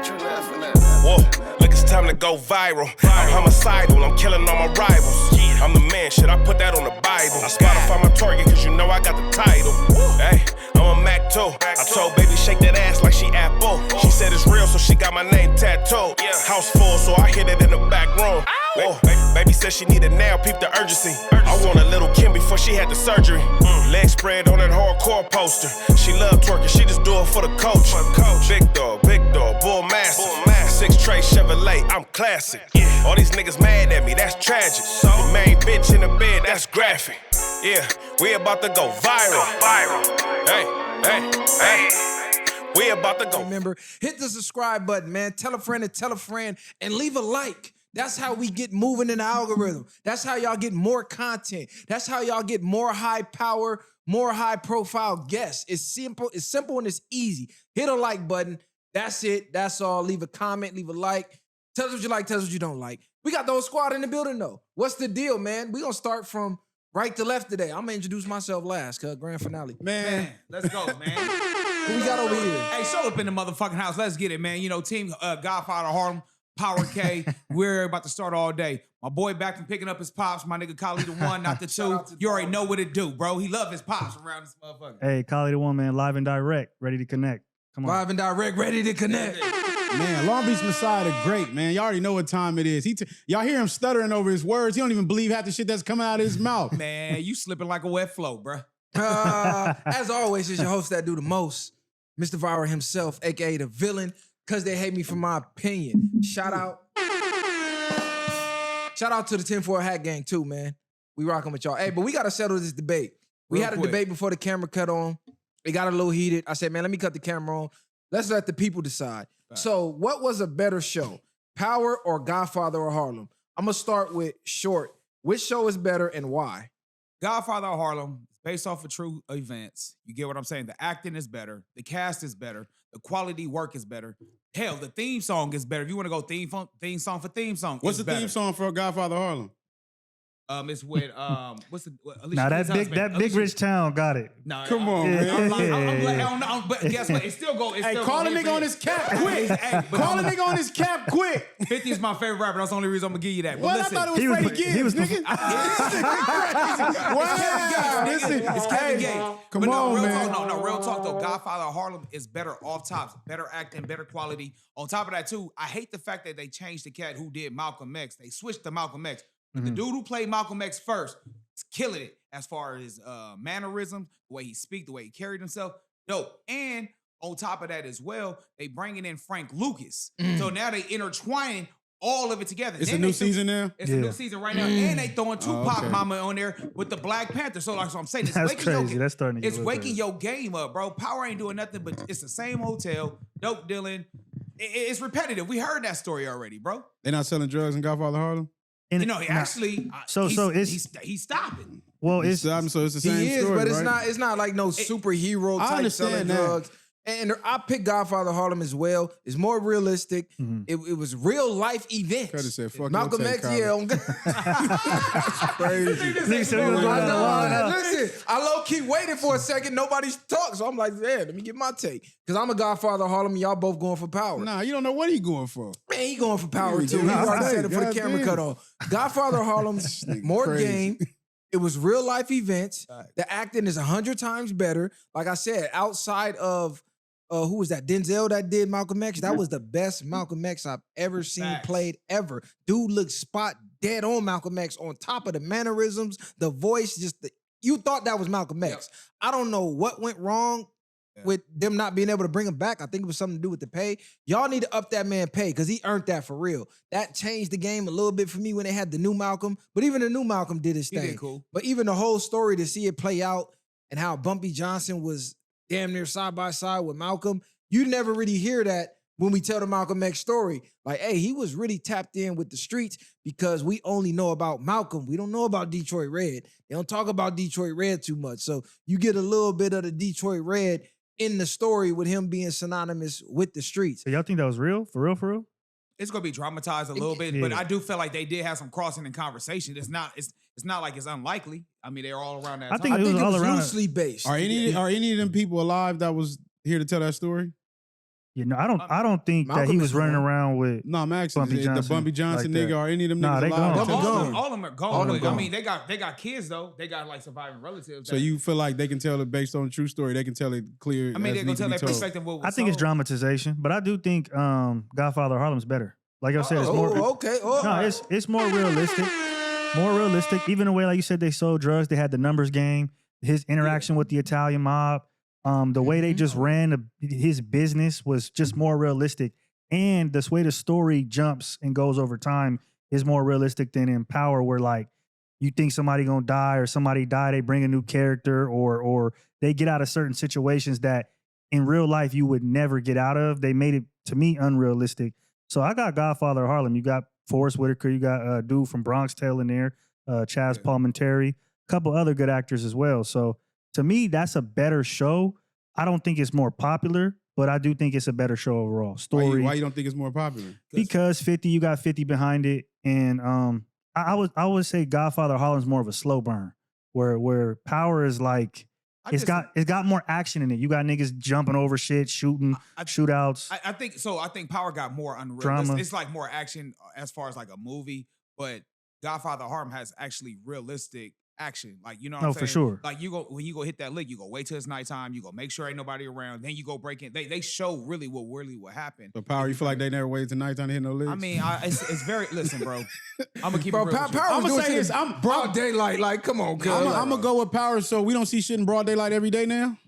Whoa, look, it's time to go viral. I'm homicidal, I'm killing all my rivals. I'm the man, shit, I put that on the Bible. I Spotify my target, cause you know I got the title. Hey, I'm a Mac 2. I told baby shake that ass like she Apple. She said it's real, so she got my name tattooed. House full, so I hit it in the back room. Whoa, baby said she needed now, peep the urgency. I want a little Kim before she had the surgery. Leg spread on that hardcore poster. She love twerking, she just do it for the coach. Big dog, bull massive. 6 tray Chevrolet, I'm classic. All these niggas mad at me, that's tragic. The main bitch in the bed, that's graphic. Yeah, we about to go viral. Hey. We about to go. Remember, hit the subscribe button, man. Tell a friend and leave a like. That's how we get moving in the algorithm. That's how y'all get more content. That's how y'all get more high power, more high profile guests. It's simple and it's easy. Hit a like button. That's it. That's all. Leave a comment, leave a like. Tell us what you like, tell us what you don't like. We got the whole squad in the building though. What's the deal, man? We gonna start from right to left today. I'm gonna introduce myself last, cause grand finale. Man, let's go, man. Who we got over here? Hey, show up in the motherfucking house. Let's get it, man. You know, team Godfather of Harlem, Power K. We're about to start all day. My boy back from picking up his pops. My nigga Kali the one, not the two. You already know what it do, bro. He love his pops around this motherfucker. Hey, Kali the one, man. Live and direct, ready to connect. Come on. Live and direct, ready to connect. Man, Long Beach Messiah the great, man. Y'all already know what time it is. Y'all hear him stuttering over his words. He don't even believe half the shit that's coming out of his mouth. Man, you slipping like a wet flow, bro. As always, it's your host that do the most, Mr. Viral himself, aka the villain, cause they hate me for my opinion. Shout out to the 10-4 Hat Gang too, man. We rocking with y'all. Hey, but we gotta settle this debate. We had a debate before the camera cut on. It got a little heated. I said, man, let me cut the camera on. Let's let the people decide. Right. So what was a better show? Power or Godfather of Harlem? I'm gonna start with short. Which show is better and why? Godfather of Harlem is based off of true events. You get what I'm saying? The acting is better. The cast is better. The quality work is better. Hell, the theme song is better. If you want to go theme song for theme song, what's the theme song for Godfather of Harlem? It's with what's the Alicia now that Keys' big Alicia, rich town got it. Nah, come on, man. But guess what? It still go. Hey, call a nigga on his cap quick. Call a nigga on his cap quick. 50 is my favorite rapper. That's the only reason I'm gonna give you that. But what? listen, I thought it was Freddie Gibbs. He was nigga. Wow. It's Kevin Gates. Come but on, real man. Talk, real talk though. Godfather of Harlem is better off tops, better acting, better quality. On top of that too, I hate the fact that they changed the cat who did Malcolm X. They switched to Malcolm X. But the dude who played Malcolm X first is killing it as far as his mannerisms, the way he speak, the way he carried himself. Dope. And on top of that as well, they bringing in Frank Lucas. So now they intertwining all of it together. It's a new season now? It's a new season right now. And they throwing Tupac Mama on there with the Black Panther. So like I'm saying, it's That's waking crazy. That's starting to it's get waking your game up, bro. Power ain't doing nothing, but it's the same hotel, dope dealing. It's repetitive. We heard that story already, bro. They not selling drugs in Godfather of Harlem? You know, he's stopping. Well, it's so it's the same he is, story, but right? it's not like no superhero type selling drugs. And I picked Godfather of Harlem as well. It's more realistic. It was real life events. Curtis said, "Fuck Malcolm X, yeah. Crazy. Listen, I low key waited for a second. Nobody's talked, so I'm like, yeah, let me get my take. Because I'm a Godfather of Harlem, and y'all both going for power. Nah, you don't know what he going for. Man, he going for power too. He already said it for the camera cut off. Godfather of Harlem, more crazy. game. It was real life events. The acting is 100 times better. Like I said, outside of who was that? Denzel that did Malcolm X. That was the best Malcolm X I've ever seen played ever. Dude looked spot dead on Malcolm X on top of the mannerisms, the voice, you thought that was Malcolm X. I don't know what went wrong with them not being able to bring him back. I think it was something to do with the pay. Y'all need to up that man pay because he earned that for real. That changed the game a little bit for me when they had the new Malcolm, but even the new Malcolm did his thing. Did cool. But even the whole story to see it play out and how Bumpy Johnson was damn near side by side with Malcolm, you never really hear that when we tell the Malcolm X story. Like, hey, he was really tapped in with the streets because we only know about Malcolm. We don't know about Detroit Red. They don't talk about Detroit Red too much. So you get a little bit of the Detroit Red in the story with him being synonymous with the streets. So y'all think that was real? For real? For real? It's gonna be dramatized a little bit, but I do feel like they did have some crossing in conversation. It's not like it's unlikely. I mean, they're all around that. I time. think it was all around loosely based. Are any of them people alive that was here to tell that story? You know, I don't think that Malcolm he is was the running one. around with. No, I'm asking, Bumpy is the Johnson Bumpy Johnson like nigga that. or any of them Nah, niggas they alive? gone. Bumpy gone. All of them are gone. All of them but, I gone. mean, they got kids though. They got like surviving relatives. So you feel like they can tell it based on a true story? They can tell it clear. I mean, as they're it gonna needs to tell be their told. perspective. What was I think it's sold. dramatization, but I do think Godfather of Harlem's better. Like I said, it's more. Oh, okay. Oh, No, it's more realistic. More realistic. Even the way, like you said, they sold drugs. They had the numbers game. His interaction with the Italian mob. The way they just ran his business was just more realistic. And the way the story jumps and goes over time is more realistic than in Power, where like you think somebody gonna die or somebody die, they bring a new character or they get out of certain situations that in real life you would never get out of. They made it, to me, unrealistic. So I got Godfather of Harlem. You got Forrest Whitaker. You got a dude from Bronx Tale in there, Chaz Palminteri, a couple other good actors as well. So to me, that's a better show. I don't think it's more popular, but I do think it's a better show overall. Story. Why you don't think it's more popular? Because 50, you got 50 behind it. And I would say Godfather of Harlem's more of a slow burn, where Power is like, it's got more action in it. You got niggas jumping over shit, shooting, shootouts. I think so. I think Power got more unrealistic. Drama. It's like more action as far as like a movie, but Godfather of Harlem has actually realistic action. Like, you know what I'm saying? For sure. Like when you go hit that lick, you go wait till it's nighttime, you go make sure ain't nobody around, then you go break in. They show really what happened. So Power, you feel like they never waited tonight to hit no licks? I mean, it's very listen, bro. I'm gonna keep bro, it real with you. Power I'ma was doing say shit this, in broad daylight. Like, come on, cuz. I'm gonna go with Power, so we don't see shit in broad daylight every day now.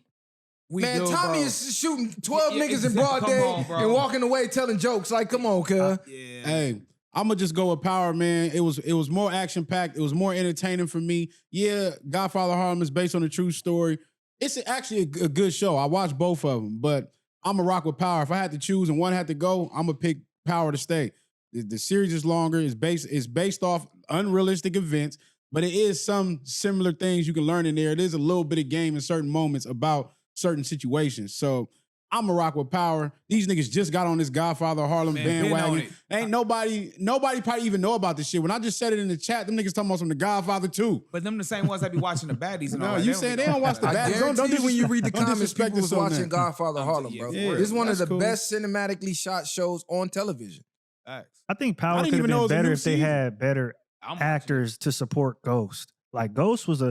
We Man, do, Tommy bro. is shooting 12 Yeah, niggas in broad come day on, bro. and walking away telling jokes. Like, come on, cuz. Yeah. Hey, I'm gonna just go with Power, man. It was more action packed. It was more entertaining for me. Yeah, Godfather of Harlem is based on a true story. It's actually a good show. I watched both of them, but I'm gonna rock with Power. If I had to choose and one had to go, I'm gonna pick Power to stay. The series is longer. It's based off unrealistic events, but it is some similar things you can learn in there. It is a little bit of game in certain moments about certain situations. So I'm gonna rock with Power. These niggas just got on this Godfather of Harlem Man, been on bandwagon. it. Ain't nobody probably even know about this shit. When I just said it in the chat, them niggas talking about some The Godfather too. But them the same ones that be watching the baddies and all No, that. you saying they don't watch the I baddies. guarantee you when you read the don't comments, disrespect people was us on watching that. Godfather of Harlem, bro. Yeah, This is one of that's the cool. best cinematically shot shows on television. Facts. I think I Power didn't could have even know it been was a better new if they season. had better I'm watching actors to support Ghost. Like Ghost was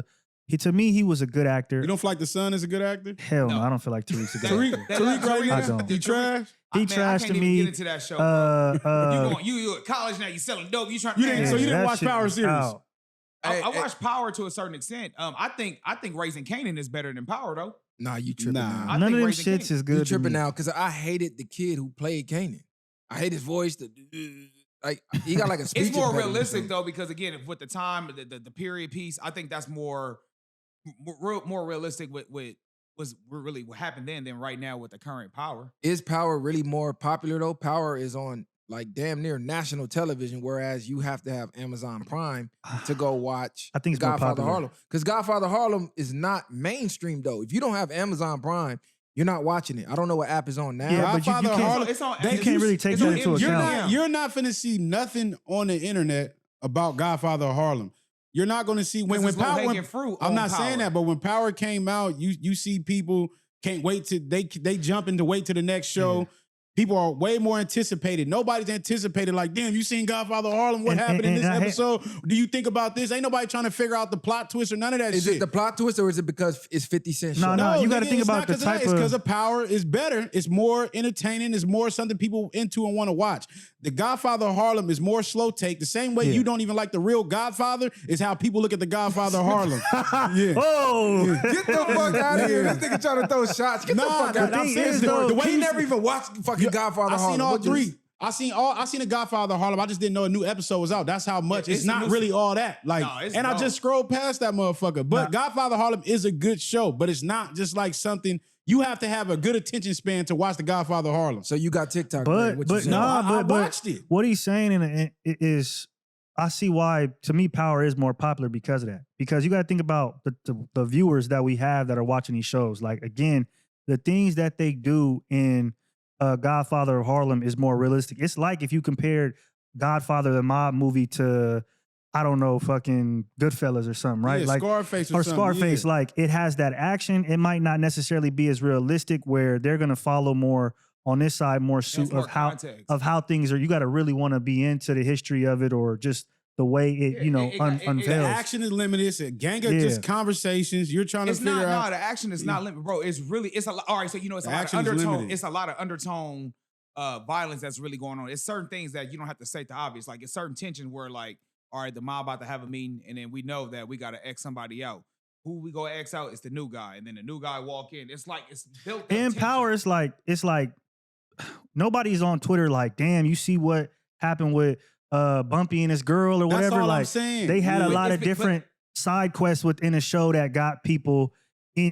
to me, he was a good actor. You don't feel like the son is a good actor? Hell no, No. I don't feel like Tariq's a good Tariq, actor. Tariq right I now? don't. He trash? He Man, trashed I to can't even me. get into that show. Bro. You You at college now, you selling dope. You trying You didn't- so you didn't watch Power series? I watched Power to a certain extent. I think Raising Kanan is better than Power though. Nah, you tripping Nah. now. I None think of them Raising shits Kanan. is good. You to tripping me. now because I hated the kid who played Kanan. I hate his voice. Like he got like a speech. It's more impediment, realistic bro. though because again, with the time, the period piece, I think that's more realistic with was really what happened then than right now with the current Power. Is Power really more popular though? Power is on like damn near national television, whereas you have to have Amazon Prime to go watch I think it's more Godfather popular. Harlem. Because Godfather Harlem is not mainstream though. If you don't have Amazon Prime, you're not watching it. I don't know what app is on now. Yeah, but you Godfather can't. Harlem- It's on. They it's- can't really take it's that on into MGM. account. You're not finna see nothing on the internet about Godfather of Harlem. You're not gonna see when This is Power. low-hanging fruit I'm on not saying Power. that, but when Power came out, you see people can't wait to they jump in to wait to the next show. People are way more anticipated. Nobody's anticipated like, damn, you seen Godfather of Harlem? What And- happened in and this I hate- episode? Do you think about this? Ain't nobody trying to figure out the plot twist or none of that Is shit. it the plot twist or is it because it's 50 Cent show? No, you gotta nigga, think it's about not the 'cause of that. type It's of- because of Power is better. It's more entertaining. It's more something people into and want to watch. The Godfather of Harlem is more slow take. The same way Yeah. you don't even like the real Godfather is how people look at the Godfather of Harlem. Yeah. Oh, Get the fuck out of here. Yeah. This nigga trying to throw shots. Get the Nah, fuck the out of thing here. is, though, The way he you never even watched fucking Godfather I Harlem. seen all What you- three. I seen the Godfather of Harlem. I just didn't know a new episode was out. That's how much. Yeah, it's it's not a new really all that. Like, No, it's and I no. just scrolled past that motherfucker. But Godfather of Harlem is a good show, but it's not just like something you have to have a good attention span to watch the Godfather of Harlem. So you got TikTok. man. What you but saying? nah, I but watched it. What he's saying is, I see why. To me, Power is more popular because of that. Because you got to think about the viewers that we have that are watching these shows. Like again, the things that they do in Godfather of Harlem is more realistic. It's like if you compared Godfather the mob movie to, I don't know, fucking Goodfellas or something, right? Yeah, like Scarface or something, Scarface. yeah. Like it has that action. It might not necessarily be as realistic where they're gonna follow more on this side more suit more of how context. things are. You got to really want to be into the history of it, or just the way it The unveils. action is limited. It's a gang of just conversations. You're trying to figure out. No, the action is not limited, bro. It's a lot. All right, so it's a lot of undertone. It's a lot of undertone violence that's really going on. It's certain things that you don't have to say the obvious. Like it's certain tension where like, all right, the mob about to have a meeting, and then we know that we got to X somebody out. Who we go X out is the new guy, and then the new guy walk in. It's like it's built. And Power, it's like nobody's on Twitter like, damn, you see what happened with Bumpy and his girl or whatever. That's all like I'm saying. They had a lot of different side quests within a show that got people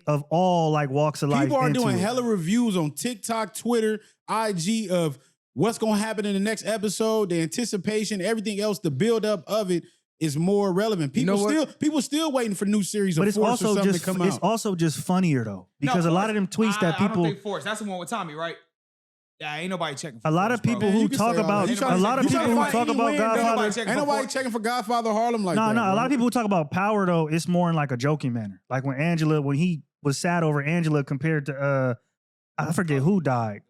of all like walks of life. People are doing it. hella reviews on TikTok, Twitter, IG of what's gonna happen in the next episode, the anticipation, everything else, the build up of it is more relevant. People still waiting for new series of but it's Force or also something just to come out. it's also just funnier though, because a lot of them tweets that I people don't think Force. That's the one with Tommy, right? Yeah, ain't nobody checking. For a lot Force, of people bro. who you can talk say all about that. You trying a to- lot of you trying people to who fight talk any about win, Godfather. Ain't nobody checking for Godfather Harlem like No, that. no. A bro. lot of people who talk about Power though, it's more in like a joking manner. Like when he was sad over Angela compared to I forget who died.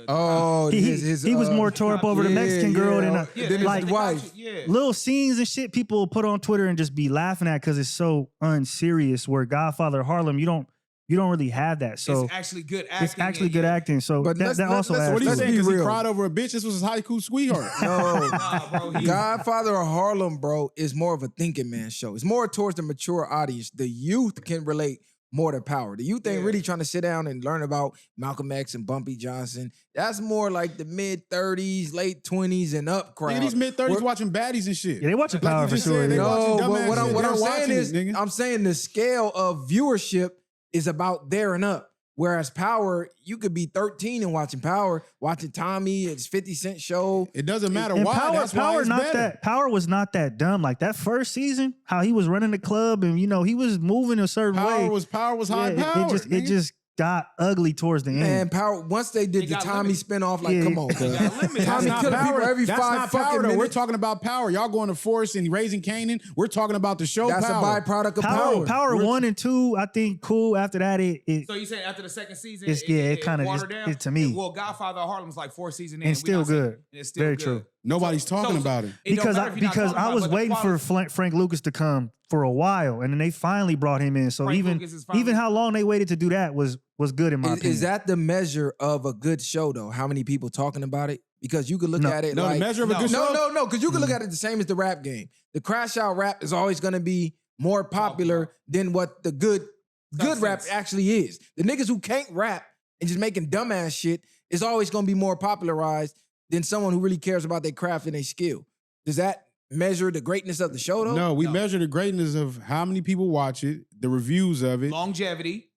Oh, He was more tore up over the Mexican girl than than like his wife. little scenes and shit people put on Twitter and just be laughing at because it's so unserious. Where Godfather of Harlem, you don't really have that. So it's actually good acting. it's actually good acting. So But that also adds What are you to saying? it. Because he real. cried over a bitch? This was his high school sweetheart. No, Nah, bro. Godfather of Harlem, bro, is more of a thinking man show. It's more towards the mature audience. The youth can relate more to Power. The youth ain't really trying to sit down and learn about Malcolm X and Bumpy Johnson. That's more like the mid-30s, late 20s and up crowd. Nigga, these mid-30s watching baddies and shit. Yeah, they watching Like Power you for just sure. said, they yeah. watching No, dumbass but shit. what They're I'm saying watching is, it, nigga. I'm saying the scale of viewership is about there and up. Whereas Power, you could be 13 and watching Power, watching Tommy, it's 50 Cent show. It doesn't matter And why. That's why it's better. Power was not that dumb. Like that first season, how he was running the club and he was moving a certain way. Power was high Yeah, power. it just got ugly towards the end. Man, Power, once they did It the got Tommy limited. spinoff, like, Yeah. come on, It cuz. got limited. Tommy That's killing not people power. every That's 5 not fucking power, though. minutes. We're talking about Power. Y'all going to Force and Raising Canaan. We're talking about the show That's Power. a byproduct of Power. Power 1 and 2, I think cool. After that, it So you saying after the second season, it kinda watered just- down? to me. Well, Godfather of Harlem's like 4 seasons in. it's We not still saying- good. It's still Very good. true. Nobody's talking about it. It don't Because matter if you're not talking I about it, was but the waiting for quality- Frank Lucas to come for a while, and then they finally brought him in. So Frank even Lucas is finally- even how long they waited to do that was good in my opinion. Is that the measure of a good show, though? How many people talking about it? Because you could look No. at it No, like... the measure of a good show. No, because you can look at it the same as the rap game. The crash out rap is always going to be more popular than what the good rap Substance. actually is. The niggas who can't rap and just making dumbass shit is always going to be more popularized than someone who really cares about their craft and their skill. Does that measure the greatness of the show, though? No, we No. measure the greatness of how many people watch it, the reviews of it. longevity.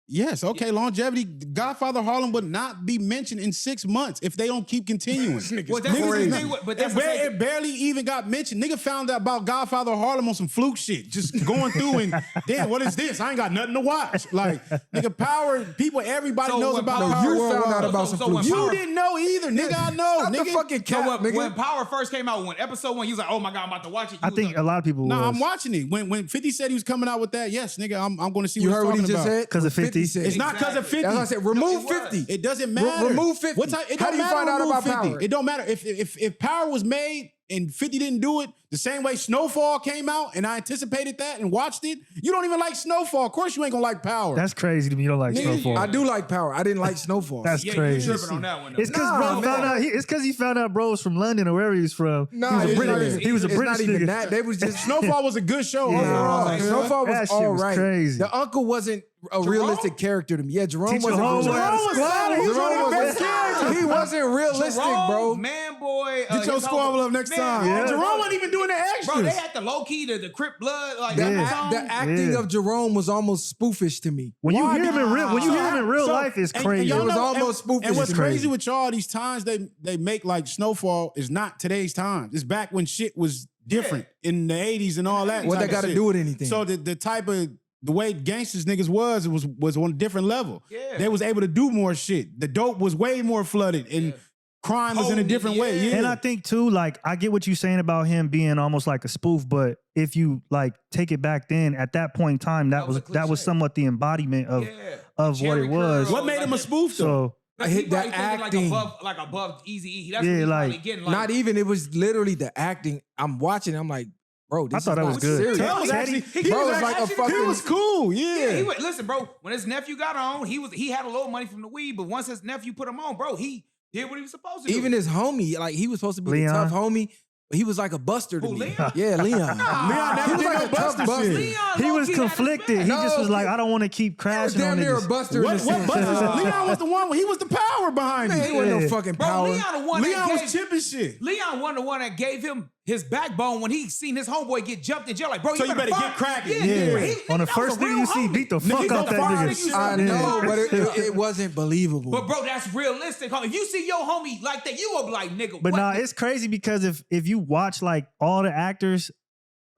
Yes, okay, longevity. Godfather Harlem would not be mentioned in 6 months if they don't keep continuing. Well, that's the Niggas- thing. But that's the thing. it barely even got mentioned. Nigga found out about Godfather Harlem on some fluke shit, just going through and damn, what is this? I ain't got nothing to watch. Like, nigga, Power, people, everybody So knows when about Power- Power you Worldwide. found out about some So fluke when shit. You Power- didn't know either, nigga. I know, Stop the nigga. fucking So cap, nigga. when Power first came out, when episode 1, he was like, "Oh my god, I'm about to watch it." I think a lot of people No, was I'm watching it. When 50 said he was coming out with that, yes, nigga, I'm going to see You what heard what he's he talking just about. said? 'Cause of 50? said. It's not because of 50. That's what I said. Remove No, it was. 50. It doesn't matter. remove 50. It How don't do you matter find out remove about 50. Power? It don't matter. If Power was made and 50 didn't do it, the same way Snowfall came out and I anticipated that and watched it, you don't even like Snowfall. Of course you ain't gonna like Power. that's crazy to me. You don't like Nigga, Snowfall. I do like Power. I didn't like Snowfall. That's Yeah, crazy. you tripping on that one. Though. It's because Nah, bro man. found out. It's because he found out bro was from London or wherever he's from. Nah, he was a it's British. not even- He was a it's British not even nigga. that. They was just Snowfall was a good show Yeah. overall. Nah, man. Snowfall That was shit all was right. crazy. The uncle wasn't a realistic character to me. Yeah, Jerome Teach wasn't your realistic. homeboy how to Jerome was squabble. solid. He was one of the best characters. He wasn't realistic, Jerome, bro. Man, boy, Get your squabble up next time. Yeah. Jerome wasn't even doing the extras. Bro, they had the low key, the Crip blood, like The, that the song. acting Yeah. of Jerome was almost spoofish to me. When you Why? hear him in real, life, it's crazy. y'all It was know- almost spoofish. And what's It's crazy crazy. with y'all, these times they make like Snowfall is not today's time. It's back when shit was different in the 80s and all that. What type that of got to shit. do with anything? So the type of the way gangsters niggas was on a different level. Yeah. They was able to do more shit. The dope was way more flooded and crime was in a Potent, different way. yeah. Yeah. And I think too, like I get what you're saying about him being almost like a spoof, but if you like take it back then, at that point in time, that was was a that was cliche. somewhat the embodiment of Yeah. of what Jerry it was. curl. what made him a spoof though? So I hit He that probably acting. thinking like above Easy E. That's Yeah, what he's like, probably getting. Like, Not even. It was literally the acting. I'm watching. I'm like, bro, this I thought is that was not good. serious. That was Teddy? actually, Bro, was it's like a actually- fucking- He was cool. Yeah, Yeah. listen, bro. When his nephew got on, he had a little money from the weed, but once his nephew put him on, bro, he did what he was supposed to do. Even his homie, like he was supposed to be Leon? the tough homie, but he was like a buster to Who, me. Leon? Yeah, Leon. Leon never He was did like no a tough buster buster. shit. Leon He was low-key had his conflicted. back. He just was No, like, I don't want to keep He was crashing damn on near a niggas. buster in What the buster? sense. Leon was the one. He was the power behind Man, it. he wasn't no Yeah. fucking Bro, power. Leon the one Leon that was gave, chipping shit. Leon was the one that gave him his backbone when he seen his homeboy get jumped in jail. Like, bro, So you better fuck- get cracking. Yeah, Yeah. he- On the that was first a thing real you see, homie. beat the Nigga, fuck he out gonna that fire nigga. niggas. I Yeah. know, but it wasn't believable. But bro, that's realistic. If you see your homie like that, you will be like, nigga. But what nah, the- it's crazy because if you watch like all the actors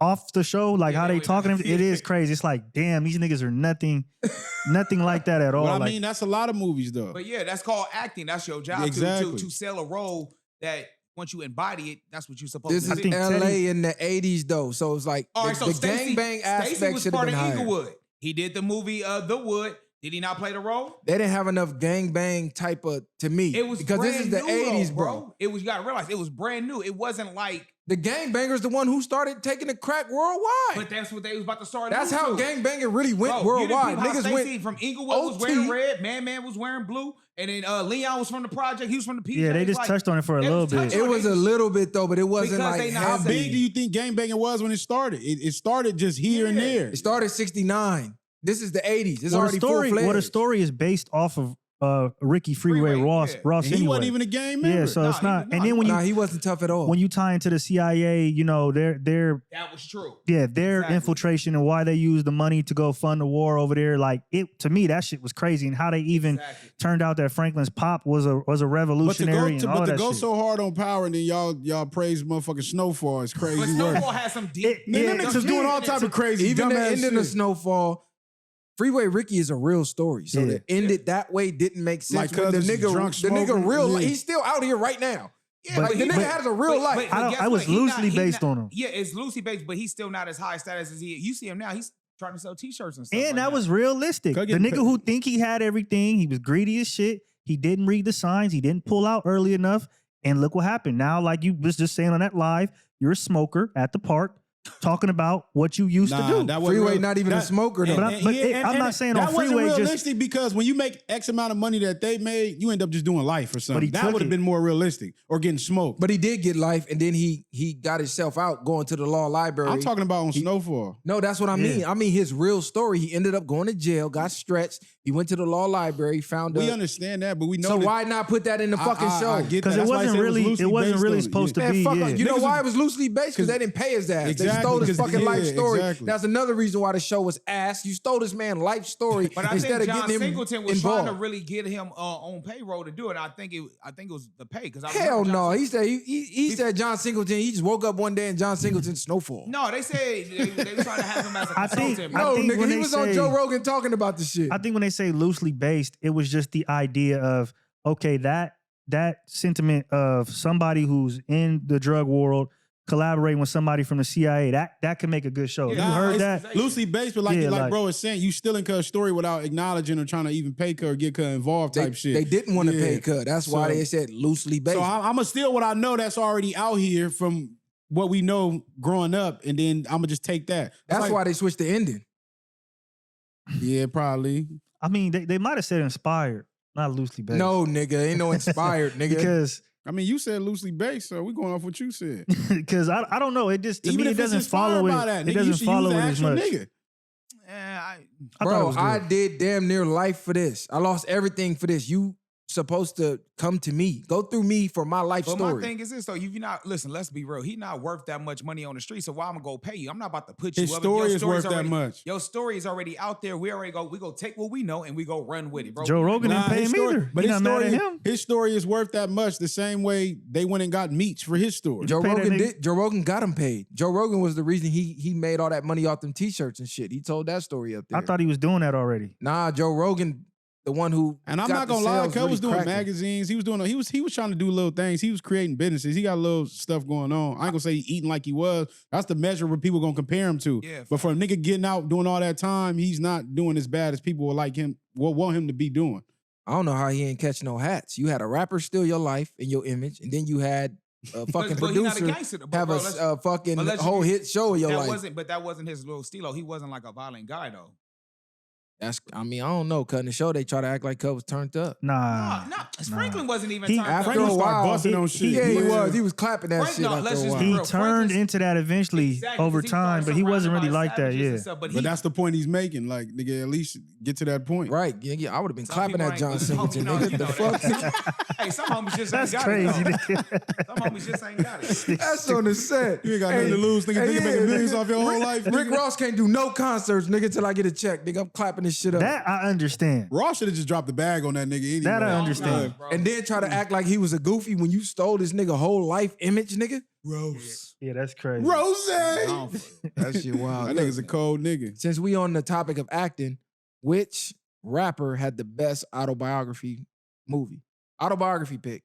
off the show, like Yeah, how they they were talking, not- it is crazy. It's like, damn, these niggas are nothing like that at all. But I Like, mean, that's a lot of movies though. But yeah, that's called acting. That's your job Exactly. to sell a role that once you embody it, that's what you're supposed This to is do. think LA Teddy- in the 80s though, so it's like All right, so the Stacey, gangbang Stacey aspect was should have part been of higher. Inglewood. He did the movie The Wood. Did he not play the role? They didn't have enough gangbang type of to me. It was because this is the brand new, 80s, though, bro. It was, you gotta realize it was brand new. It wasn't like, The gangbanger's the one who started taking the crack worldwide. but that's what they was about to start. That's new how to. gangbanging really went Bro, you didn't worldwide. peep how Niggas Stacey went from Inglewood was OT. wearing red, Man was wearing blue, and then Leon was from the project. He was from the PJ. yeah, they just like, touched on it for a they little was touching bit. It on was a little bit though, but it wasn't Because like they not- How heavy. big do you think gangbanging was when it started? It started just here and Yeah. there. It started 69. This is the 80s. It's Well, already the story, full-fledged. well, the story is based off of Ricky Freeway, Freeway, Ross. yeah. Ross And he anyway. wasn't even a gang member. Yeah, so Nah, it's he not. was- And nah, then when Nah, you he wasn't tough at all. when you tie into the CIA, you know their That was true. their Exactly. infiltration and why they used the money to go fund the war over there. Like it to me, that shit was crazy. And how they even Exactly. turned out that Franklin's pop was a But to revolutionary and all go, that go shit. so hard on power and then y'all praise motherfucking Snowfall is crazy But work. Snowball had some deep. It- Man, them Yeah, niggas was doing all type of crazy, Even the dumbass ending of shit. Snowfall, Freeway Ricky is a real story. So Yeah. to end it that way didn't make sense. Like, when the cuz it's nigga, drunk the nigga smoking? real, Yeah. he's still out here right now. Yeah, Like, but the he- nigga has a real life. but I guess was what? He loosely he based on him. Yeah, it's loosely based, but he's still not as high status as he. You see him now; he's trying to sell T-shirts and stuff. And right that now. was realistic. Go The get nigga paid. who think he had everything, he was greedy as shit. He didn't read the signs. He didn't pull out early enough. And look what happened. Now, like you was just saying on that live, you're a smoker at the park talking about what you used to do. That wasn't Freeway real- not even a smoker, though. But I'm not saying on that wasn't Freeway just- realistic because when you make X amount of money that they made, you end up just doing life or something. he That took would have it. been more realistic or getting smoked. But he did get life, and then he got himself out going to the law library. I'm talking about on Snowfall. No, that's what I mean. Yeah. I mean his real story. He ended up going to jail, got stretched. He went to the law library, found We a. understand that, but we know So that- why not put that in the fucking I show? get that. Because it That's why I wasn't said really, loosely it wasn't based really on it. supposed to Man, be. fuck Yeah. up. You know Niggas why was- it was loosely based? Because they didn't pay his ass. They Exactly, stole his 'cause- fucking life yeah, story. exactly. That's another reason why the show was ass. You stole this man's life story But I instead think of John getting him Singleton was trying involved. to really get him on payroll to do it. I think it was the pay because Hell no. He said he said John Singleton. He just woke up one day and John Singleton Snowfall. No, they said they were trying to have him as a I think- consultant. I bro. No, think nigga, when he they was on say- Joe Rogan talking about the shit. I think when they say loosely based, it was just the idea of, okay, that sentiment of somebody who's in the drug world collaborating with somebody from the CIA, that can make a good show. Yeah, You nah, heard it's- that? Loosely based, but like, Yeah, like like- bro is saying, you still in Cuz story without acknowledging or trying to even pay Cuz or get Cuz involved they, type shit. they didn't want to Yeah. pay cut. That's why So- they said loosely based. So I'm gonna steal what I know that's already out here from what we know growing up, and then I'm gonna just take that. That's like- why they switched the ending. Yeah, probably. I mean, they might have said inspired, not loosely based. No, nigga, ain't no inspired, nigga. because I mean, you said loosely based, so we going off what you said. I don't know. It just to Even me if it it's doesn't inspired follow by it. that, It nigga, you doesn't should follow use it the as actual much. nigga. I thought it Bro, was good. I did damn near life for this. I lost everything for this. You supposed to come to me, go through me for my life But story. my thing is this though, you not listen. Let's be real. He not worth that much money on the street. So why I'm gonna go pay you? I'm not about to put you His up. story Your is story's worth that much. Your story is already out there. We go take what we know and we go run with it, bro. Joe Rogan didn't pay his him story, either. but He his not mad story, at him. his story is worth that much. The same way they went and got Meats for his story. Joe pay that Rogan nigga- did. Joe Rogan got him paid. Joe Rogan was the reason he made all that money off them t-shirts and shit. He told that story up there. I thought he was doing that already. Nah, Joe Rogan, the one who And I'm got not the gonna lie, sales Cuz really was doing cracking. magazines. He was doing. He was trying to do little things. He was creating businesses. He got little stuff going on. I ain't gonna say he eating like he was. That's the measure where people gonna compare him to. Yeah, But for a nigga getting out doing all that time, he's not doing as bad as people would like him. Want him to be doing. I don't know how he ain't catch no hats. You had a rapper steal your life and your image, and then you had a fucking But he not a producer gangster, but have bro, a fucking but let's- whole hit show of your That life. wasn't his little stilo. He wasn't like a violent guy though. I mean, I don't know. Cutting the show, they try to act like Cut was turned up. Nah. No, Franklin wasn't even He- turned After up. Franklin a started while, busting on shit. Yeah, he Yeah. was. He was clapping that Frank- shit no, after let's a just while. be He real. turned Franklin's- into that eventually Exactly, over 'cause he time, started but he wasn't really rapping like about that. savages Yeah. and stuff, But he- that's the point he's making. Like, nigga, at least get to that point. Right. Yeah, I would have been some clapping people at ain't- John but Singleton, some- nigga. you The know fuck? that. Hey, some homies just That's ain't crazy. got it. nigga. Though. Some homies just ain't got it. That's on the set. You ain't got nothing to lose, nigga. Nigga making millions off your whole life. Rick nigga. Ross can't do no concerts, nigga, till I get a check. Nigga, I'm clapping this shit up. That I understand. Ross should have just dropped the bag on that nigga anyway. That I understand. Bro. And then try to act like he was a goofy when you stole this nigga whole life image, nigga. Gross. Yeah, that's crazy. Rose! That shit wild. That nigga's a cold nigga. Since we on the topic of acting, which rapper had the best autobiography movie? Autobiography pick.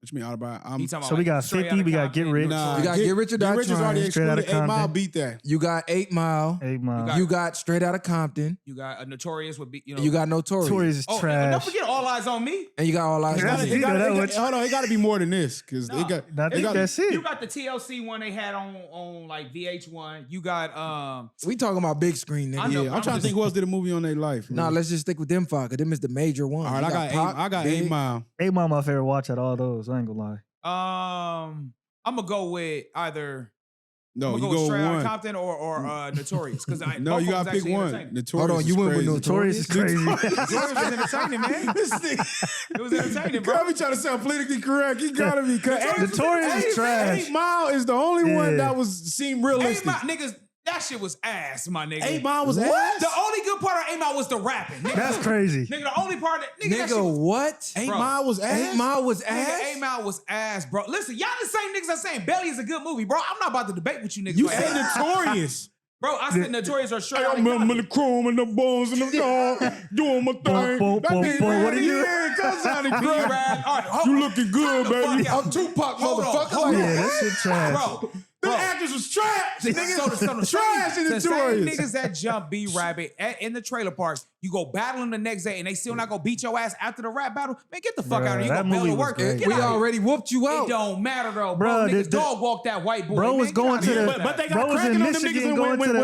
What you mean, autobiography? He talking So we about got Straight 50, Outta we got Get Compton, Rich. Notorious. You got Get Rich or Die Get Rich is already Trying. Straight Outta excluded. 8 Mile Compton. beat that. You got 8 Mile. 8 Mile. got- You got Straight Outta Compton. You got a Notorious would be, And you got Notorious. Notorious is Oh, and trash. don't forget All Eyes on Me. And you got All Eyes Yeah, on that's- Me. you know that much. Hold on, it got to be more than this because No. it got. I it think got- that's it. You got the TLC one they had on like VH1. You got We talking about big screen, I nigga. know. Yeah, I'm trying to think who else did a movie on their life. Nah, man. let's just stick with them five, because them is the major ones. All right, You I got Big. 8 Mile. 8 Mile my favorite watch out of all those. I ain't gonna lie. I'm gonna go with either No, I'm you gonna go go Straight Outta one. Compton or Notorious because No, you gotta pick one. Notorious Hold on, is you went with crazy. Notorious is crazy. Notorious was entertaining, man. This nigga, It was entertaining, bro. girl, be trying to sound politically correct. He gotta be. Notorious is trash. 8 Mile is the only one Yeah. that seemed 8 realistic. Mile, niggas, that shit was ass, my nigga. 8 Mile was What? ass. The only good part of 8 Mile was the rapping. Nigga, That's crazy. Nigga, the only part that that shit Nigga, was, what? 8 Bro. Mile was ass. 8 Mile was nigga, ass? 8 Mile was ass, bro. Listen, y'all the same niggas that saying Belly is a good movie, bro. I'm not about to debate with you niggas. You like said that. Notorious. Bro, I said Notorious or Straight I Outta remember Compton. the chrome and the bones and the dog doing my thing. boom, That boom, nigga boom. What are you- Yeah, cause sounded Be great. rad. All right, hold You on. looking good, Time the fuck baby. out. I'm Tupac, Hold on, motherfucker. hold on. Yeah, that shit trash. Bro, The bro. actors was trash. Nigga. So Trash in the same Notorious. niggas that jump B Rabbit in the trailer parks, you go battle them the next day and they still not gonna beat your ass after the rap battle. Man, get the fuck Bruh, out of here. You that gonna bail movie to was work. great. Get We out of here. already whooped you It out. don't matter though, bro. Bruh, Niggas the- dog walk that white boy. Bro man. was Get going out of to here the- with But they that. Bro got was cracking in on them Michigan niggas going when to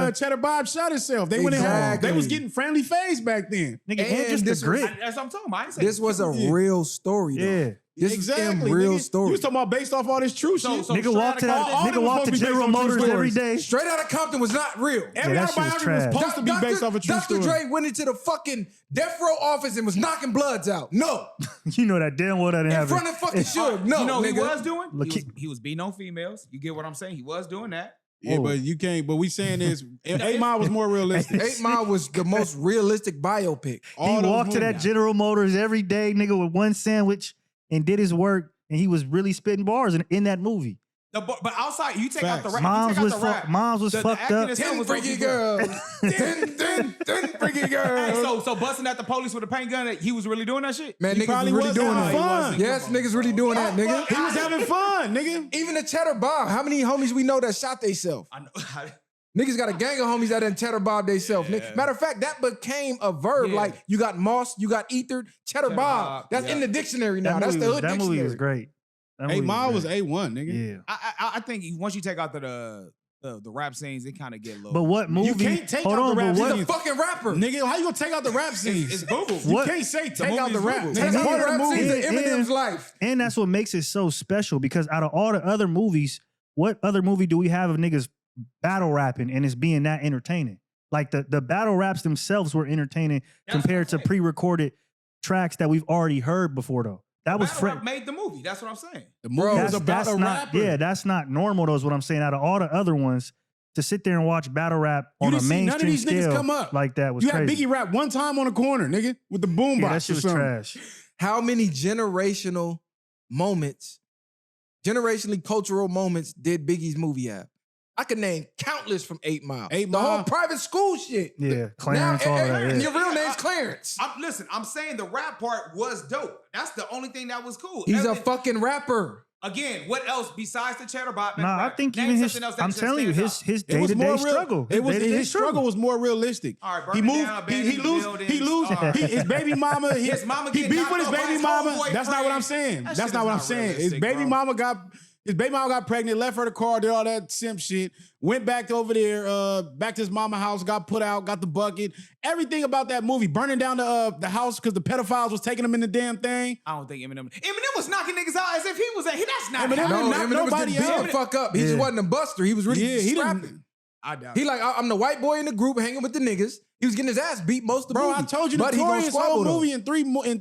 the, Cheddar Bob shot himself. They went in hard. Exactly. They was getting friendly phase back then. Nigga, And and just this the grit. That's what I'm talking about. I ain't saying This was a Yeah. real story, though. Yeah. This exactly, is a real nigga. story. You was talking about based off all this true So- shit. so- Nigga Straight walk to Outta that. Compton- Nigga walk supposed to to be based General on true Motors every stories. day. Straight Outta Compton was not real. Every that shit was autobiography was trash. supposed to be based off a true Dr. story. Dre went into the fucking death row office and was knocking bloods out. No. You know that damn well that didn't In happen. front of fucking Suge. No, you know what nigga. he was doing? Look, He was beating on females. You get what I'm saying? He was doing that. Yeah, Whoa. but you can't. But we saying this. 8 Mile was more realistic. 8 Mile was the most realistic biopic. All He those walked to that movies. General Motors every day, nigga, with one sandwich and did his work, and he was really spitting bars in that movie. But outside, you take out the Facts. rap. Moms you take was out the rap. moms was The fucked acting up. itself 10 was freaky okay. girls. 10 freaky girls. Hey, so busting at the police with a paint gun, he was really doing that shit? Man, He niggas probably was really was doing having that. fun. Yes, niggas really doing that, nigga. He was having fun, nigga. Even the Cheddar Bob. How many homies we know that shot theyself? I know. Niggas got a gang of homies that done Cheddar Bob theyself. Matter of fact, that became a verb. Yeah. Like you got Moss, you got Ethered, Cheddar Cheddar Bob. Bob, That's yeah. in the dictionary now. That That's movie the was- hood that dictionary. movie was great. That 8 movie Mile was was great. A1, nigga. Yeah. I think once you take out the rap scenes, it kind of get low. But what movie? You can't take hold out on, the rap but what? He's a fucking rapper. Nigga, how you gonna take out the rap scenes? It's boo-boo. You What? can't say The take out movie's the rap. boo-boo. That's And part of then- rap scenes in and- Eminem's and- life. And that's what makes it so special because out of all the other movies, what other movie do we have of niggas battle rapping and it's being that entertaining? Like the battle raps themselves were entertaining That's compared to what I'm saying. pre-recorded tracks that we've already heard before though. That was Battle rap fresh. made the movie. That's what I'm saying. The movie was about a not, rapper. yeah, that's not normal though is what I'm saying. Out of all the other ones, to sit there and watch battle rap You on a didn't see none of mainstream these niggas scale come up. like that was You had crazy. Biggie rap one time on the corner, nigga, with the boombox Yeah, that or shit was something. trash. How many generationally cultural moments did Biggie's movie have? I could name countless from 8 Mile. 8 The whole Mile. private school shit. Yeah, Clarence, all that. Yeah. Your real name's Clarence. Listen, I'm saying the rap part was dope. That's the only thing that was cool. He's a Everything- fucking rapper. Again, what else besides the cheddar bot? Nah, I think even his. I'm telling you, his It was day-to-day more real. struggle. His struggle was more realistic. All right, he burning moved. down, He lose. abandoned He lose. buildings. His baby mama. His mama He get beef knocked with his off by baby his mama. homeboy That's not what I'm friend. saying. That That's shit not is what I'm not saying. His realistic, baby bro. mama got. His baby mama got pregnant, left her the car, did all that simp shit, went back over there, back to his mama house, got put out, got the bucket. Everything about that movie, burning down the house because the pedophiles was taking them in the damn thing. I don't think Eminem was knocking niggas out as if he was. That's not. Eminem happening. No, knocked Eminem was nobody getting beat out. the fuck up. He just wasn't a buster. He was really Yeah, he scrapping. didn't. I doubt. He like, I'm the white boy in the group hanging with the niggas. He was getting his ass beat most of the Bro, movie. I told you the But he gonna Notorious whole squabble though. movie in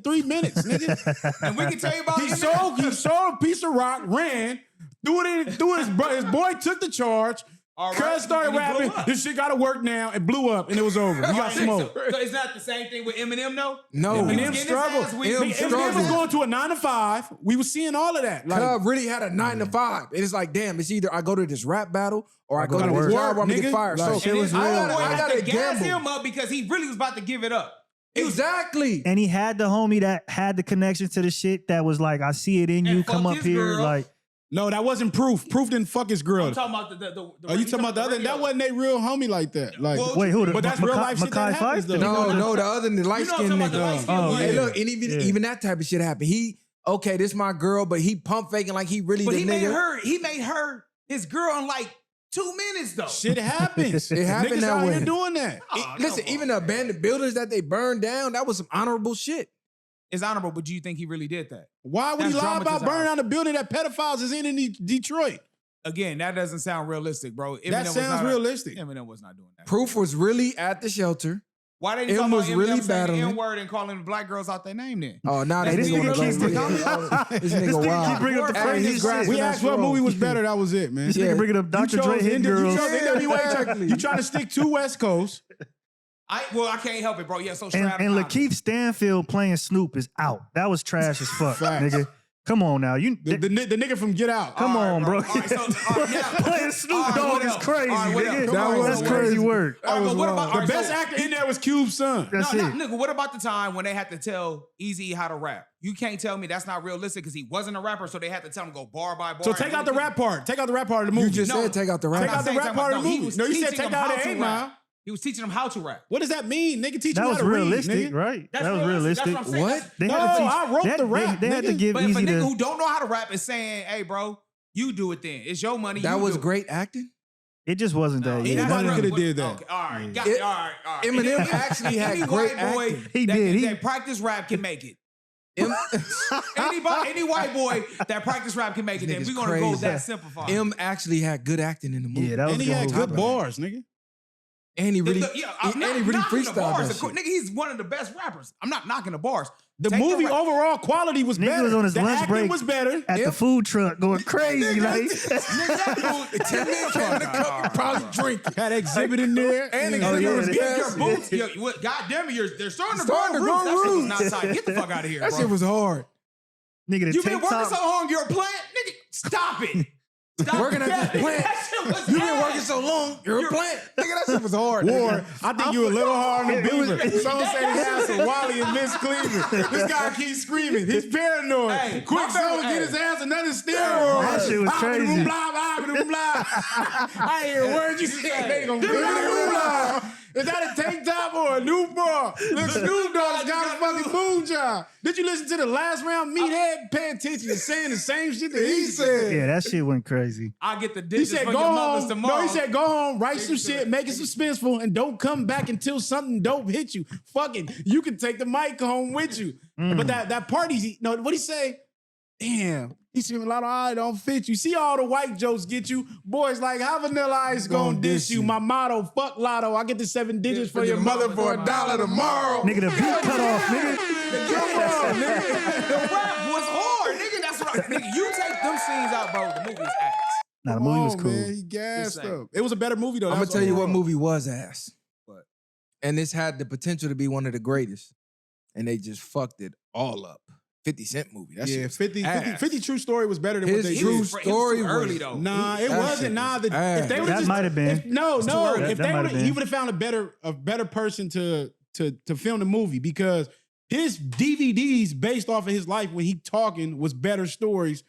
3 minutes, nigga. And we can tell you about He Eminem. sold a piece of rock, ran, threw it in, his boy took the charge. All right, Cuz started and he blew rapping. up. This shit gotta work now. It blew up and it was over. He got smoked. So it's not the same thing with Eminem, though? No. Eminem Eminem was struggled. Eminem was going to a 9 to 5. We was seeing all of that. Like, Cub really had a 9 to 5. It's like, damn, it's either I go to this rap battle or I go to work, this job where I'm gonna nigga. get fired. Like, So shit And his I homeboy gotta had to gas gamble. him up because he really was about to give it up. Exactly. And he had the homie that had the connection to the shit that was like, I see it in And you. fuck Come up his here, girl. like. no, that wasn't Proof. Proof didn't fuck his girl. I'm talking about the Are you talking about the other? That wasn't a real homie like that. Like, Well, Wait, who? but that's real life shit that Makai happens, Fife? though. No, the other than the light skinned You know what I'm talking about, the nigga. light-skinned Oh, one. Hey, yeah. look, and Yeah. even that type of shit happened. He okay, this my girl, but he pump faking like he really But the he nigga. made her his girl in like 2 minutes though. shit happens. It happened Niggas that out way. here doing that. Oh, Listen, come on. even the abandoned buildings that they burned down, that was some honorable shit. It's honorable, but do you think he really did that? Why would That's he lie about dramatized. burning down the building that pedophiles is in Detroit? Again, that doesn't sound realistic, bro. Eminem That was sounds not- realistic. Eminem was not doing that. Proof was really at the shelter. Why didn't you Em talk about was Eminem really saying the battling. N-word and calling the black girls out their name then? Oh, now Hey, this this nigga nigga wanna keeps go bringing- This This nigga nigga wild. keep bringing up the Hey, crazy he's shit. grasping We at asked what straws. movie was better. That was it, man. This Yeah. nigga bringing up Dr. You Dre chose Hidden Girls. You chose NWA. Exactly. You trying to stick to West Coast. I can't help it, bro. Yeah, so And Stroud Lakeith Stanfield playing Snoop is out. That was trash as fuck, Facts. nigga. Come on now. You The nigga from Get Out. come on, bro. All right, so, all right, yeah. Playing Snoop All right, Dogg what is else? crazy, All right, what nigga. else? Come on, That's what crazy else? work. All right, but what about The all right, best so- actor in there was Cube's son. That's no, it. nigga, what about the time when they had to tell Eazy how to rap? You can't tell me that's not realistic because he wasn't a rapper, so they had to tell him go bar by bar. So take out the rap part. Take out the rap part of the movie. You just No. said take out the I'm rap. Take not out the saying rap take part out- of the he movie. was No, you said teaching take him out how the to 8 rap. Mile. He was teaching them how to rap. What does that mean? Nigga teach you That how was to realistic, read, nigga. right? That's That was realistic. realistic. That's what I'm saying. What? They No, had to teach. I wrote the rap, They had to nigga. give But if a Easy nigga the. who don't know how to rap is saying, "Hey, bro, you do it then. It's your money." That you was do it." great acting. It just wasn't that. He Yeah, Anybody not coulda really- did that. Okay, all right, got It- all right, all right. Eminem actually had Any great white boy acting. He that, did. He- that practice rap can make it. M, Any white boy that practice rap can make it. Then Nigga's we're gonna go crazy. that simplified. M actually had good acting in the movie. Yeah, that was And he good had whole good time. bars, nigga. And he really, I'm and not he really knocking the freestyled bars. that shit. Nigga, he's one of the best rappers. I'm not knocking the bars. The Take movie rap. overall quality was Nigga better. was on his the lunch acting break was better. At the food truck going crazy, like. 10 men came in the cup and probably drink. Had exhibit in there. And you exhibit know, yeah, was they- Your best. boots, God damn it, they're starting to Starting grow to roots. grow That shit was roots. not tight. Get the fuck out of here, That bro. shit was hard. Nigga, the You've been tank working top. so long, you're a plant, nigga. Stop it. Stop Working at that. this plant. That shit was You've been ass. working so long, you're a plant. Nigga, that shit was hard. War. nigga. I think you a little hard on the beaver. Someone say he has some Wally and Miss Cleveland. This guy keeps screaming. He's paranoid. Hey, Quick, my someone favorite- get his ass another steroid. That shit was crazy. I ain't hear a word you said. They gonna blah. Is that a tank top or a new bar? Look, Snoop Dogg's got a fucking moon job. Did you listen to the last round? Meathead pay attention and saying the same shit that he said. Yeah, that shit went crazy. I get the He dishes said, from go your mothers home. tomorrow. No, he said, go home, write some shit, make it suspenseful, and don't come back until something dope hit you. Fuck it. You can take the mic home with you. But that party, no, what'd he say? Damn. He's screaming loud, I don't fit you. See all the white jokes get you. Boys like, how Vanilla Ice gonna diss you? My motto, fuck Lotto. I get the 7 digits for your mother for $1 tomorrow. Nigga, the beat cut off, nigga. Come on, nigga. The rap was hard, nigga. That's what nigga, you take them scenes out, bro. The movie is ass. Nah, the Come movie was on, cool. man. He gassed Just saying. up. It was a better movie, though. I'm gonna That's tell you what overall. movie was ass. What? And this had the potential to be one of the greatest. And they just fucked it all up. 50 Cent movie. That shit Yeah, was 50 ass. True Story was better than what His they true did. story too early was- though. Nah, it That wasn't. shit Nah, was if they ass. would That might have been. No. too early. If That they might would, have he been. would have found a better person to film the movie because his DVDs based off of his life when he talking was better stories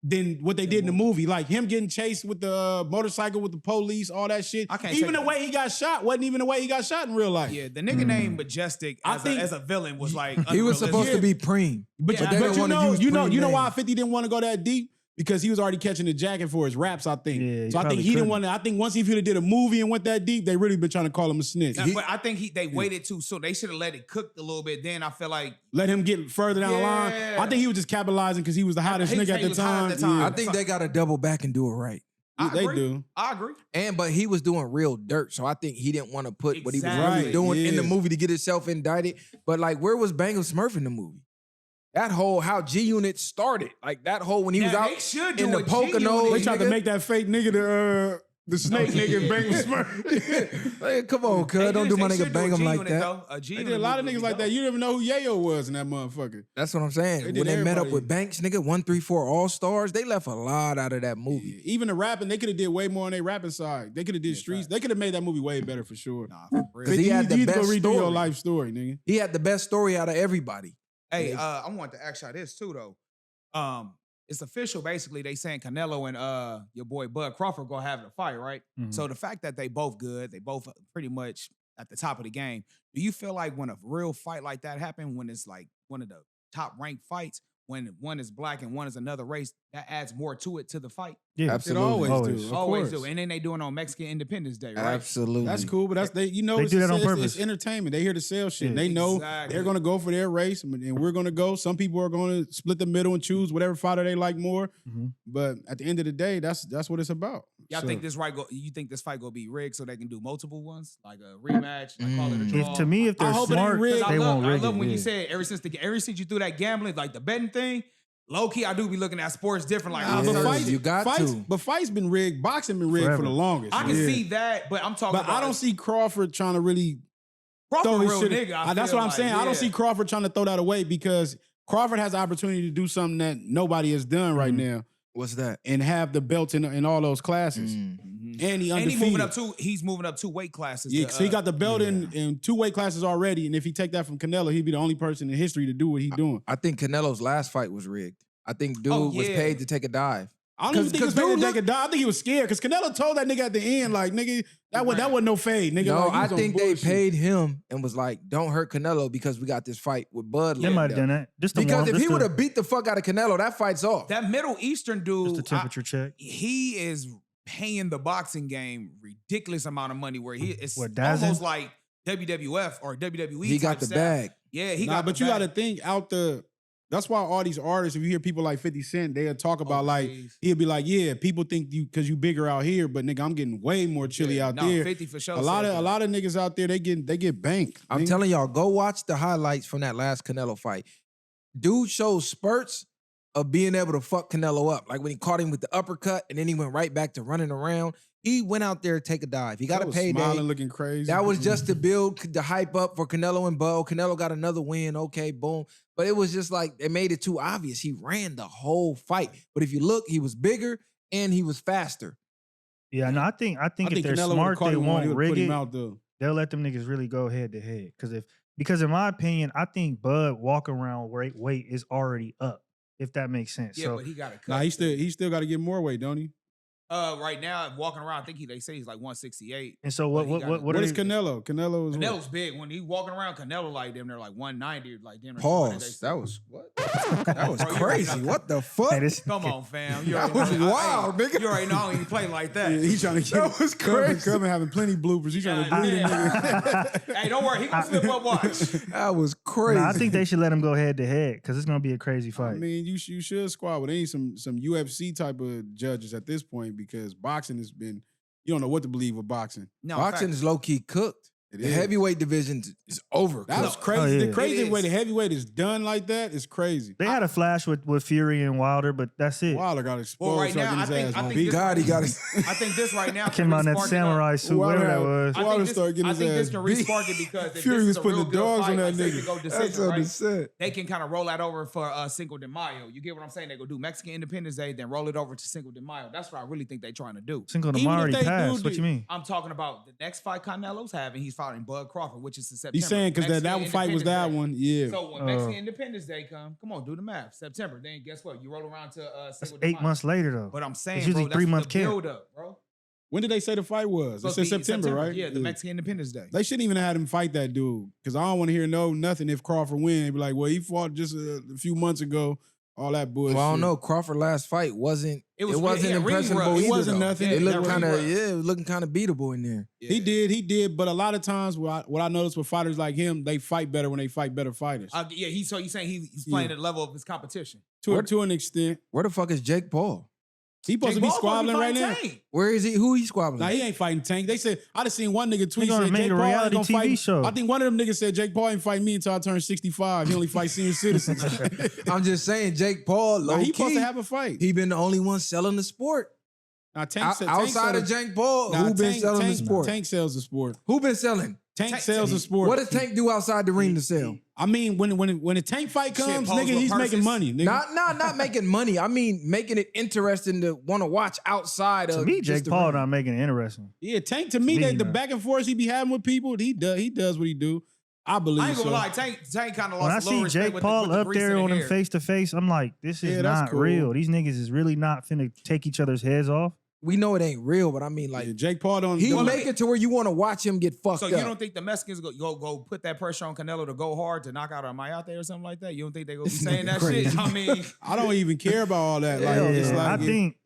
than what they did in the movie. Like him getting chased with the motorcycle with the police, all that shit. I can't even take the way he got shot wasn't even the way he got shot in real life. Yeah, the nigga named Majestic I as, think- as a villain was like He was supposed to be Preem. But, Yeah, they but didn't you wanna know, use you know, Preem you know why name. 50 didn't want to go that deep? Because he was already catching the jacket for his raps, I think. Yeah, he so I think probably he didn't couldn't. want to. I think once he could have did a movie and went that deep, they really been trying to call him a snitch. But I think they waited too soon. They should have let it cook a little bit. Then I feel like Let him get further down the line. Yeah. I think he was just capitalizing because he was the hottest he nigga at he the was hot time. at the time. Yeah. I think they got to double back and do it right. They agree. do. I agree. But he was doing real dirt, so I think he didn't want to put what he was Exactly. really doing in the Yeah. movie to get himself indicted. But like, where was Bang of Smurf in the movie? That whole how G Unit started, like that whole when he was Now, out they should in do the a G-Unit. Poconos. They tried to nigga. make that fake nigga the snake nigga and Bang Smurf. Hey, come on, cuz don't do my nigga bang him like that. They did a lot of niggas like that. You didn't even know who Yayo was in that motherfucker. That's what I'm saying. They did When they met up everybody. with Banks, nigga, 134 All Stars, they left a lot out of that movie. Even the rapping, they could have did way more on their rapping side. They could have did streets. They could have made that movie way better for sure. Nah, for real. 'Cause he had the you need to go best redo your story. life story, nigga. He had the best story out of everybody. Hey, I want to ask y'all this too, though. It's official. Basically, they saying Canelo and your boy Bud Crawford gonna have a fight, right? Mhm. So the fact that they both good, they both pretty much at the top of the game. Do you feel like when a real fight like that happen, when it's like one of the top ranked fights, when one is black and one is another race, that adds more to it to the fight? Yeah, Absolutely. It always Always. do. Of Always course. do. And then they doing on Mexican Independence Day, right? Absolutely. That's cool, but that's they. You know, They it's, do that on it's- purpose. It's entertainment. They here to sell shit. Yeah. They know Exactly. they're gonna go for their race, and we're gonna go. Some people are gonna split the middle and choose whatever fighter they like more. Mhm. But at the end of the day, that's what it's about. Y'all So, think this right? You think this fight gonna be rigged so they can do multiple ones, like a rematch, like call it a draw? To me, if I they're hope it ain't smart, rigged. they won't I rig love it. when you yeah. said ever since you threw that gambling, like the betting thing. Low key, I do be looking at sports different. Like Nah, I'm but Yeah, certain- fights, you got fights, to. But fights been rigged. Boxing been rigged Forever. for the longest. I can Yeah. see that, but I'm talking. But about I don't see Crawford trying to really Crawford throw his real shit. nigga. I That's feel what I'm like, saying. I don't yeah. see Crawford trying to throw that away because Crawford has the opportunity to do something that nobody has done right now What's that? and have the belt in all those classes. Mm. And he And he undefeated. moving up two. He's moving up 2 weight classes. Yeah, to, so he got the belt in 2 weight classes already. And if he take that from Canelo, he'd be the only person in history to do what he's doing. I think Canelo's last fight was rigged. I think dude Oh, was yeah. paid to take a dive. I don't even think he was 'cause ready to dude take a dive. I think he was scared because Canelo told that nigga at the end, like, nigga, that wasn't no fade, nigga. No, like, he I was on think they bullshit. paid him and was like, "Don't hurt Canelo because we got this fight with Bud." They lined might have up." done that. Just to Because warm, if just he to- would have beat the fuck out of Canelo, that fight's off. that Middle Eastern dude. just a temperature check. He is paying the boxing game ridiculous amount of money. Where it's What, Dazin? almost like WWF or WWE. He got type the style. bag. Yeah, he Nah, got. but the you got bag. to think out the. That's why all these artists, if you hear people like 50 Cent, they'll talk about like, Overseas. he'll be like, yeah, people think you because you bigger out here, but nigga, I'm getting way more chilly out no, there. 50 for sure. A lot said of that. niggas out there, they get banked. I'm nigga. telling y'all, go watch the highlights from that last Canelo fight. Dude shows spurts of being able to fuck Canelo up. Like when he caught him with the uppercut and then he went right back to running around. He went out there to take a dive. He got That a was payday. smiling, looking crazy. That was just to build the hype up for Canelo and Bo. Canelo got another win. Okay, boom. But it was just like, it made it too obvious. He ran the whole fight. But if you look, he was bigger and he was faster. Yeah, no, I think if they're Canelo smart, would've caught they him when he won't would've rig put him it. out though. They'll let them niggas really go head to head. Because in my opinion, I think Bud walking around weight is already up. If that makes sense. Yeah, So but he got a cut. Nah, he still got to get more weight, don't he? Right now, walking around, I think they say he's like 168. and so But he got what What are is they- Canelo? Canelo is what? Canelo's big. When he walking around, Canelo like them, they're like 190, like them. Pause. That was what? That was Bro, you crazy. already know. What the fuck? Hey, this- Come on, fam. You That already was know. wild, Hey, nigga. You already know I don't even play like that. Yeah, he's trying to get That was crazy. Coven having plenty bloopers. He's trying to God bleed a damn. nigga. Hey, don't worry. He gonna flip up. Watch. That was crazy. Nah, I think they should let him go head to head because it's gonna be a crazy I fight. mean, you should squad with some UFC type of judges at this point because boxing has been. You don't know what to believe with boxing. No, Boxing is low key cooked. It The is. heavyweight division is over. That's cooked. crazy. Oh, yeah. The crazy It way is. the heavyweight is done like that is crazy. They had a flash with Fury and Wilder, but that's it. Wilder got exposed. Well, right so I now, get his I think- ass I on think beat. this- God, he got it. I think this right now Came out in that re-spark it up. samurai suit, Wilder whatever that had- was. I Wilder think this, started getting I his think this ass can beat. re-spark it because if Fury this was is a putting real the good dogs fight, on that like say nigga. they go That's decision, what right? he said. They can kind of roll that over for Cinco de Mayo. You get what I'm saying? They go do Mexican Independence Day, then roll it over to Cinco de Mayo. That's what I really think they're trying to do. Single Even tomorrow if already they do passed. What the- you mean? I'm talking about the next fight Canelo's having. He's fighting Bud Crawford, which is in September. He's saying because that fight was that one. Yeah. So when Mexican Independence Day come on, do the math. September. Then guess what? You roll around to That's 8 months later though. But I'm saying, it's usually bro, that's 3 month the camp. build up, bro. When did they say the fight was? It said September, right? Yeah, the Mexican Independence Day. They shouldn't even have had him fight that dude because I don't want to hear nothing if Crawford win. They'd be like, well, he fought just a few months ago. All that bullshit. Well, I don't know. Crawford last fight wasn't. It wasn't impressive. It wasn't nothing. It looked kind of it was looking kind of beatable in there. Yeah. He did. But a lot of times, what I noticed with fighters like him, they fight better when they fight better fighters. So you saying he's playing at the level of his competition to an extent. Where the fuck is Jake Paul? He supposed to be squabbling right now. Where is he? Who he squabbling? Nah, he ain't fighting Tank. They said I just seen one nigga tweet He gonna said make Jake a Paul ain't reality gonna TV fight. show. I think one of them niggas said Jake Paul ain't fight me until I turn 65. He only fight senior citizens. I'm just saying, Jake Paul, low he key, supposed to have a fight. He been the only one selling the sport. Now, Tank Outside of Jake Paul, who been selling the sport? Tank sells the sport. Who been selling? Tank sells the sport. What does Tank do outside the ring to sell? I mean, when a Tank fight comes, nigga, he's making money. Nigga. Not making money. I mean, making it interesting to want to watch outside of. To me, Jake Paul not making it interesting. Yeah, Tank to me, the back and forth he be having with people, he does what he do. I believe. I ain't gonna so. lie, Tank kind of When I lost a little see respect Jake Paul up there on him hair. face to face, I'm like, this is that's not cool. real. These niggas is really not finna take each other's heads off. We know it ain't real, but I mean, like, Jake Paul don't. he make it to where you want to watch him get fucked So up. you don't think the Mexicans go put that pressure on Canelo to go hard to knock out a Mayate or something like that? You don't think they gonna be saying that shit? I mean, I don't even care about all that. Like, Yeah, it's like I think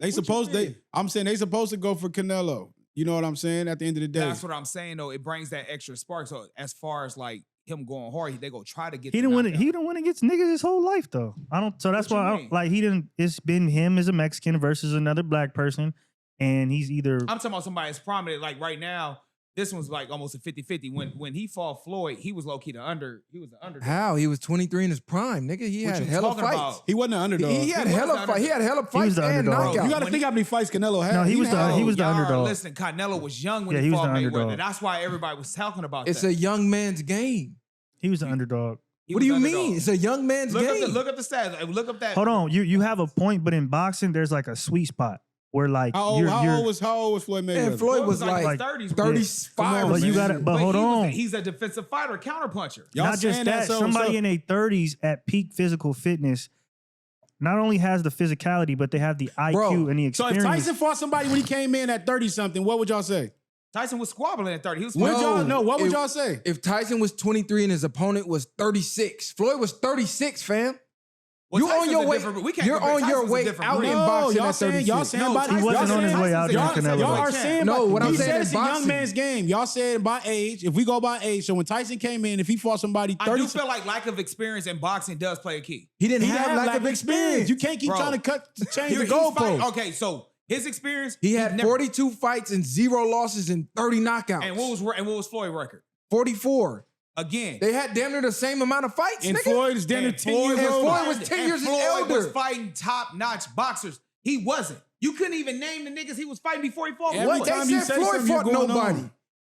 I'm saying they supposed to go for Canelo. You know what I'm saying? At the end of the day, that's what I'm saying though. It brings that extra spark. So as far as like him going hard, they go try to get. He didn't win it. He didn't win against niggas his whole life though. I don't. So that's What you why mean? like he didn't. It's been him as a Mexican versus another black person, and he's either. I'm talking about somebody that's prominent. Like right now, this one's like almost a 50-50. When he fought Floyd, he was low key the underdog. How? He was 23 in his prime, nigga. He What had you hella talking fights. about? he wasn't an underdog. He had He was hella the fight. He had hella fights the and underdog. knockouts. You got to think how many fights Canelo had. No, he was the Y'all underdog. Are listening, Canelo was young when Yeah, he he was fought the Mayweather. underdog. That's why everybody was talking about It's that. a young man's game. He was the underdog. He What was do you the mean? underdog. It's a young man's game. Look up the stats. Look up that. Hold on, you have a point, but in boxing, there's like a sweet spot where like How old was Floyd Mayweather? Man, Floyd was like like 30s. 35. Come on, or But you some got shit. it. But hold on. He's a defensive fighter, counterpuncher. Y'all Not just saying that. so- Somebody so- in their 30s at peak physical fitness not only has the physicality, but they have the IQ Bro, and the So if experience. Tyson fought somebody when he came in at 30 something, what would y'all say? Tyson was squabbling at 30. He was What fighting- would if- y'all say? If Tyson was 23 and his opponent was 36, Floyd was 36, fam. Well, You on Tyson's your a way. different- we can't You're compare. on your Tyson's a way different out breed. in No, boxing y'all at saying 36. y'all saying No, about Tyson- He wasn't y'all on his saying way out Tyson's against a Canelo. Y'all different are champ. saying No, about, what I'm he saying said in it's a young boxing- man's game. Y'all said by age. If we go by age, so when Tyson came in, if he fought somebody I 30, do feel like lack of experience in boxing does play a key. He didn't he have lack of experience. You can't keep Bro. trying to change the He's fighting- goalpost. Okay, so his experience. He had never- 42 fights and 0 losses and 30 knockouts. And what was Floyd's record? 44. Again. They had damn near the same amount of fights, And nigga. Floyd is damn near And 10 years and old. Floyd was 10 and years Floyd elder. was fighting top-notch boxers. He wasn't. You couldn't even name the niggas he was fighting before he fought Every What? Floyd. time They you said say Floyd something, you're fought going nobody. on.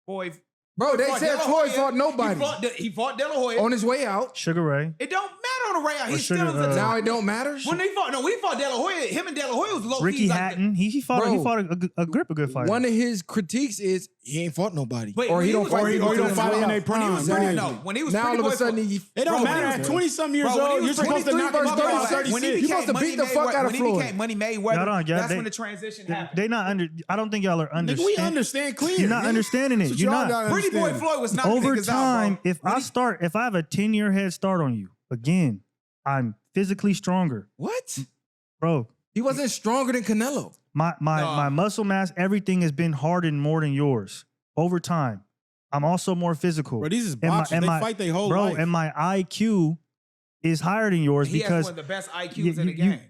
Boy, Bro, they fought said De La Floyd Hoya. fought nobody. He fought De La Hoya. On his way out. Sugar Ray. It don't matter on the way out. He Or still Sugar, is a Now top. it don't matter. When he fought De La Hoya, him and De La Hoya was low key. Ricky like Hatton. He fought a grip of good fighter. One of his critiques is he ain't fought nobody. Wait, or when he he don't was- fight or he people don't till his fight way in out. their prime. When he was Exactly. pretty, no, when he was Now pretty all of a boy sudden fought- he It don't Bro, matter. when he At was- 20-some years Bro, when he old, was you're supposed to 23 knock him versus out by 36. 36. When he You became supposed to Money beat the fuck out of When he Floyd. became Money Y'all Mayweather, don't get- that's they- when the transition happened. They not under. I don't think y'all are Nigga, understand. we understand clear. You're not nigga. understanding it. That's what You're y'all not. gotta Pretty Boy understand. Floyd was knocking Over niggas time, out, bro. if I have a 10-year head start on you, again, I'm physically stronger, What? bro. He wasn't stronger than Canelo. My muscle mass, everything has been hardened more than yours over time. I'm also more physical. Bro, these is And boxers. They fight their whole life. and my IQ is higher than yours He has because one of the best IQs in the you- game.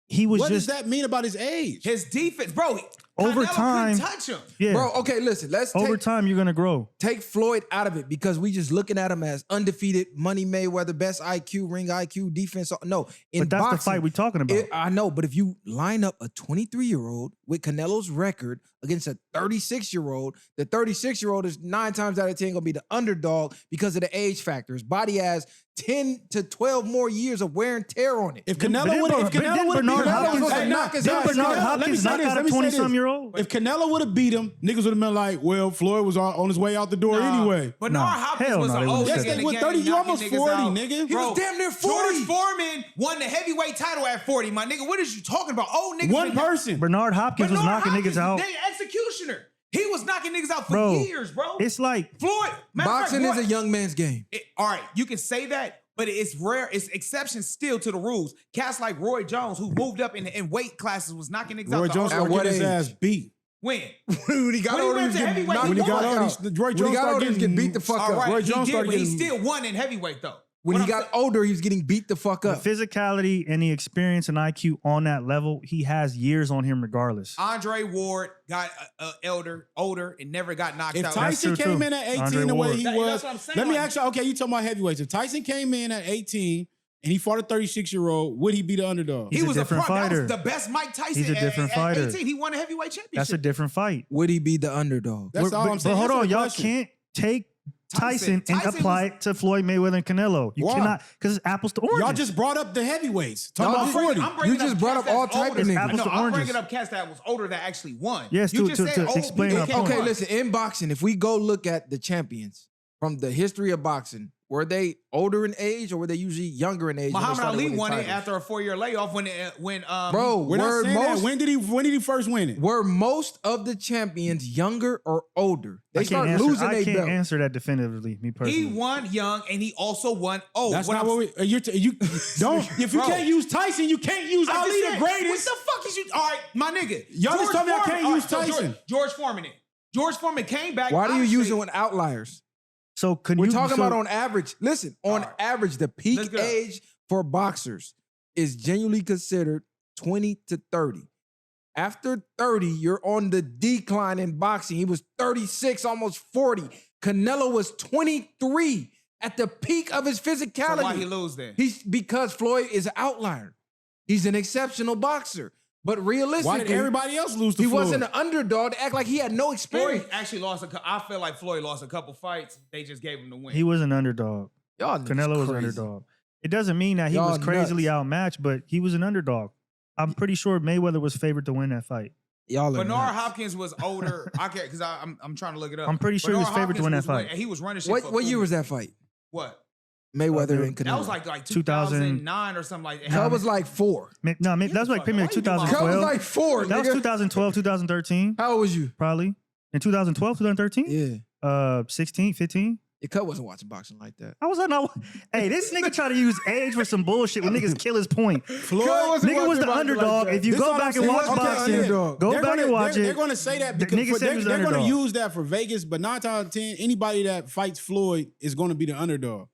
he was What just does that mean about his age? His defense, bro. Over Canelo time- couldn't touch him. yeah. Bro, okay, listen. Let's Over time, you're gonna grow. take Floyd out of it because we just looking at him as undefeated, Money Mayweather, best IQ, ring IQ, defense. No, in But that's boxing, the fight we're talking about. I know, but if you line up a 23-year-old with Canelo's record against a 36-year-old, the 36-year-old is 9 times out of 10 gonna be the underdog because of the age factor. His body has 10 to 12 more years of wear and tear on it. If But Canelo then would have Bernard beat Hopkins- knock his Didn't ass. Bernard Let me Hopkins say knock this, out a let me say this. 20-some-year-old 2-year-old? If Canelo would have beat him, niggas would have been like, well, Floyd was on his way out the door anyway. But Nah, Hopkins hell was no, an they old wouldn't nigga say in that. the With game, 30, you knocking almost niggas 40, out. nigga. He was damn near 40. George Foreman won the heavyweight title at 40, my nigga. What is you talking about? Old niggas. One person. Bernard Hopkins was knocking niggas out. They executioner. He was knocking niggas out for Bro, years, bro. It's like Floyd. Boxing is a young man's game. All right, you can say that, but it's rare. It's exceptions still to the rules. Cats like Roy Jones, who moved up in weight classes, was knocking niggas Roy out. Jones At started what getting his age? ass beat. When? When he got When he older, went to getting heavyweight, knocked he When he the got fuck older, out. Roy When he Jones got started older, he was getting beat the fuck All up. right, Roy he Jones did, started but he getting- still won in heavyweight though. When What he I'm got older, he was getting beat the fuck the up. physicality and the experience and IQ on that level. He has years on him regardless. Andre Ward got older, and never got knocked If out. Tyson true, came too. in at 18 Andre the way Ward. he That's was, what I'm saying, let me like- ask you, okay, you talking about heavyweights. If Tyson came in at 18 and he fought a 36-year-old, would he be the underdog? He's a different That fighter. was the best Mike Tyson. He's a different at fighter. 18, he won a heavyweight championship. That's a different fight. Would he be the underdog? That's all I'm saying. But hold Answer on, the y'all question. can't take Tyson and Tyson apply was- it to Floyd Mayweather and Canelo. You Why? cannot, because it's apples to oranges. Y'all just brought up the heavyweights. Talking Y'all about just- 40. I'm bringing You just up brought cats up all that's type of older. niggas. Apples No, to I'm oranges. bringing up cats that was older that actually won. Yes, you to- just said, to explain people our can't point. Okay, run. listen, in boxing, if we go look at the champions from the history of boxing, were they older in age or were they usually younger in age? when they Muhammad started Ali winning won it titles? after a 4-year layoff when Bro, We're not were saying that. most, When did he first win it? were most of the champions younger or older? They I can't start answer, losing I their can't belt. answer that definitively, me personally. he won young and he also won old. That's not what we. You don't. If you Bro. can't use Tyson, you can't use I just Ali, the said, greatest. What the fuck is you? All right, my nigga. Y'all just George told me I Foreman- can't all use right, so Tyson. George Foreman. George Foreman came back. Why do you obviously- use it with outliers? So can We're you talking so- about on average. Listen, on right. average, the Let's peak go. age for boxers is genuinely considered 20 to 30. After 30, you're on the decline in boxing. He was 36, almost 40. Canelo was 23 at the peak of his So physicality. why he lose then? He's because Floyd is an outlier. He's an exceptional boxer. But Why realistically, did everybody else lose to he Floyd? wasn't an underdog to act like he had no Floyd experience. actually lost I feel like Floyd lost a couple fights. They just gave him the win. He was an underdog. Y'all niggas Canelo was an crazy. underdog. It doesn't mean that he Y'all was crazily nuts. outmatched, but he was an underdog. I'm pretty sure Mayweather was favored to win that fight. Y'all are Bernard nuts. Hopkins was older. I can't because I'm trying to look it up. I'm pretty sure he was Bernard favored to win Hopkins that was fight. and he was running shit. What for year Puma. was that fight? What? Mayweather and Canelo. That was like 2000 2009 or something like that. That was like 4. No, that was like fuck, maybe why you doing all that? That was 2012. like 4, That was nigga. 2012, 2013, How old was you? probably. In 2012, 2013? Yeah. 16, 15? Your cut wasn't watching boxing like that. How was I not? Hey, this nigga try to use age for some bullshit when niggas kill his point. Floyd. Nigga was the underdog. If you This go all back I'm and saying. watch Okay, boxing, underdog. go They're back gonna- and watch They're it. going to say that The because nigga said he was the they're going to underdog. use that for Vegas, but 9 times out of 10, anybody that fights Floyd is going to be the underdog.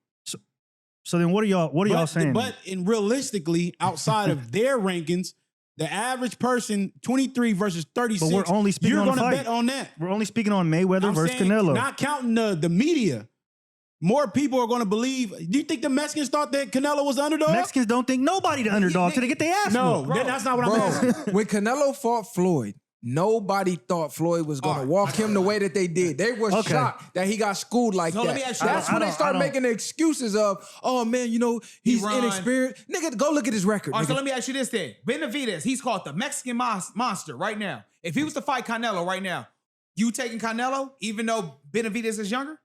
So then what are y'all saying? But realistically, outside of their rankings, the average person, 23 versus 36, But we're only speaking you're on the gonna fight. bet on that. We're only speaking on Mayweather I'm versus saying, Canelo. not counting the media. More people are going to believe. Do you think the Mexicans thought that Canelo was the underdog? Mexicans don't think nobody the underdog till they get their ass No, whooped. that's not what I'm asking. Bro, when Canelo fought Floyd, nobody thought Floyd was going to walk him the way that they did. They were Okay. shocked that he got schooled like So that. let me ask you- That's I when they don't- start I don't- making the excuses of, oh man, you know, he's run. inexperienced. Nigga, go look at his record. All right, so nigga. let me ask you this then. Benavidez, he's called the Mexican monster right now. If he was to fight Canelo right now, you taking Canelo even though Benavidez is younger?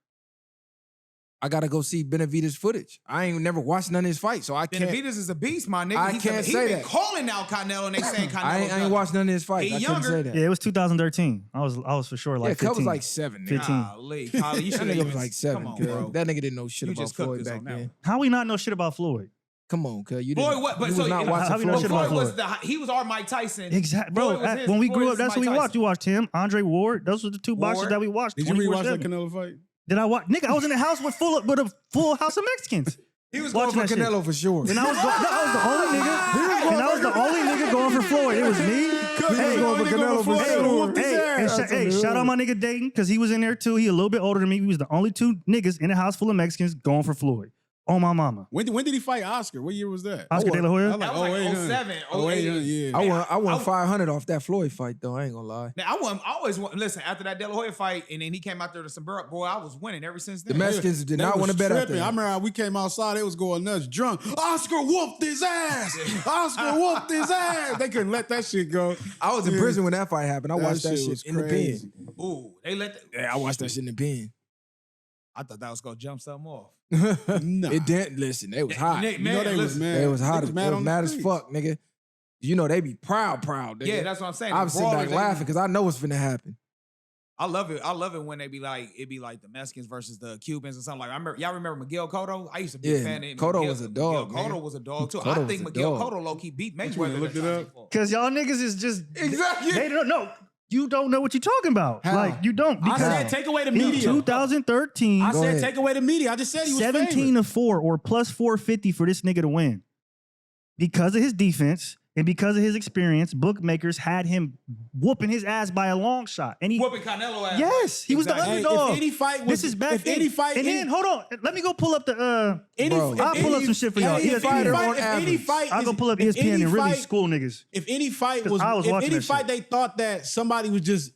I gotta go see Benavidez footage. I ain't never watched none of his fights, so I can't. Benavidez is a beast, my nigga. I He's can't he say been that. calling out Canelo and they saying Canelo. I ain't watched none of his fights. He I couldn't younger. say that. Yeah, it was 2013. I was for sure like Yeah, 15. Cut was like 7. Nigga. 15. Golly, Kylie, you That should nigga have was like 7. Come on, cuz. bro. That nigga didn't know shit You about just cooked Floyd this back on that then. one. How we not know shit about Floyd? Come on, cuz. You Floyd, didn't. what? But you so was not you know, watching how you know Floyd. shit about Floyd was Floyd? he was our Mike Tyson. Exactly, bro. Floyd was his- When we Floyd grew up, was that's what Mike we watched. Tyson. You watched him, Andre Ward. Those were the two boxers Ward. that we watched. Did you rewatch 24/7. that Canelo fight? Did I watch? Nigga, I was in the house with a full house of Mexicans. He was going Watching for that shit. Canelo for sure. And I was the only nigga. And I was the only nigga going for Floyd. It was me. He was going for Canelo for sure. Hey, shout out my nigga Dayton because he was in there too. He a little bit older than me. We was the only two niggas in a house full of Mexicans going for Floyd. On my mama. When did he fight Oscar? What year was that? Oscar De La Hoya? That was like 07, 08. Yeah. I won 500 off that Floyd fight though. I ain't gonna lie. Now, I always won. Listen, after that De La Hoya fight, and then he came out there to sombrero, boy, I was winning ever since The then. Mexicans did They not was want to bet after tripping. I that. remember how we came outside, they was going nuts, drunk. Oscar whooped his ass. Oscar whooped his ass. They couldn't let that shit go. I was in prison when that fight happened. I watched that was shit in the crazy. pen. Ooh, they let. Yeah, I watched that shit in the pen. I thought that was gonna jump something off. Nah. It didn't. Listen, they was hot. Nick, You know man, they was listen. mad. They was hot. They They mad was on the mad as streets. fuck, nigga. You know they be proud, nigga. Yeah, that's what I'm saying. I The was sitting back brawlers, they- laughing because I know what's finna happen. I love it. I love it when they be like, it be like the Mexicans versus the Cubans or something like. Y'all remember Miguel Cotto? I used to be a Yeah, fan of Cotto Miguel. was a dog, Miguel Cotto man. was a dog too. Cotto I was think a Miguel dog. Cotto low key beat went Mayweather. and looked it up? Because y'all niggas is just Exactly. They don't know. You don't know what you're talking about. How? Like you don't. I Because said take away the in media. 2013, I Go said ahead. take away the media. I just said he was 17 favored. to 4 or plus 450 for this nigga to win. Because of his defense and because of his experience, bookmakers had him whooping his ass by a long shot. And he Whooping Canelo ass. Yes, he was the Exactly. Hey, underdog. if any fight was, This is back if then. any fight, and then hold on, let me go pull up the Bro. I'll pull up some shit for y'all. If any ESPN. fight, on if any average. fight, I'll go pull up if ESPN any and really fight- school niggas. If any fight 'Cause was, I was if watching any that fight shit. they thought that somebody was just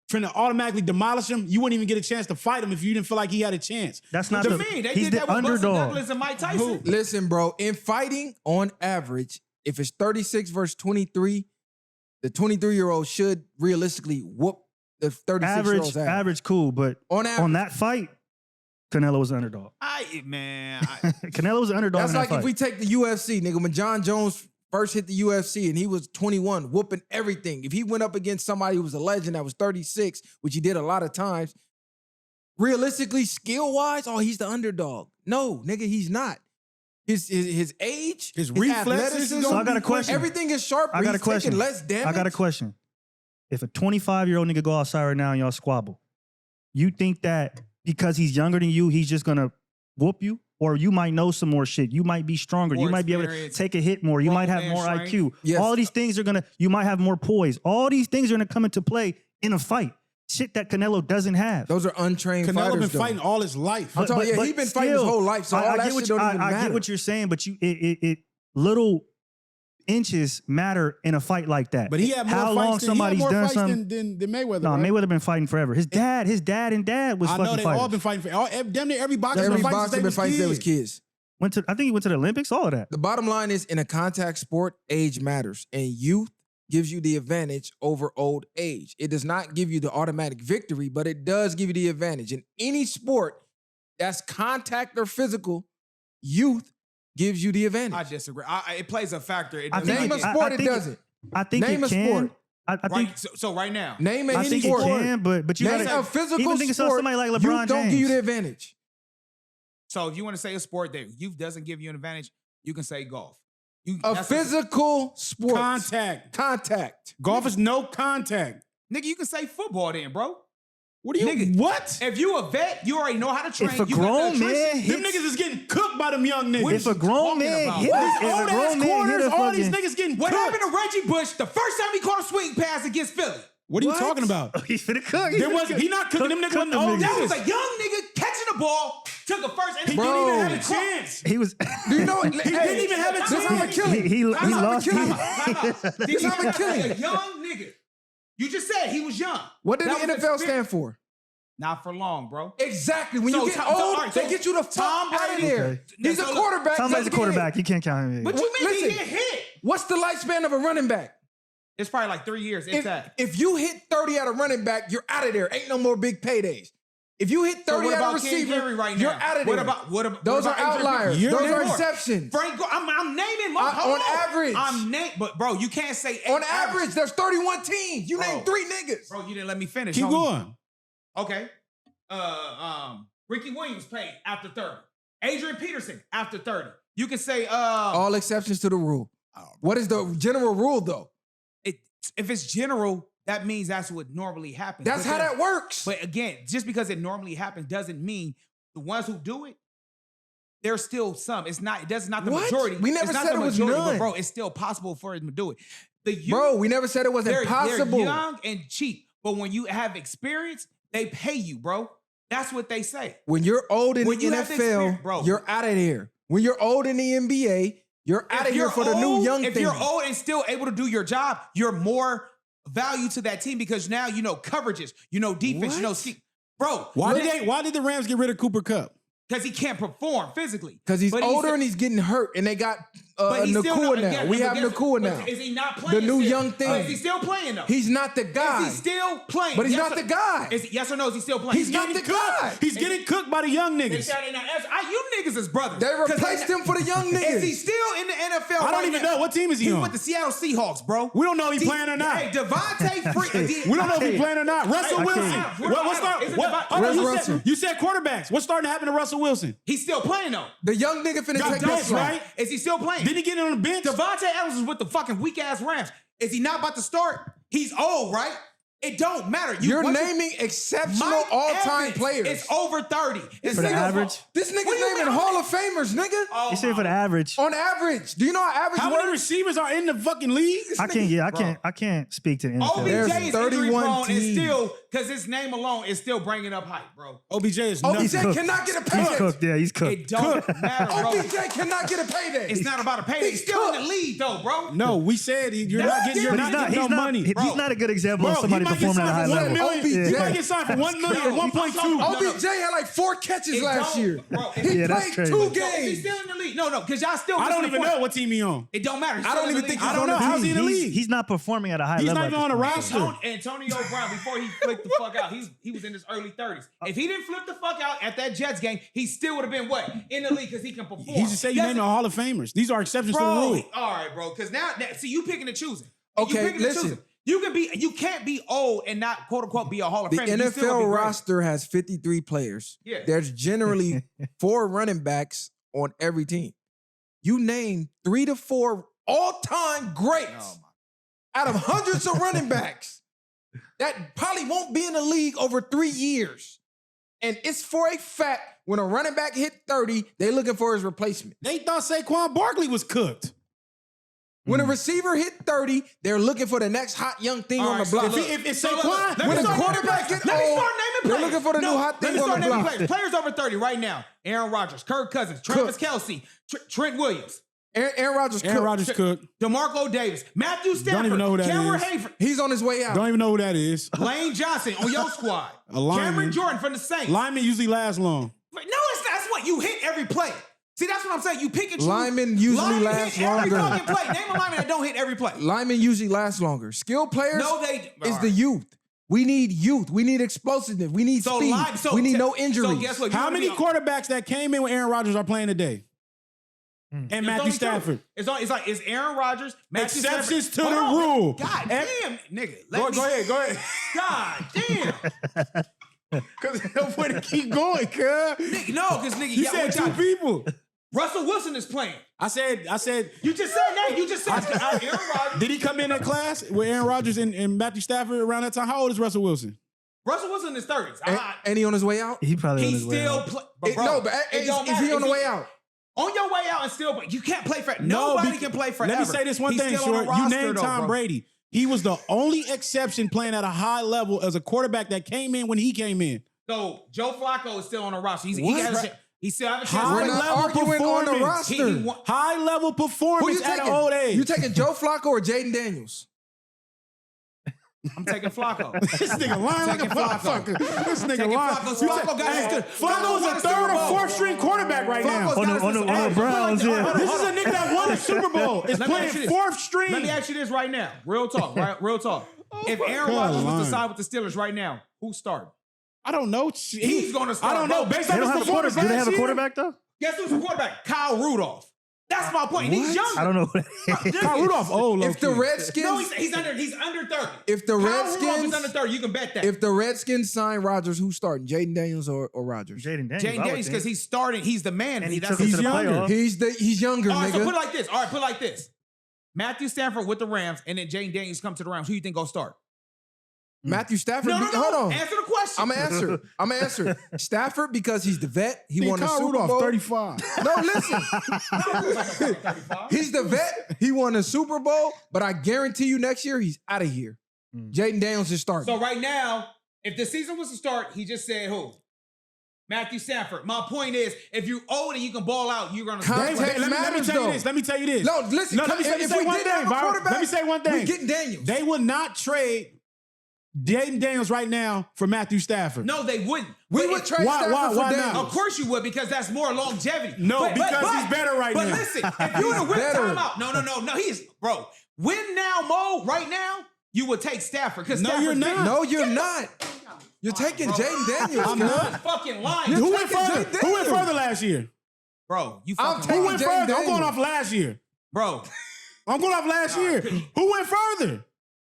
trying to automatically demolish him, you wouldn't even get a chance to fight him if you didn't feel like he had a chance. That's not What the you mean? They he's did the that with Buster underdog. Douglas and Mike Tyson. Listen, bro, in fighting, on average, if it's 36 versus 23, the 23-year-old should realistically whoop the 36-year-old's ass. Average cool, but On average. on that fight, Canelo was the underdog. Canelo was the underdog That's in that like fight. if we take the UFC, nigga, when John Jones first hit the UFC and he was 21, whooping everything. If he went up against somebody who was a legend that was 36, which he did a lot of times, realistically, skill-wise, oh, he's the underdog. No, nigga, he's not. His age, His reflexes athleticism, is So I got a question. everything is sharper. I got a He's question. taking less damage. I got a question. If a 25-year-old nigga go outside right now and y'all squabble, you think that because he's younger than you, he's just gonna whoop you? Or you might know some more shit. You might be stronger. More you might be able to experience. take a hit more. You might have Grown more man IQ. Yes. All these things are you might have more poise. All these things are gonna come into play in a fight. Shit that Canelo doesn't have. Those are untrained Canelo fighters, been though. fighting all his life. I'm talking- yeah, he been fighting his whole life, so all that get shit what don't even I matter. get what you're saying, but it little inches matter in a fight like that. But he had more how fights long than, somebody's he had more done fights something. than Mayweather. No, right? Mayweather been fighting forever. His dad and dad was I fucking know they fighters. all been fighting for damn near every boxer Every been fighting boxer since been fighting since they was kids. I think he went to the Olympics. All of that. The bottom line is, in a contact sport, age matters, and youth gives you the advantage over old age. It does not give you the automatic victory, but it does give you the advantage. In any sport that's contact or physical, youth gives you the advantage. I disagree. It plays a factor. It I doesn't Name a make I- sport, I it think doesn't. I think Name it a can. sport. I think Right. So right now, Name I any think it sport. can, but you Name gotta a physical even think of sport. somebody like LeBron youth don't James. give you the advantage. so if you want to say a sport that youth doesn't give you an advantage, you can say golf. A That's physical sport. Contact. Golf is no contact. nigga, you can say football then, bro. What do you? Nigga, what? If you a vet, you already know how to train. If a You got the grown man attrition. Them niggas is getting cooked by them young niggas. What if a grown talking man about? hit What? if These a old grown ass man hit corners, a all these fucking niggas getting What cooked. happened to Reggie Bush the first time he caught a swing pass against Philly? What are you What? talking about? he's finna cook. There was he not cooking them niggas. Cook wasn't them old niggas. That was niggas. a young nigga catching the ball, took a first, and He he didn't Bro. even have a chance. He was. Do you know what? He didn't even have a This is how I'm chance. killing. he Time out, lost. time out, time out. Did This he how I'm just killing say a it. young nigga? You just said he was young. What did That the was NFL experience. stand for? Not for long, bro. Exactly. When So you get Tom- so, old, all right, they so get you the Tom fuck out of Brady- there. Okay. He's a So look, quarterback. Tom Brady's a Let's get quarterback. it. You can't count him. What you mean Listen. he get hit? What's the lifespan of a running back? It's probably like 3 years, if that. If you hit 30 at a running back, you're out of there. Ain't no more big paydays. If you hit 30 So what at a about King receiver, Henry right now? you're out of there. What about Those what are about Adrian outliers. Peterson? Those are More. exceptions. Frank, I'm naming my On average. I'm but bro, you can't say On average, there's 31 teams. You Bro. named 3 niggas. Bro, you didn't let me finish. Keep homie. going. Okay. Ricky Williams played after 30. Adrian Peterson after 30. You can say All exceptions to the rule. What is the general rule, though? if it's general, that means that's what normally happens. That's But how then- that works. But again, just because it normally happens doesn't mean the ones who do it, there's still some. It's not the What? majority. We never It's not said the it was majority, none. But bro, it's still possible for him to do it. The youth, Bro, we never said it wasn't they're possible. young and cheap, but when you have experience, they pay you, bro. That's what they say. When you're old in When the you have the NFL, experience, bro. you're out of here. When you're old in the NBA, you're out of here for the new young thing. If you're old and still able to do your job, you're more value to that team because now you know coverages, you know defense, you know scheme. Bro, Why did the Rams get rid of Cooper Kupp? Because he can't perform physically. Because he's older and he's getting hurt, and they got Nakua now. We have Nakua now. Is he not playing? The new still? young thing. Is he still playing though? He's not the guy. Is he still playing? But he's not the guy. Yes or no? Is he still playing? He's not the guy. He's getting cooked by the young They niggas. said they not answer. You niggas is brothers. They replaced him for the young niggas. Is he still in the NFL? I don't even know. What team is he He on? with the Seattle Seahawks, bro. We don't know if he's playing or not. Hey, Devontae Free. We don't know if he's playing or not. Russell Wilson. You said quarterbacks. What's starting to happen to Russell Wilson? He's still playing though. The young nigga finna take this right? Is he still playing? Didn't he get on the bench? Devontae Adams is with the fucking weak ass Rams. Is he not about to start? He's old, right? It don't matter. You're naming exceptional all-time players. It's over 30. For the average? This nigga's naming Hall of Famers, nigga. Oh, You say for the average. On average. Do you know how average How works? many receivers are in the fucking league? I can't speak to the NFL. There's OBJ is injury 31 prone and teams. still, because his name alone is still bringing up hype, bro. OBJ is nothing. OBJ cooked. cannot get a He's payday. cooked. Yeah, he's cooked. It don't matter, bro. OBJ cannot get a payday. It's not about a payday. He's still in the cooked. league, though, bro. No, we said you're not getting no money. He's not a good example of somebody performing at a high level. He might get signed for $1 million, 1.2. OBJ had like 4 catches last year. Bro, He Yeah, that's played crazy. 2 Is he games. still in the league? No, because y'all still. I don't missing even the point. know what team he on. It don't matter. He's I still don't in even the think league. he's I don't on know. the How's he team. in the league? He's not performing at a high He's level. not even on the roster. Antonio Brown, before he flipped the fuck out, he was in his early 30s. If he didn't flip the fuck out at that Jets game, he still would have been what? In the league because he can perform. He just said you named the Hall of Famers. These are exceptions to the Bro, rule. all right, bro. Because now, see, you picking and choosing. Okay, you picking listen. And choosing. You can't be old and not quote unquote be a Hall of The Famer. You still gonna be NFL great. roster has 53 players. Yeah. There's generally 4 running backs on every team. You name 3 to 4 all-time greats Oh, out of hundreds of running backs that probably won't be in the league over 3 years. And it's for a fact when a running back hit 30, they're looking for his replacement. They thought Saquon Barkley was cooked. When a receiver hit 30, they're looking for the next hot young thing All on right, the block. so If so Saquon- let me when a start naming quarterback players. get Let me old, start naming they're players. looking for the new hot thing Let me on start the naming block. players over 30 right now. Aaron Rodgers, Kirk Cousins, Travis Kelce, Trent Williams, Aaron Rodgers Aaron cooked. Rodgers cooked. DeMarco Davis, Matthew Stafford, even know who that Cameron is. Hayford, He's on his way out. Don't even know who that is. Lane Johnson on your squad, A lineman. Cameron Jordan from the Saints. Linemen usually last long. No, it's not. That's what you hit every play. See, that's what I'm saying. You pick and choose. Linemen usually last hit every longer. fucking play. Name a lineman that don't hit every play. Linemen usually last longer. Skill players No, they is all the right. youth. We need youth. We need explosiveness. We need So speed. line- so we need te- no injuries. So guess what? You How wanna many be- quarterbacks that came in with Aaron Rodgers are playing today? And It's Matthew only Stafford. two. It's like it's Aaron Rodgers, Matthew Exceptions Stafford. to the Hold on. rule. God damn, nigga. Go ahead. God damn. Because there's no way to keep going, cuz. Nigga, no, because nigga, You yeah, said what 2 y'all- people. Russell Wilson is playing. I said, You just said that. You just said Aaron Rodgers. did he come in that class with Aaron Rodgers and Matthew Stafford around that time? How old is Russell Wilson? Russell Wilson in his 30s. And he on his way out? He probably on He his way still out. play. Is he on the way out? On your way out and still, but you can't play for nobody can play forever. Let me say this one He's thing, still on Short. the You roster, named though, Tom bro. Brady. He was the only exception playing at a high level as a quarterback that came in when he came in. So Joe Flacco is still on the roster. What? He still have a chance. High We're not level arguing on the performance. roster. He won- High level Who you performance at taking? an old age. You taking Joe Flacco or Jaden Daniels? I'm taking Flacco. This nigga lying like a Taking Flacco. motherfucker. This nigga Taking lying. Flacco. You Flacco said- got hey, his- Flacco's got a his third Super or Bowl. fourth string quarterback right now. Flacco's On got the his- Browns, Hold on, yeah. hold on, This hold is on. a nigga that won a Super Bowl. Is Let me playing ask you this. fourth string. Let me ask you this right now. Real talk, right? Real talk. If Aaron God, Rodgers was lying. to sign with the Steelers right now, who's starting? I don't know. He's gonna start, I don't know. bro. Based They on don't his have a performance quarterback. Do they last have a year- quarterback though? Guess who's the quarterback? Kyle Rudolph. That's my point. And he's younger. I don't know. Kyle Rudolph old. If the Redskins, No, he's under 30. if the Kyle Rudolph is Redskins, under 30. You can bet that. if the Redskins sign Rodgers, who's starting? Jaden Daniels or Rodgers? Jaden Daniels. Jane Davis, because he's starting. He's the man. and he That's took him his to the younger. playoffs. He's younger, All right, so nigga. put it like this. All right, put it like this. Matthew Stafford with the Rams, and then Jane Daniels come to the Rams. Who you think gonna start? Matthew Stafford. No. Hold on. Answer the question. I'm gonna answer. Stafford because he's the vet. He won the Kyle Super Rudolph, Bowl. 35. No, listen. He's the vet. He won the Super Bowl, but I guarantee you next year he's out of here. Jaden Daniels is starting. So right now, if the season was to start, he just said who? Matthew Stafford. My point is, if you're old and you can ball out, you're gonna. Context Let me matters, tell you though. this. Let me tell you this. No, listen. Let me say if we one didn't have thing, a Byron. quarterback, Let me say one thing. we getting Daniels. They would not trade Jaden Daniels right now for Matthew Stafford. No, they wouldn't. We would trade Stafford for why Daniels. not? Of course you would, because that's more longevity. No, because he's better right now. But listen, if you would have whipped better. time out, no, he's bro. Win now mode right now, you would take Stafford because No, you're not. No, you're not. You're taking Jaden Daniels. I'm girl. not. Fucking lying, Who went taking further? Jaden Who went Daniels. further last year? bro. You I'm fucking taking Who lying. went Jaden further? I'm going Daniels. off last year. bro. I'm going off last year. Who went further?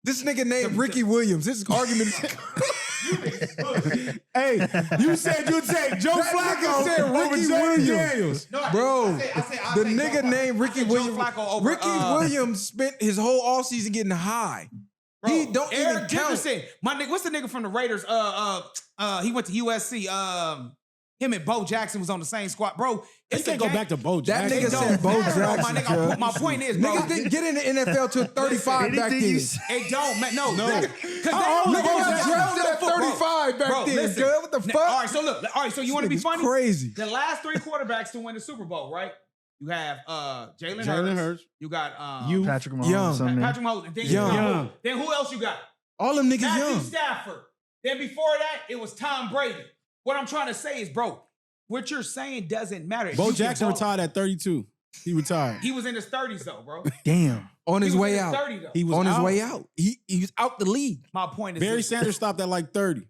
This nigga named Ricky Williams. This argument is Hey, you said you'd take Joe That nigga Flacco said over Ricky Jaden Williams. Daniels. No, I Bro, I said the Joe nigga Flacco. named Ricky I said Joe Williams. Flacco over, Ricky Williams spent his whole offseason getting high. Bro, He don't even Eric count. Dickerson. My nigga, what's the nigga from the Raiders? He went to USC. Him and Bo Jackson was on the same squad, bro. You It's can't go back to Bo That Jackson. nigga It don't said Bo matter, though, Jackson. my nigga. cuz. My point is, bro. Niggas didn't get in the NFL till 35 back Anything then. you say- It don't matter. No. No. Because How old Nigga Bo got Jackson? drafted at 35 back then, listen. cuz. What the fuck? All right, so look. All right, so you want to be Nigga's funny? crazy. The last three quarterbacks to win the Super Bowl, right? You have Jalen Jalen Hurts. Hurts. You got Patrick Mahomes. Young. something. Patrick Mahomes. Then, Young. then who else you got? All them niggas Matthew young. Stafford. Then before that, it was Tom Brady. What I'm trying to say is, bro, what you're saying doesn't matter. If Bo you can Jackson ball- retired at 32. He retired. He was in his 30s though, bro. Damn. On his He was way in his out. 30 though. He was On his out. way out. He was out the league. My point is Barry this. Sanders stopped at like 30.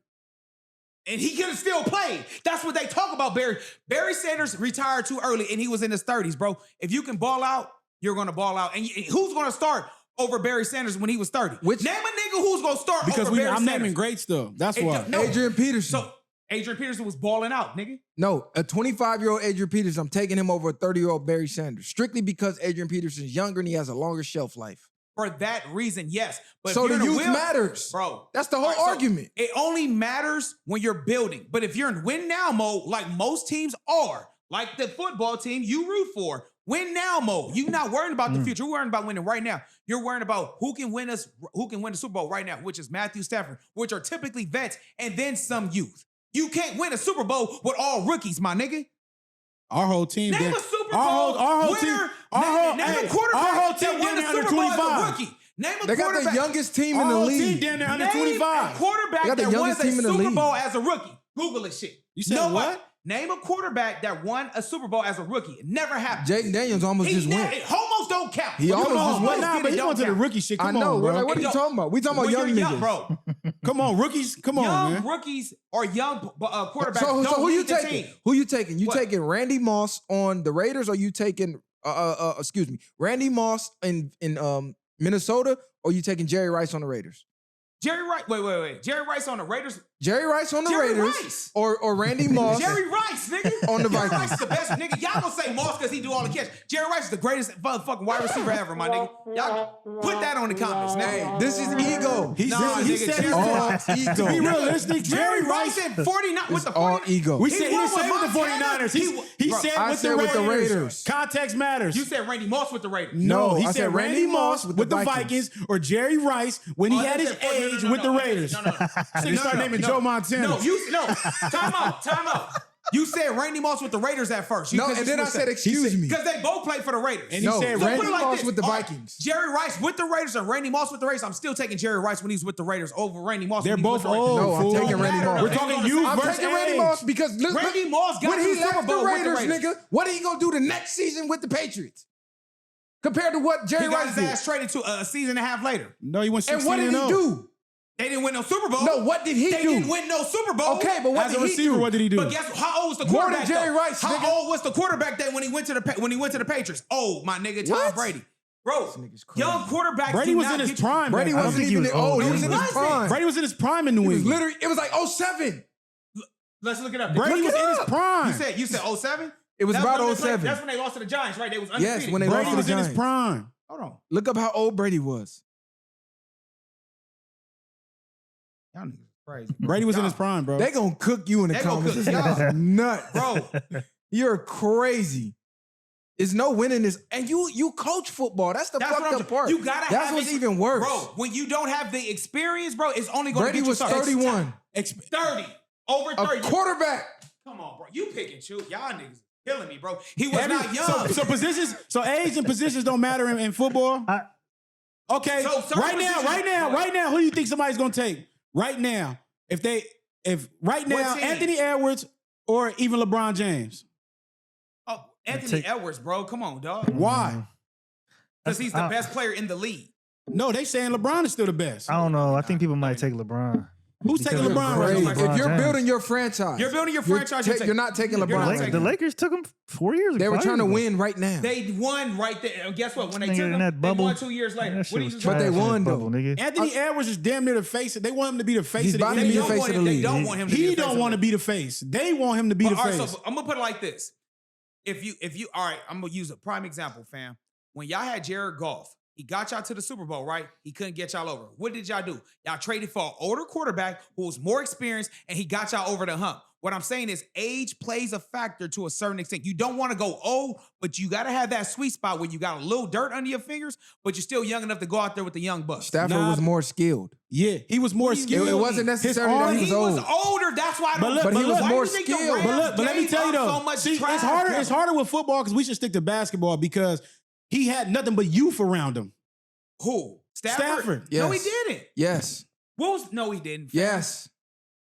And he could have still played. That's what they talk about, Barry. Barry Sanders retired too early, and he was in his 30s, bro. If you can ball out, you're going to ball out. And who's going to start over Barry Sanders when he was 30? Which- Name a nigga who's going to start Because over Barry I'm Sanders. naming great stuff. That's It why. don't- no. Adrian Peterson. So Adrian Peterson was balling out, nigga. No, a 25-year-old Adrian Peterson, I'm taking him over a 30-year-old Barry Sanders. Strictly because Adrian Peterson's younger and he has a longer shelf life. For that reason, yes. But So if you're the in a youth matters. bro. That's the whole All right, so argument. it only matters when you're building. But if you're in win now mode, like most teams are, like the football team you root for, win now mode. You're not worrying about the future. You're worrying about winning right now. You're worrying about who can win the Super Bowl right now, which is Matthew Stafford, which are typically vets and then some youth. You can't win a Super Bowl with all rookies, my nigga. Our whole team. Name did- a Super Bowl our whole winner. team. Name Hey, a quarterback our whole that team won down the there under Super Bowl as a 25. rookie. Name a They got quarterback. the youngest team in Our the whole team league. down there under Name 25. a quarterback They got the that won youngest a team in the Super league. Bowl as a rookie. Google this shit. You said No what? one- Name a quarterback that won a Super Bowl as a rookie. It never happened. Jaden Daniels almost just went. It almost don't count. He almost just went. Nah, but you went to the rookie shit. I Come know. on, We're bro. like, what are you talking about? We talking about young niggas. bro. Come on, rookies. Come on, Young man. rookies or young quarterbacks So don't who you lead the taking? team. Who you taking? You What? taking Randy Moss on the Raiders, or you taking excuse me, Randy Moss in Minnesota, or you taking Jerry Rice on the Raiders? Jerry Rice. Wait. Jerry Rice on the Raiders. Jerry Rice on the Jerry Raiders, Rice. or Randy Moss. Jerry Rice, nigga. On the Jerry Vikings. Rice is the best nigga. Y'all gonna say Moss because he do all the catch. Jerry Rice is the greatest motherfucking wide receiver ever, my nigga. Y'all put that on the comments, nigga. Hey, this is ego. He Nah, said, he nigga, said, Jerry all ego. to be realistic, Jerry Rice at 49 with the all 49. ego. We He said he won didn't say with the Montana. 49ers. He Bro, said I with said the with the Raiders. Raiders. Context matters. You said Randy Moss with the Raiders. No, he I said said Randy Moss with the Vikings. Vikings or Jerry Rice when he Oh, had they his said- no, age no, with the no, Raiders. No. So you start naming Joe Montana. No, time out. You said Randy Moss with the Raiders at first. No, and then I said, excuse me. Because they both played for the Raiders. And he No, said So Randy put it like Moss this. with the All right, Vikings. Jerry Rice with the Raiders and Randy Moss with the Raiders. I'm still taking Jerry Rice when he's with the Raiders over Randy Moss. They're when he's with both the Raiders. old. No, I'm fool. taking Randy Moss. We're talking youth I'm versus taking Randy age. Moss because look, Randy Moss got when to he the Super left the Bowl with the Raiders, Raiders. nigga, what are he gonna do the next season with the Patriots? Compared to what Jerry He got Rice his did. ass traded to a season and a half later. No, he went 16 And what did he 0. do? They didn't win no Super Bowl. No, what did he They do? didn't win no Super Bowl. Okay, but what As did a he receiver, do? what did he do? But guess how old was the More quarterback? than Jerry though? Rice, How nigga. old was the quarterback that when he went to the Patriots? Oh, my nigga, Tom What? Brady. Bro, nigga's crazy. young quarterbacks. Brady do was not in his get you- prime. Brady man. I don't wasn't think he even was old. He old. was in his wasn't. prime. Brady was in his prime in New It was England. literally, it was like 07. Let's look it up. Brady Look was it in his up. prime. You said 07? It was That's about when they played- 07. That's when they lost to the Giants, right? They was undefeated. Yes, when they Brady lost to was the in his Giants. prime. Hold on. Look up how old Brady was. Y'all niggas crazy. Brady was in Y'all- his prime, bro. They gonna cook you in the They gonna comments. cook This nigga's y'all. nuts. Bro, You're crazy. It's no winning this. And you coach football. That's the that's what fucked I'm up part. You gotta That's have what's it. even worse. Bro, when you don't have the experience, bro, it's only going to Brady get you was started. 31. 30. Over A 30. quarterback. Come on, bro. You pick and choose. Y'all niggas killing me, bro. He was not young. So positions, so age and positions don't matter in football. Okay, So right now, who do you think somebody's gonna take? Right now, if right now, team? Anthony Edwards or even LeBron James. Oh, Anthony Edwards, bro. Come on, dog. Why? Because he's the best player in the league. No, they saying LeBron is still the best. I don't know. I think people might take LeBron. Who's taking LeBron? Crazy. Right If you're James. building your franchise, You're building your franchise. you're not taking You're LeBron. not taking The Lakers took him 4 years ago. They were 5 trying to years ago. win right now. They won right there. And guess what? When they Nigga, took in him, that they bubble, won 2 years later. That What shit do you was just But they trash in won, that though. bubble, nigga. Anthony Edwards is damn near the face. They want him to be the face He's of the about to league. be the face of the They league. don't want him to be He the face don't of want to the be the face. They want him to be the All right, face. so I'm gonna put it like this. If you all right, I'm gonna use a prime example, fam. When y'all had Jared Goff, he got y'all to the Super Bowl, right? He couldn't get y'all over. What did y'all do? Y'all traded for an older quarterback who was more experienced, and he got y'all over the hump. What I'm saying is age plays a factor to a certain extent. You don't want to go old, but you got to have that sweet spot where you got a little dirt under your fingers, but you're still young enough to go out there with the young bucks. Stafford was more skilled. Yeah, he was more skilled. It wasn't necessarily His that arm- he was He was old. older. That's why. But he was why more you think the skilled. Rams But let me gave tell you up though, so much see, trash? it's harder with football because we should stick to basketball because he had nothing but youth around him. Who? Stafford? Yes. No, he didn't. Yes. What was? No, he didn't. fam. Yes.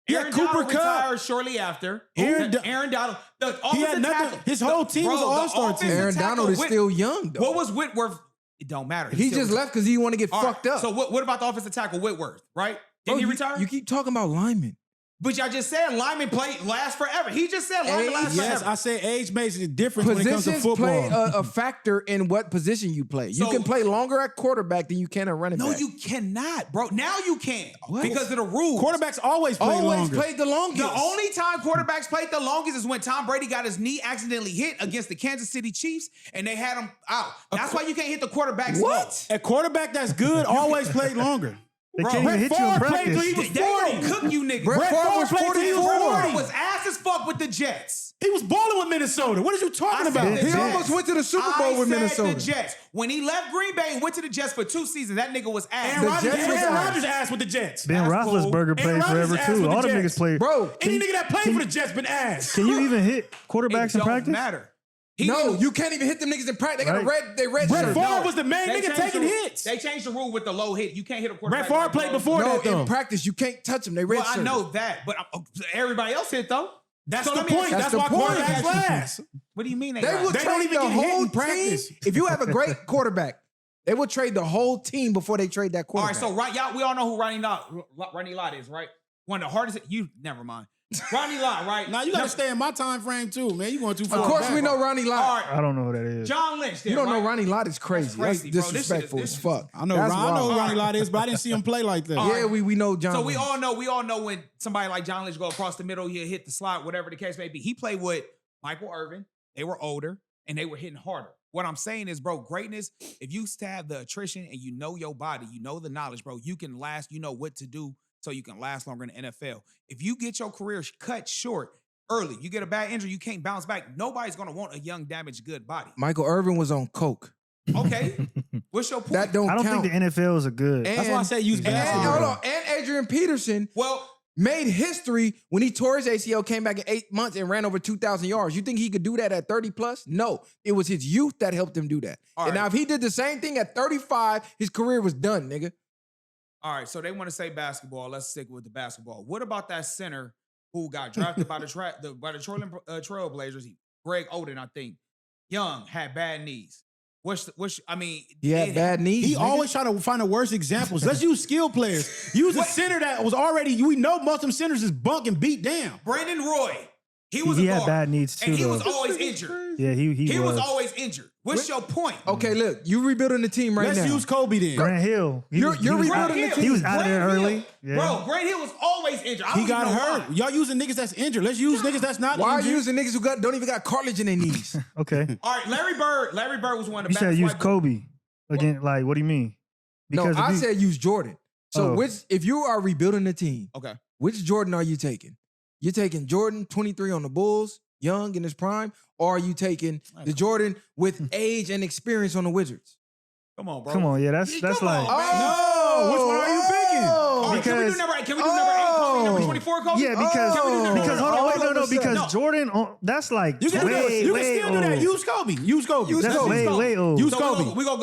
Yeah, Aaron Cooper Donald Kupp. retired shortly after. Aaron Aaron Donald. The He had offensive nothing. tackle- His whole team was an the all-star team. offensive Aaron tackle Donald is Whit- still young, though. What was Whitworth? It don't matter. He still just retired. left because he didn't want to get All right, fucked up. So what about the offensive tackle Whitworth? Right? Bro, Didn't he retire? You keep talking about linemen. But y'all just said lineman play last forever. He just said lineman last Yes, forever. I said age makes a difference when it comes to Positions football. play a factor in what position you play. You So- can play longer at quarterback than you can at running No, back. you cannot, bro. Now you can What? because of the rules. Quarterbacks always play always longer. played the longest. The only time quarterbacks played the longest is when Tom Brady got his knee accidentally hit against the Kansas City Chiefs and they had him out. That's why you can't hit the quarterbacks What? A quarterback that's good always played longer. They Bro, can't even Brett hit you in Favre played till he practice. was They 40. gonna cook you niggas. Brett Favre was played till he was 44. 40. Favre was ass as fuck with the Jets. He was balling with Minnesota. What are you talking I said about? the He Jets. almost went to the Super Bowl with I said Minnesota. the Jets. When he left Green Bay and went to the Jets for 2 seasons, that nigga was ass. Aaron Rodgers, Jets was Aaron ass. Rodgers ass with the Jets. Ben That's cool. Roethlisberger Aaron played Rodgers forever ass too. with All the the Jets. niggas played. Bro, Any nigga that played for the Jets been ass. Can you even hit quarterbacks It in don't practice? matter. He no, didn't- you can't even hit them niggas in practice. They got Right. they red Brett shirt. Favre was the main They nigga changed taking the- hits. They changed the rule with the low hit. You can't hit a quarterback. Brett Favre with played low- before No, that though. in practice, you can't touch them. They red Well, I shirt. know that, but everybody else hit though. That's So the let me ask point. you- That's the why point. quarterbacks last. What do you mean They got- will They don't trade even the get hit whole in practice. team. If you have a great quarterback, they will trade the whole team before they trade that All right, quarterback. so right, y'all, we all know who Ronnie Lott is, right? One of the hardest. You never mind. Ronnie Lott, right? Now you gotta stay in my time frame too, man. You going too far. of course, back. we know Ronnie Lott. All right, I don't know who that is. John Lynch. Then, You don't know right? Ronnie Lott is crazy. That's crazy, bro. This shit is- disrespectful this as is- fuck. I know. That's I know who wild. Ronnie Lott is, but I didn't see him play like that. Yeah, we know John. So we Lynch. all know when somebody like John Lynch go across the middle, he'll hit the slot, whatever the case may be. He played with Michael Irvin. They were older and they were hitting harder. What I'm saying is, bro, greatness, if you have the attrition and you know your body, you know the knowledge, bro, you can last, you know what to do so you can last longer in the NFL. If you get your career cut short early, you get a bad injury, you can't bounce back, nobody's going to want a young, damaged, good body. Michael Irvin was on coke. Okay, what's your point? That don't I don't count. think the NFL is a good. And- That's why I say use and, basketball. hold on, and Adrian Peterson Well, made history when he tore his ACL, came back in 8 months and ran over 2,000 yards. You think he could do that at 30 plus? No, it was his youth that helped him do that. All And right. now if he did the same thing at 35, his career was done, nigga. all right, so they want to say basketball. Let's stick with the basketball. What about that center who got drafted by the Trailblazers? Greg Oden, I think. Young, had bad knees. He had bad knees. He nigga. always try to find the worst examples. Let's use skill players. Use a center that was already. We know most of them centers is bunk and beat down. Brandon Roy. He was He a had guard, bad knees too, and he though. was always injured. Yeah, he He was was. always injured. What's your point? Okay, look, you rebuilding the team right Let's now. use Kobe then. Grant Hill. He You're was- he was- rebuilding the Hill. team. He was out of there Grant early. Hill. Yeah. Bro, Grant Hill was always injured. I don't He got even know hurt. why. Y'all using niggas that's injured. Let's use niggas that's not Why are injured. you using niggas who don't even got cartilage in their knees? Okay. All right, Larry Bird was one of the You said best use white- Kobe again. Like, what do you mean? No, if I you- said use Jordan. So Oh. if you are rebuilding the team, Okay. which Jordan are you taking? You taking Jordan 23 on the Bulls, young in his prime, or are you taking the Jordan with age and experience on the Wizards? Come on, bro. Come on, yeah, that's Come like. on, man. No, which one are you picking? All right, can we do Because- number 8? Can we do number 8? Kobe number 24 Kobe? Yeah, because Can we do number because 24? hold on, wait, all of a no, because sudden. Jordan, that's like You can, way, you can way still do that. old. Use Kobe. Use Kobe. That's Kobe. way old. Use So Kobe. we gonna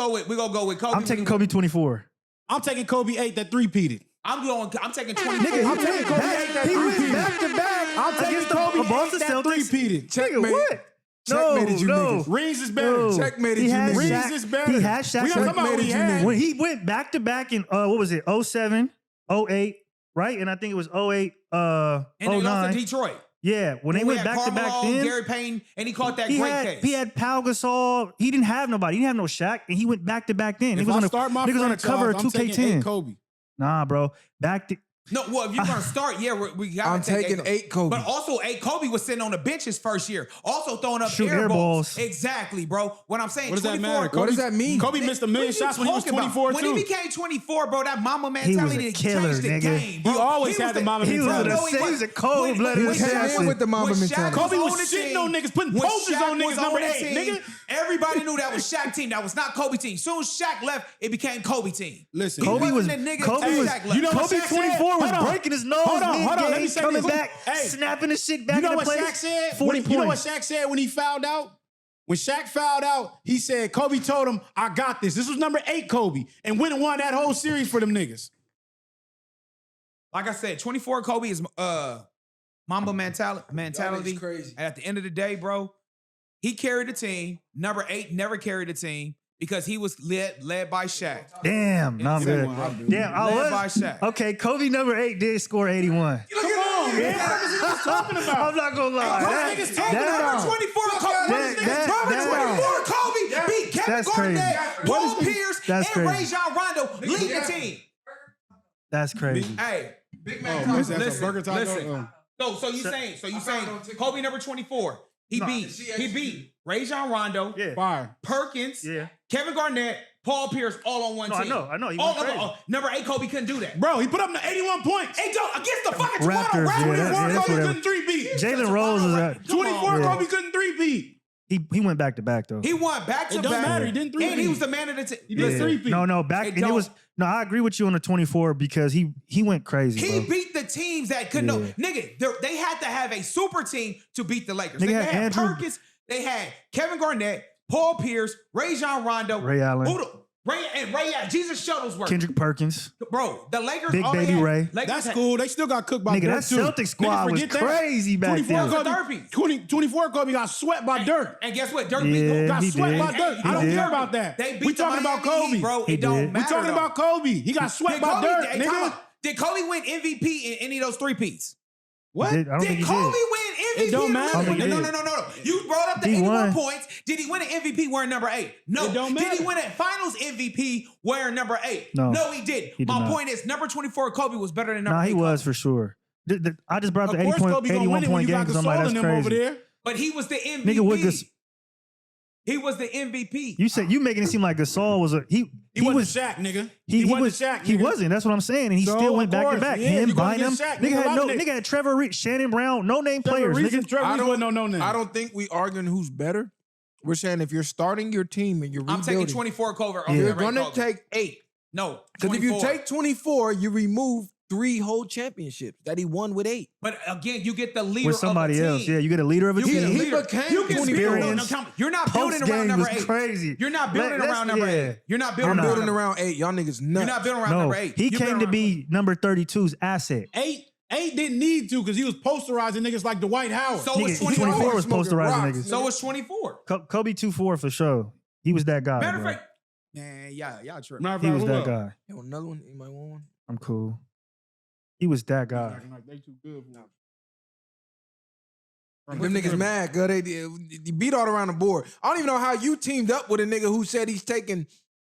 go with Kobe. I'm taking Kobe 24. I'm taking Kobe 8 that three-peated. I'm taking 24. Nigga, I'm taking Kobe 8 that he went three-peated. back to back. I'm taking against Kobe the Boston 8 that Celtics. three-peated. Nigga, Checkmate. what? Checkmated you niggas. Rings is better. No. Checkmated He you had niggas. Rings Shaq- is better. He had Shaq. We not talking about what he Checkmated you had. When he went back to back in what was it, 07, 08, right? And I think it was 08, And they lost 09. to Detroit. Yeah, when they We went had back to back Carmelo, then, Gary Payton, and he caught that he great had case. he had Pau Gasol. He didn't have nobody. He didn't have no Shaq, and he went back to back then. If He was I on start my the franchise, cover of I'm taking 8 2K10. Kobe. Nah, bro, back to No, well, if you're gonna start, yeah, we got. I'm taking 8 Kobe. But also, 8 Kobe was sitting on the bench his first year, also throwing up Shoot air air balls. balls. Exactly, bro. What I'm saying, What does that 24. matter? What does that mean? Kobe missed a million What are you shots when he was talking about? 24 When too. he became 24, bro, that mama He was a mentality killer, changed the nigga. game. Bro. He always had the mama he was mentality. a, No, he he was a wasn't. cold-blooded When He came assassin. in with the mama when Shaq mentality. Kobe was on the shitting team, on niggas, putting when posters Shaq on niggas was number the 8, team, nigga. Everybody knew that was Shaq team. That was not Kobe team. Soon as Shaq left, it became Kobe team. Listen, He Kobe wasn't was the nigga Kobe till was Shaq left. you know what Kobe Shaq said? 24 was Hold on. breaking his nose Hold on, let me mid-game, say coming this. back, Hey. snapping his shit back You know into what place. Shaq said? 40 You know what points. Shaq said when he fouled out? When Shaq fouled out, he said, Kobe told him, I got this. This was number 8 Kobe. And went and won that whole series for them niggas. Like I said, 24 Kobe is Mamba mentality. crazy. And at the end of the day, bro, he carried the team. Number 8 never carried the team because he was led by Shaq. Damn, no, I'm good. Damn, I Led by was. Shaq. Okay, Kobe number 8 did score 81. Come on, man. What is he talking about? I'm not gonna lie. What niggas talking That- Number 24 Kobe. That- Number 24 Kobe beat Kevin That's crazy. Garnett, Paul Pierce, That's and crazy. Rajon Rondo lead the team. That's crazy. Hey, Big Oh, is that a listen, burger taco? listen. Oh. So you saying Kobe number 24. He beat Rajon Rondo, Yeah. Fire. Perkins, Yeah. Kevin Garnett, Paul Pierce, all on one No, I team. know. He All went crazy. number 8 Kobe couldn't do that. Bro, he put up 81 points. Hey, Joe, against the fucking Raptors, Toronto yeah, Raptors. that's- 24 that's Kobe whatever. couldn't 3-beat. Jalen Rose was at. 24 Yeah. Kobe couldn't 3-beat. He went back to back though. He won back to It don't back. matter. He didn't And he 3-peat. was the man of the team. He did Yeah. 3-peat. No, back It and it was don't- no. I agree with you on the 24 because he went crazy. He bro. beat the teams that couldn't. Yeah. No, nigga, they had to have a super team to beat the Lakers. Nigga They had had Andrew- Perkins. They had Kevin Garnett, Paul Pierce, Rajon Rondo, Ray Allen. Ray Allen, Jesus Shuttlesworth. Kendrick Perkins. Bro, the Lakers. Big all they Baby had- Ray. Lakers That's had- cool. They still got cooked by Nigga, Dirk, that too. Celtics squad Niggas was forget that. crazy back 24 then. was a Kobe, derby. 24 Kobe got swept by Dirk. And guess what? Dirk Yeah. Got he swept did. by Dirk. He I don't did. care about that. They beat We the talking about Miami Kobe. Heat, bro. He It don't did. matter. We talking though. about Kobe. He got swept by Dirk, hey, time nigga. out. Did Kobe win MVP in any of those three-peats? What? I don't think Did he Kobe did. win MVP? It don't in the matter. I don't think he No. did. You brought up the He 81 won. points. Did he win an MVP wearing number 8? No. It don't Did he matter. win a Finals MVP wearing number 8? No. he did. He did My not. point is, number 24 Kobe was better than number Nah, 8. he was for sure. I just brought up Of the course, 80 Kobe gonna 81 win it when point you game got because I'm like, Gasol that's and them over crazy. there. But he was the MVP. Nigga, with Gas- He was the MVP. You said you making it seem like Gasol was a he He was wasn't Shaq, nigga. he wasn't was Shaq, he nigga. wasn't. That's what I'm saying, and he So, still went of back to course, back. yeah, Him you gonna buying him. get Shaq, Nigga nigga, had a lot of nigga had Trevor Reed, Shannon Brown, no name players. Nigga. Trevor Reese wasn't no name. I don't think we arguing who's better. We're saying if you're starting your team and you're I'm rebuilding, taking 24 Kobe over you're number 8 gonna Kobe. take 8. No, Because if you 24. take 24, you remove 3 whole championships that he won with 8. But again, you get the leader With somebody of a team. else, yeah, you get a leader of a You get a team. He leader. became You can 24. build. No, come on. You're not building Post around game number was 8. crazy. You're not building Let's- around number yeah. 8. You're not building I'm not. around building number around 8. Y'all niggas nuts. You're not building around No, number 8. he You're came building to around- be number 32's asset. 8 didn't need to because he was posterizing niggas like Dwight Howard. So Nigga, was 24. 24 was Smoking posterizing rocks, niggas. So was 24. Kobe 2-4 for sure. He was that guy. Matter of bro. fact, man, y'all tripping. Matter of He fact, was who that else? guy. You want another one? Anybody want one? I'm cool. He was that guy. Acting like they too good for Them niggas mad, cause they beat all around the board. I don't even know how you teamed up with a nigga who said he's taking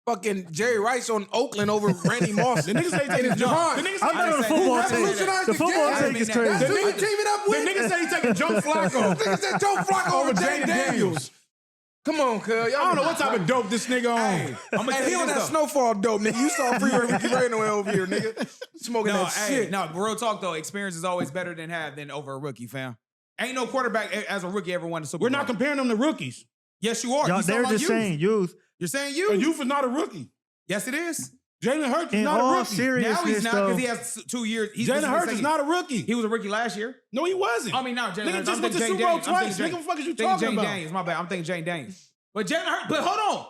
fucking Jerry Rice on Oakland over Randy Moss. The niggas say in taking his Joe. prime. The niggas I'm say not on the say football that. take. Revolutionized The the football game. take is That's That's crazy. who you teaming up The with? niggas say he taking Joe Flacco. Niggas said Joe Flacco over Jaden Daniels. Come on, cuz. I don't know what type of dope this nigga on. I'm gonna Hey, tell he you on that this though. snowfall dope, nigga. You saw free Ricky Rainaway over here, nigga. Smoking No, that hey, shit. no, real talk though. Experience is always better than over a rookie, fam. Ain't no quarterback as a rookie ever won the Super We're Bowl. not comparing them to rookies. Yes, you are. Y'all, You they're talking about just youth. saying youth. You're saying A you. youth is not a rookie. Yes, it is. Jalen Hurts is In not a all rookie. Now seriousness, he's not though, because he has 2 years. Jalen Hurts is not a rookie. He was a rookie last year. No, he wasn't. I mean, now Jalen Nigga Hurts. just I'm went to thinking Super Bowl Jane Daniels. I'm twice. thinking Nigga, what the fuck is you thinking talking Jane about? Daniels. My bad. I'm thinking Jane Daniels. But Jalen Hurts. But hold on.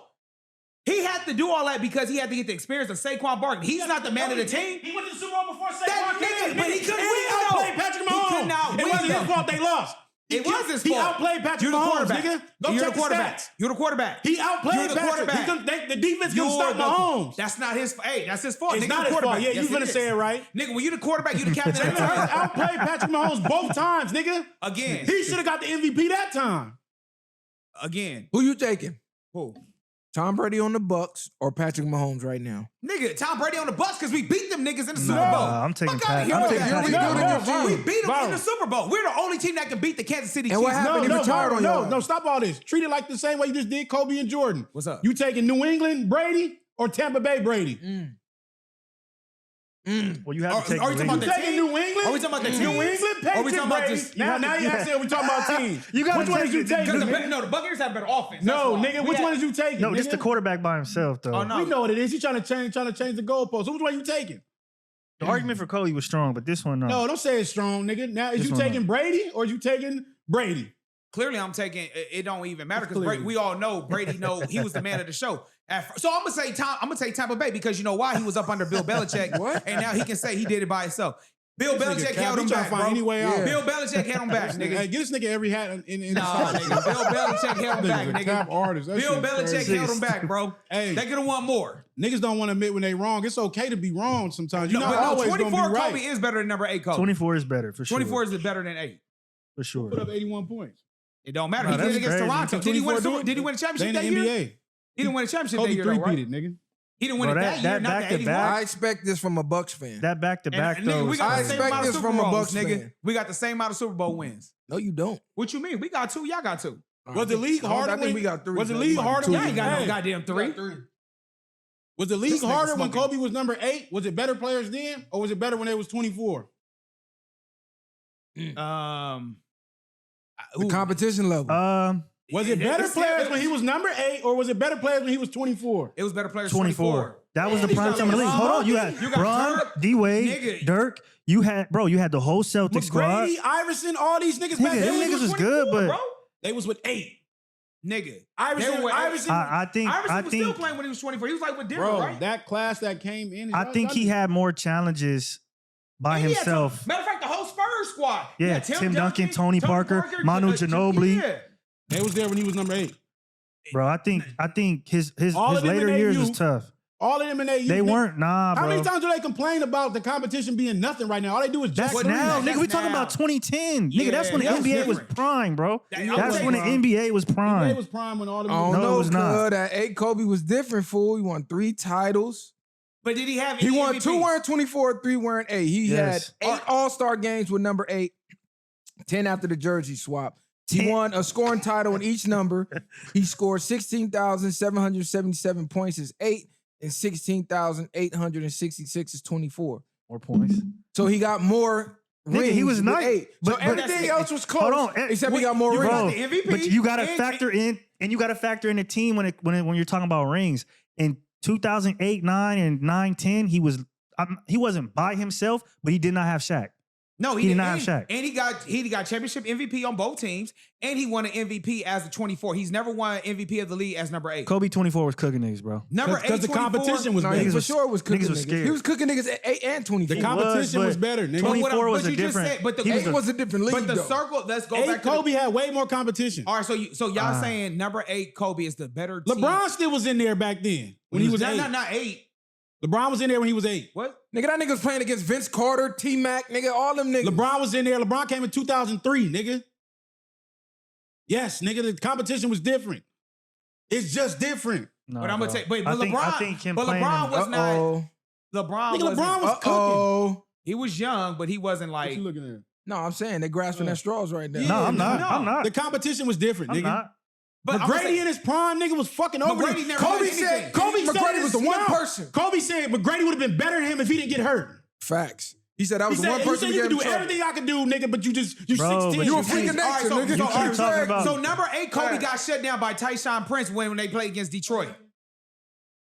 He had to do all that because he had to get the experience of Saquon Barkley. He's not the man of the team. He went to the Super Bowl before That Saquon came nigga, in. but he couldn't And win, he outplayed though. Patrick He Mahomes. could not It win, wasn't his though. fault they lost. It was his He fault. outplayed Patrick You're the Mahomes, quarterback. nigga. Go You're check the quarterback. stats. You're the quarterback. He outplayed You're the Patrick. quarterback. The defense You're couldn't stop the- Mahomes. That's not his. Hey, that's his fault. It's Nigga, not the his fault. quarterback. Yeah, Yes, you it finna is. say it right. Nigga, when you the quarterback, you the captain of the Jalen Hurts team. outplayed Patrick Mahomes both times, nigga. Again. He should have got the MVP that time. Again. Who you taking? Who? Tom Brady on the Bucks or Patrick Mahomes right now? Nigga, Tom Brady on the bus because we beat them niggas in the Super Bowl. I'm taking Fuck outta Pat. here I'm with taking that. Patrick No, Mahomes. no, We beat them in Bro. the Super Bowl. We're the only team that can beat the Kansas City And Chiefs. what happened? He retired on your ass. No, stop all this. Treat it like the same way you just did Kobe and Jordan. What's up? You taking New England Brady or Tampa Bay Brady? Well, you have to take Are you talking about New the Taking team? New England? Are we talking about the New teams? England Are we Patriots talking about Brady? just- Now you asking we talking about teams. You gotta Which one take did you the- take? Because nigga? the Buccaneers have better offense. No, That's why. nigga, We which had- one did you take? No, just nigga? the quarterback by himself, though. Oh, no. We know what it is. He's trying to change the goalposts. Which one you taking? The argument for Kobe was strong, but this one, no. No, don't say it's strong, nigga. Now, is This you one, taking Brady or you taking Brady? Clearly, I'm taking it. Don't even matter because Clearly. we all know Brady. Know he was the man of the show. So I'm gonna say Tampa Bay because you know why he was up under Bill Belichick, and now he can say he did it by himself. Bill This nigga Belichick cap, held he him trying back, to find bro. any way out. Bill Belichick held him back, Hey, nigga. get this nigga every hat in the Nah, side. nigga. Bill Belichick held him back, Nigga's a cap nigga. artist. That Bill shit Belichick crazy. held him back, bro. Hey. They could have won more. Niggas don't want to admit when they wrong. It's okay to be wrong sometimes. You're not But no, always going to 24 be right. Kobe is better than number 8 Kobe. 24 is better, for sure. 24 is better than 8. For sure. Put up 81 points. It don't matter. Nah, He did that's it against crazy. Toronto. Can 24 Did he win a They championship in that the year? NBA. He didn't win a championship Kobe that year, though, right? three-peated, nigga. He didn't win Bro, it that- that year, that not the back-to-back- 81. I expect this from a Bucks fan. That back-to-back, And, though. nigga, we got I the same expect amount of this Super from a Bowls, Bucks nigga. fan. We got the same amount of Super Bowl wins. No, you don't. What you mean? We got 2. Y'all got 2. Was the league harder I think when we got 3. Was the so league it might be harder 2. when Y'all ain't got no Hey. goddamn 3. Was the league This nigga harder when smoking. Kobe was number 8? Was it better players then, or was it better when they was 24? The Ooh, competition level. Was it better players when he was number 8, or was it better players when he was 24? it was better players. 24. That was the Man, prime you time of the league. got Hold on, you had You got Bron, Dirk, D-Wade, nigga. Dirk. You had the whole Celtics squad. McGrady, Iverson, all these niggas back Nigga, then. them was niggas was 24, good, but bro. They was with 8. Nigga. Iverson, They were- Iverson, I think was still playing when he was 24. He was like with Denver, bro, right? that class that came in. I think he had more challenges by And he had himself. some- matter of fact, the whole Spurs squad. Yeah, Yeah, Tim Duncan, Tony Parker, Manu Ginobili. Yeah. They was there when he was number 8. Bro, I think his All of them later in years AU. was tough. All of them in AU. They weren't, nah, How many bro. times do they complain about the competition being nothing right now? All they do is jack That's threes. now, That's nigga. We talking now. about 2010, Yeah, nigga. That's when the that's NBA was different. prime, bro. That- That's when the prime. NBA was They prime. was prime when all them. I don't No, it know, was not. cuz that 8 Kobe was different, fool. He won 3 titles. But did he have He any won MVPs? 2 wearing 24, 3 wearing 8. He Yes. had 8 All-Star games with number 8, 10 after the jersey swap. He 10. won a scoring title in each number. He scored 16,777 points as 8 and 16,866 as 24. More points. So he got more Nigga, rings he was with nice, 8. So but- everything else was close. Hold on, Except he got more you rings. got Bro, the MVP, but you got to and- factor in, and you got to factor in the team when you're talking about rings. In 2008, 9, and 9, 10, he wasn't by himself, but he did not have Shaq. No, He did not have Shaq. And he got championship MVP on both teams, and he won an MVP as the 24. He's never won MVP of the league as number 8. Kobe 24 was cooking niggas, bro. Number 8, Because the competition was No, better. he Niggas for was- sure was cooking niggas was niggas. scared. He was cooking niggas at 8 and 24. The competition but was better, nigga. 24 was but a you just different. said- but the- he was 8 was a different league, But the though. circle, let's go 8 back to Kobe had way more competition. All right, so y'all saying number 8 Kobe is the better team. LeBron still was in there back then when he was not, 8. not 8. LeBron was in there when he was 8. What? Nigga, that nigga was playing against Vince Carter, T-Mac, nigga, all them niggas. LeBron was in there. LeBron came in 2003, nigga. Yes, nigga, the competition was different. It's just different. No, But I'm gonna bro. take. But I LeBron. think him but playing LeBron him- was not. Uh-oh. LeBron. Nigga, wasn't- LeBron was cooking. Uh-oh. He was young, but he wasn't What like. you looking at? No, I'm saying they're grasping at straws right now. No, I'm not. no. I'm not. The competition was different, I'm nigga. not. But I'm gonna McGrady say- in his prime, nigga, was fucking over McGrady him. never Kobe did said, anything. Kobe said McGrady in was his the one mouth, person. Kobe said McGrady would have been better than him if he didn't get hurt. Facts. He said that He was the said, one he person said to you get can him do trouble. everything I can do, nigga, but you Bro, 16. but You a You're freak of crazy. nature, All right, so nigga. you You keep keep talking about- So number 8 Kobe Right. got shut down by Tyshawn Prince when they played against Detroit.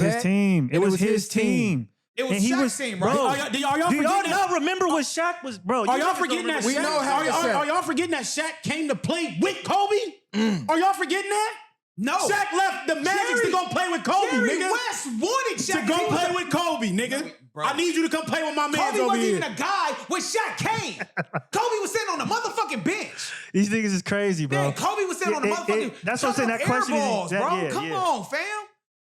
his vet, team. It and was his team. It was And he Shaq's team, right? bro, Are y'all do y'all forgetting that? not remember what Shaq was, bro? Are you y'all niggas forgetting don't that? We Shaq, know how it's set. are y'all forgetting that Shaq came to play with Kobe? Are y'all forgetting that? No. Shaq left the Magic to go play with Kobe, Jerry nigga. West wanted Shaq To go He was play a- with Kobe, nigga. No, bro. I need you to come play with my man Kobe over wasn't here. even a guy when Shaq came. Kobe was sitting on the motherfucking bench. These niggas is crazy, bro. Man, Kobe was sitting on the motherfucking. That's what I'm saying. That air question balls, is, bro. yeah, Come yeah. on, fam.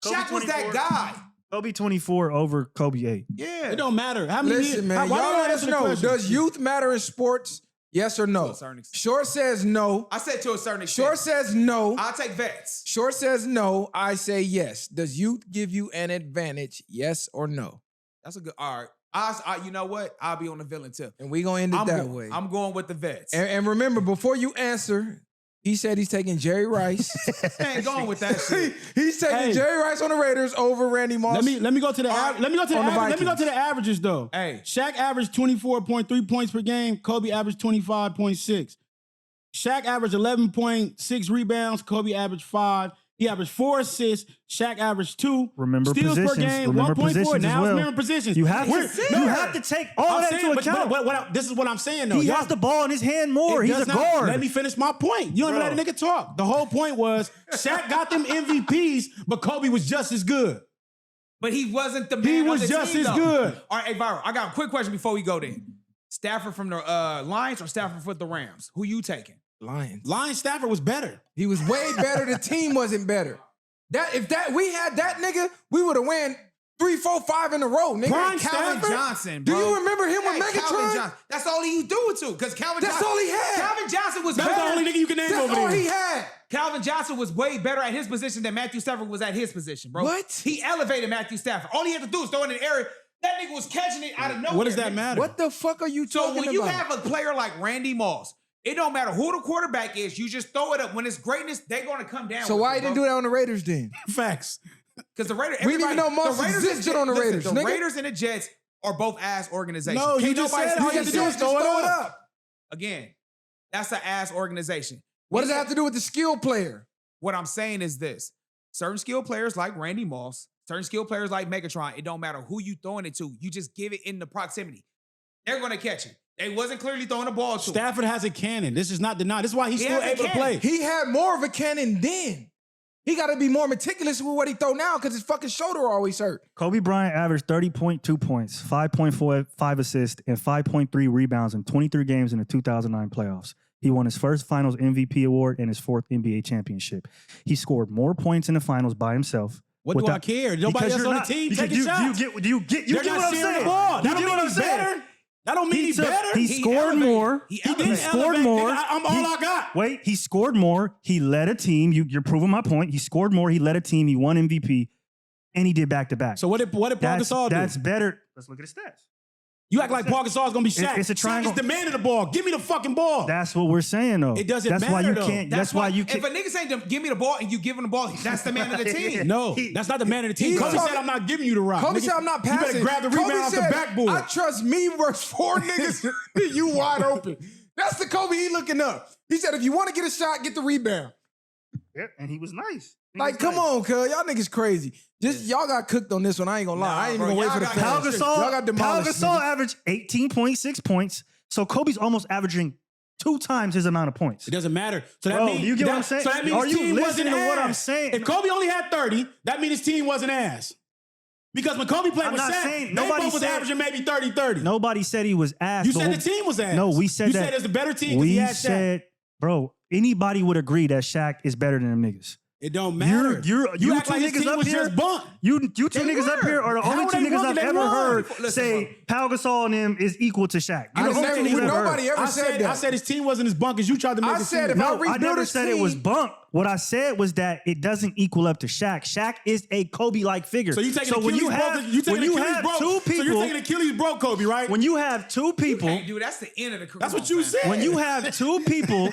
Kobe Shaq was that 24. guy. Kobe 24 over Kobe 8. Yeah. It don't matter. How many Listen, years? man, Why y'all you let us answer the know. question? Does youth matter in sports? Yes or To no? a certain extent. Short says no. I said to a certain extent. Short says no. I'll take vets. Short says no. I say yes. Does youth give you an advantage? Yes or no? That's a good. All right. You know what? I'll be on the villain tip. And we gonna end it that way. I'm going with the vets. And remember, before you answer, he said he's taking Jerry Rice. I ain't going with that shit. He's taking Hey. Jerry Rice on the Raiders over Randy Moss. Let me go to the let me go to the On the let me go to Vikings. the averages though. Hey. Shaq averaged 24.3 points per game. Kobe averaged 25.6. Shaq averaged 11.6 rebounds. Kobe averaged 5. He averaged 4 assists. Shaq averaged 2. Remember Steals per positions. game, Remember 1.4. positions Now as well. remember positions. You have We're- to take all I'm that saying, into but account. this is what I'm saying though. He Y'all- has the ball in his hand more. It He's a does not- guard. Let me finish my point. You don't even Bro. let a nigga talk. The whole point was Shaq got them MVPs, but Kobe was just as good. But he wasn't the man. He of was the just team, as though. good. All right, hey, Viral, I got a quick question before we go there. Stafford from the Lions or Stafford for the Rams? Who you taking? Lions. Lion Stafford was better. He was way better. The team wasn't better. If we had that nigga, we would have won 3, 4, 5 in a row, nigga. Prime Calvin Stafford? Johnson, Do bro. you remember him Yeah, with Calvin Megatron? Johnson. That's all he do it to. Because Calvin That's Johnson. all he had. Calvin Johnson was That's better. the only nigga you can name That's over all there. he had. Calvin Johnson was way better at his position than Matthew Stafford was at his position, bro. What? He elevated Matthew Stafford. All he had to do was throw it in the area. That nigga was catching it out of nowhere. What does that nigga. matter? What the fuck are you So talking when you about? have a player like Randy Moss, it don't matter who the quarterback is. You just throw it up. When it's greatness, they're going to come down. So why you didn't do that on the Raiders then? Facts. Because the Raiders, We didn't even know Moss the Raiders existed and- on the listen, Raiders, The nigga. Raiders and the Jets are both ass organizations. No, you Can't just nobody said say all you have to do that. is throw it up. Again, that's an ass organization. What does that have to do with the skill player? What I'm saying is this: certain skill players like Randy Moss, certain skill players like Megatron, it don't matter who you throwing it to. You just give it in the proximity. They're going to catch it. They wasn't clearly throwing the ball to him. Stafford has a cannon. This is not denied. This is why he's He still has a able to cannon. play. He had more of a cannon then. He got to be more meticulous with what he throw now because his fucking shoulder always hurt. Kobe Bryant averaged 30.2 points, 5.45 assists, and 5.3 rebounds in 23 games in the 2009 playoffs. He won his first Finals MVP award and his 4th NBA championship. He scored more points in the Finals by himself. What do I without- care? Nobody because else you're on not- the team because taking shots. You get They're what not I'm sharing saying. the ball. You That don't get mean what I'm he's saying. better. That don't mean he's better. He scored elevated. more. He He didn't scored elevate, more. nigga. I'm all I got. Wait, he scored more. He led a team. You're proving my point. He scored more. He led a team. He won MVP, and he did back to back. So what did Paul Gasol do? That's better. Let's look at his stats. You act like Paul Gasol is gonna be Shaq. It's a Shaq triangle. is demanding the ball. Give me the fucking ball. That's what we're saying, though. It doesn't That's why matter, you though. can't. That's why you If can't. a nigga saying, give me the ball and you give him the ball, that's the man of the team. No, that's not the man of the team. He's Kobe talking- said, "I'm not giving you the rock." Kobe Nigga, said, I'm not You passing. better grab the Kobe rebound off the said, backboard. I trust me versus 4 niggas. You wide open. That's the Kobe he looking up. He said, if you want to get a shot, get the rebound. Yeah, and he was nice. Like, come on, cuz. Y'all niggas crazy. Just y'all got cooked on this one. I ain't gonna lie. I ain't even bro, gonna wait y'all for the got- Pau fans. Gasol, Y'all got Pau demolished. Gasol nigga. averaged 18.6 points. So Kobe's almost averaging 2 times his amount of points. It doesn't matter. So that Bro, means you get what I'm saying? So that means Are his you team wasn't listening to what ass. I'm saying? If Kobe only had 30, that means his team wasn't ass. Because when Kobe played I'm with not Shaq, saying- they nobody both was said- averaging maybe 30-30. Nobody said he was ass. You but said what- the team was ass. No, we said you that. said it's a better team because he We had Shaq. said, bro, anybody would agree that Shaq is better than them niggas. It don't matter. You you act two like his niggas team up was here. just bunk. You two They niggas up were. here are the How only were two they niggas won? I've They ever won. heard Listen, say Pau Gasol and him is equal to Shaq. I You're the only never- two niggas I've ever nobody heard. ever said that. I said his team wasn't as bunk as you tried to make I it said seem. if I No, I rebuild never his said it was team- bunk. What I said was that it doesn't equal up to Shaq. Shaq is a Kobe-like figure. So you taking when Achilles you broke? have You taking when you Achilles have broke? two So you're people, taking Achilles broke Kobe, right? when you have two people, Hey, dude, that's the end of the career. That's what you said. when you have two people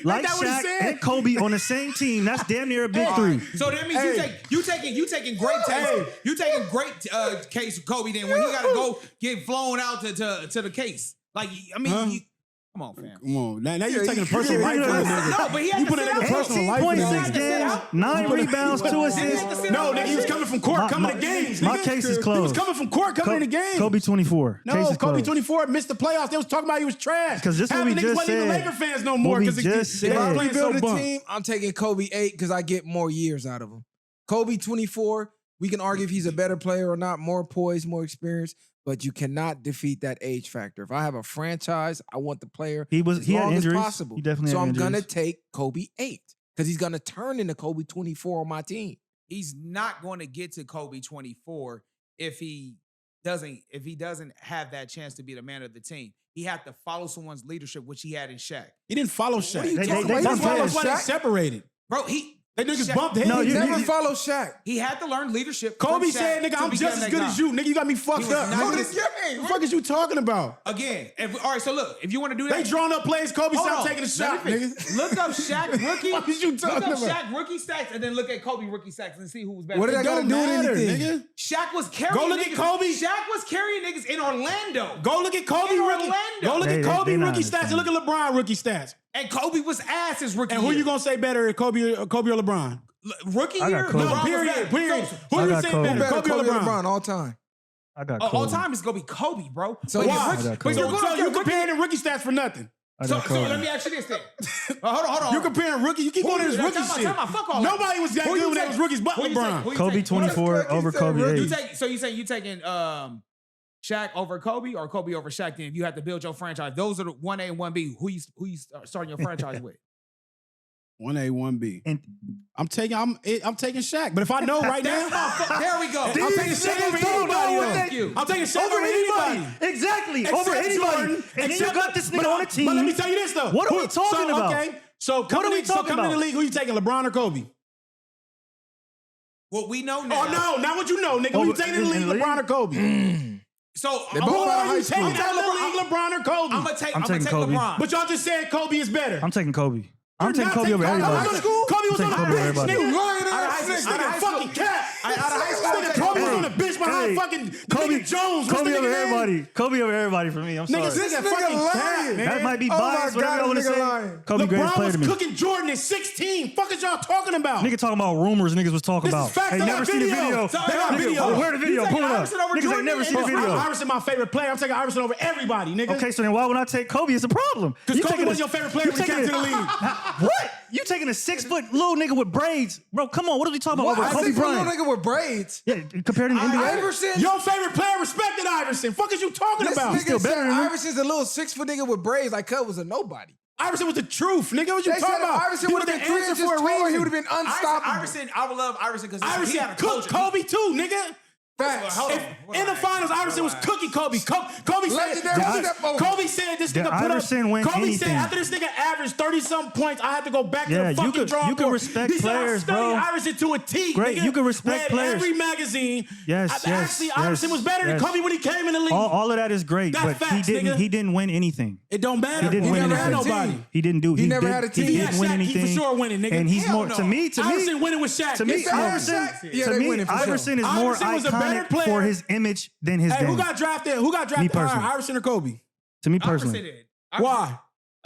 like that what he Shaq said? and Kobe on the same team, that's damn near a big three. So that means you taking great case. You taking great case of Kobe. Then when he got to go get flown out to the case, like I mean, Huh? come on, fam. Come on. Now you're taking a you- personal life from the nigga. No, but he had You to put a sit nigga out. personal life in 18.6 the nigga. games, 9 rebounds, 2 assists. No, nigga, he was coming from court, coming to games. My nigga. case is He closed. was coming from court, coming into games. Kobe 24. No, Case is Kobe closed. 24 missed the playoffs. They was talking about he was trash. 'Cause this Half what we the niggas just wasn't even said. Laker fans no What more we because just they If was I said. playing rebuild so a bunk. team, I'm taking Kobe 8 because I get more years out of him. Kobe 24, we can argue if he's a better player or not, more poised, more experience, but you cannot defeat that age factor. If I have a franchise, I want the player He as had long as injuries. possible. He definitely so had I'm gonna injuries. take Kobe 8 because he's gonna turn into Kobe 24 on my team. he's not going to get to Kobe 24 if he doesn't have that chance to be the man of the team. He had to follow someone's leadership, which he had in Shaq. He didn't follow Shaq. What are you They- talking they- about? they He bumped didn't follow heads. That's why they Shaq. separated. Bro, They niggas Shaq- bumped heads. No, He you- never followed Shaq. he had to learn leadership. from Kobe Shaq said, nigga, to I'm become just as that good guy. as you. Nigga, you got me fucked was up. not Nigga, good what as- the fuck is you talking about? Again, all right, so look, if you want to do that, They drawn up plays. Kobe Hold stopped on. taking a Let shot, me nigga. finish. Look up Shaq rookie. What is you Look talking up about? Shaq rookie stats and then look at Kobe rookie stats and see who was better. What did It I gotta don't do with matter, anything? nigga. Shaq was carrying Go look niggas. at Kobe. Shaq was carrying niggas in Orlando. Go look at Kobe In rookie. Orlando. Go look They- at they- Kobe they not rookie stats and look at LeBron rookie stats. And Kobe was ass his rookie And who year. you gonna say better, Kobe or LeBron? Rookie I got year? Kobe. LeBron No, was period. bad. Period. So, Who I you got say Kobe. better, Better Kobe or LeBron? all time. I got all Kobe. time is gonna be Kobe, bro. So But why? you're I rookie- got but Kobe. you're So, going so off you your rookie- comparing the rookie stats for nothing. I So, got so Kobe. let me ask you this then. Hold on. You comparing rookie? You keep going to this rookie shit. Time out. Fuck all that. Nobody was that Who good you when they take? was rookies, but Who you LeBron. take? Who you Kobe take? 24 What? over You said Kobe rookie. 8. So you saying you taking Shaq over Kobe or Kobe over Shaq? Then if you have to build your franchise, those are the 1A and 1B. Who you starting your franchise with? 1A, 1B. And I'm taking Shaq. But if I know right now, There we go. I'm taking Shaq over Thank anybody. you. I'm taking Shaq over over anybody. Exactly. Except over anybody. Jordan, And then you got this nigga on the team. But let me tell you this though. What are we talking about? Okay. So What are we talking coming in about? the league, who you taking, LeBron or Kobe? What we know now. Oh no, not what you know, nigga. Who you taking in the league, LeBron or Kobe? So They I'm both Who out of are high you school. taking out of the league, LeBron or Kobe? gonna I'm take taking Kobe. LeBron. But y'all just said Kobe is better. I'm taking Kobe. I'm You're taking not Kobe over taking everybody. Kobe. Kobe was I'm on the taking Kobe over bench, everybody. nigga. Lying Out of ass high nigga. school. Nigga, fucking cat. Out of high school, Nigga, Kobe was on the bench behind Hey, fucking Kobe nigga Jones. What's Kobe the over nigga name? everybody. Kobe over everybody for me. I'm sorry. Nigga, this This nigga nigga fucking cat, lying. man. That might be Oh my biased, whatever God, I want to this nigga say. lying. Kobe greatest LeBron player to was me. cooking Jordan at 16. Fuck is y'all talking about? Nigga talking about rumors niggas was talking This is about. fact. Ain't They never got seen the video. video. They got Nigga, video. oh, where the video? You Pull it taking up. Iverson over Niggas ain't Jordan never and seen the video. Iverson my favorite player. I'm taking Iverson over everybody, nigga. Okay, so then why would I take Kobe? It's a problem. Because You Kobe taking was a- your favorite player you when he came taking to the a- league. What? You taking a 6-foot little nigga with braids? Bro, come on. What are we talking about What? over I Kobe think for a little Bryant? nigga with braids. Yeah, compared to the NBA. Iverson. Your favorite player respected Iverson. Fuck is you talking This about? nigga still better said than him. Iverson's a little 6-foot nigga with braids. Like Cub was a nobody. Iverson was the truth, nigga. What you They talking said if about? Iverson He would was have the been 3 answer inches for a taller, he reason. would have been unstoppable. Iverson, I would love Iverson because he Iverson had a cooked culture. Kobe too, nigga. Facts. Hold on. In the finals, Iverson was cooking Kobe. Kobe said, Legendary step over. Kobe said this Did nigga put Iverson up. win Kobe anything? said after this nigga averaged 30-something points, I had to go back to Yeah, the you fucking could- drawing you could board. respect He said, players, I studied bro. Iverson to a T. Great, nigga. you can respect Read players. every magazine. Yes, Actually, yes, Iverson was better than yes. Kobe when he came in the league. All of that is great, That's but facts, he didn't. nigga. He didn't win anything. It don't matter. He didn't win never anything. had nobody. He didn't do. He never did, had a He team. didn't Yeah, win Shaq, he for anything. sure winning, nigga. And he's Hell more no. to me. Iverson winning with Shaq. To me, It's Iverson. Shaq. Yeah, To they me, winning for sure. Iverson is more Iverson was a better iconic player. for his image than his Hey, game. who got drafted? Who got drafted? personally. Iverson or Kobe? To me Iverson personally, did. Why?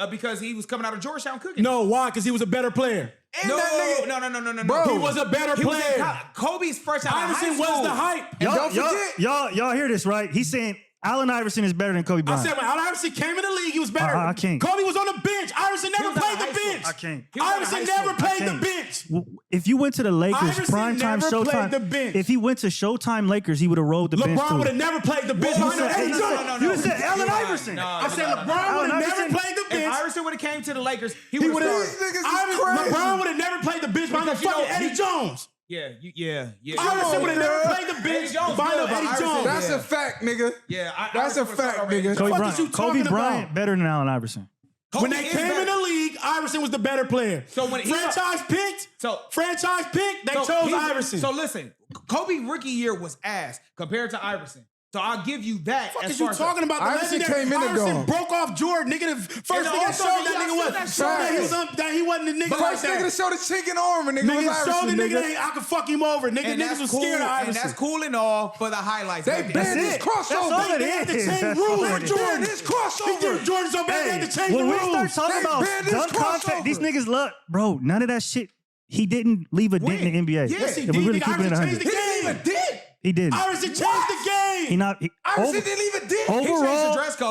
Because he was coming out of Georgetown cooking. No, why? Because he was a better player. And No, that nigga, no. Bro, He was a better He was in player. Kobe's first time Iverson in high school. was the hype. don't forget- y'all hear this right? He's saying Allen Iverson is better than Kobe I Bryant. said when Allen Iverson came in the league, he was better. I can't. Kobe was on the bench. Iverson never was out played of the high school. bench. I can't. He was out of Iverson high school. never played I the can't. bench. If you went to the Lakers, Iverson prime time never played Showtime. the bench. If he went to Showtime Lakers, he would have rolled the bench LeBron too. would have never played the bench. You behind said- Eddie you Jones. said- you said Allen You're lying. Iverson. No, I said no, LeBron no. would have Allen never Iverson- played the If bench. Iverson would have came to the Lakers, he He would would have have. started. These niggas is crazy. LeBron would have never played the bench behind Because, you fucking know, Eddie he- Jones. Yeah. Iverson would have never played the Eddie bench Jones behind good, but Eddie Iverson- Jones. That's Yeah. a fact, nigga. Yeah, That's a Iverson fact, was already- nigga. Kobe Fuck Bryant. is you Kobe talking Bryant about? better than Allen Iverson. Kobe When they is came better. in the league, Iverson was the better player. So when he- franchise picked, So- they So chose he- Iverson. So listen, Kobe rookie year was ass compared to Iverson. So I'll give you that. Fuck as is you far as talking about? The Iverson legendary came in the Iverson dome. broke off Jordan. Nigga, the first And thing I also, showed yeah, that I nigga saw was that shit. that he wasn't the nigga like First nigga to that. show the chink in armor, nigga, Nigga was showed the Iverson, nigga nigga. that I could fuck him over. Nigga, And niggas that's was cool. scared of And Iverson. that's cool and all for the highlights. They back then. banned his it. That's all crossover. it They had to is. change That's rules all for it is. Jordan. Banned his He crossover. did Jordan so bad they had to change the when we rules. start talking They about banned his dunk contest, crossover. these niggas look, bro. None of that shit. He didn't leave a dent in the NBA. Yes, he If did. we really Nigga, keep it Iverson 100, changed He didn't even did. he did. Iverson changed the game. He not. Iverson didn't even did. He changed the Overall, dress code.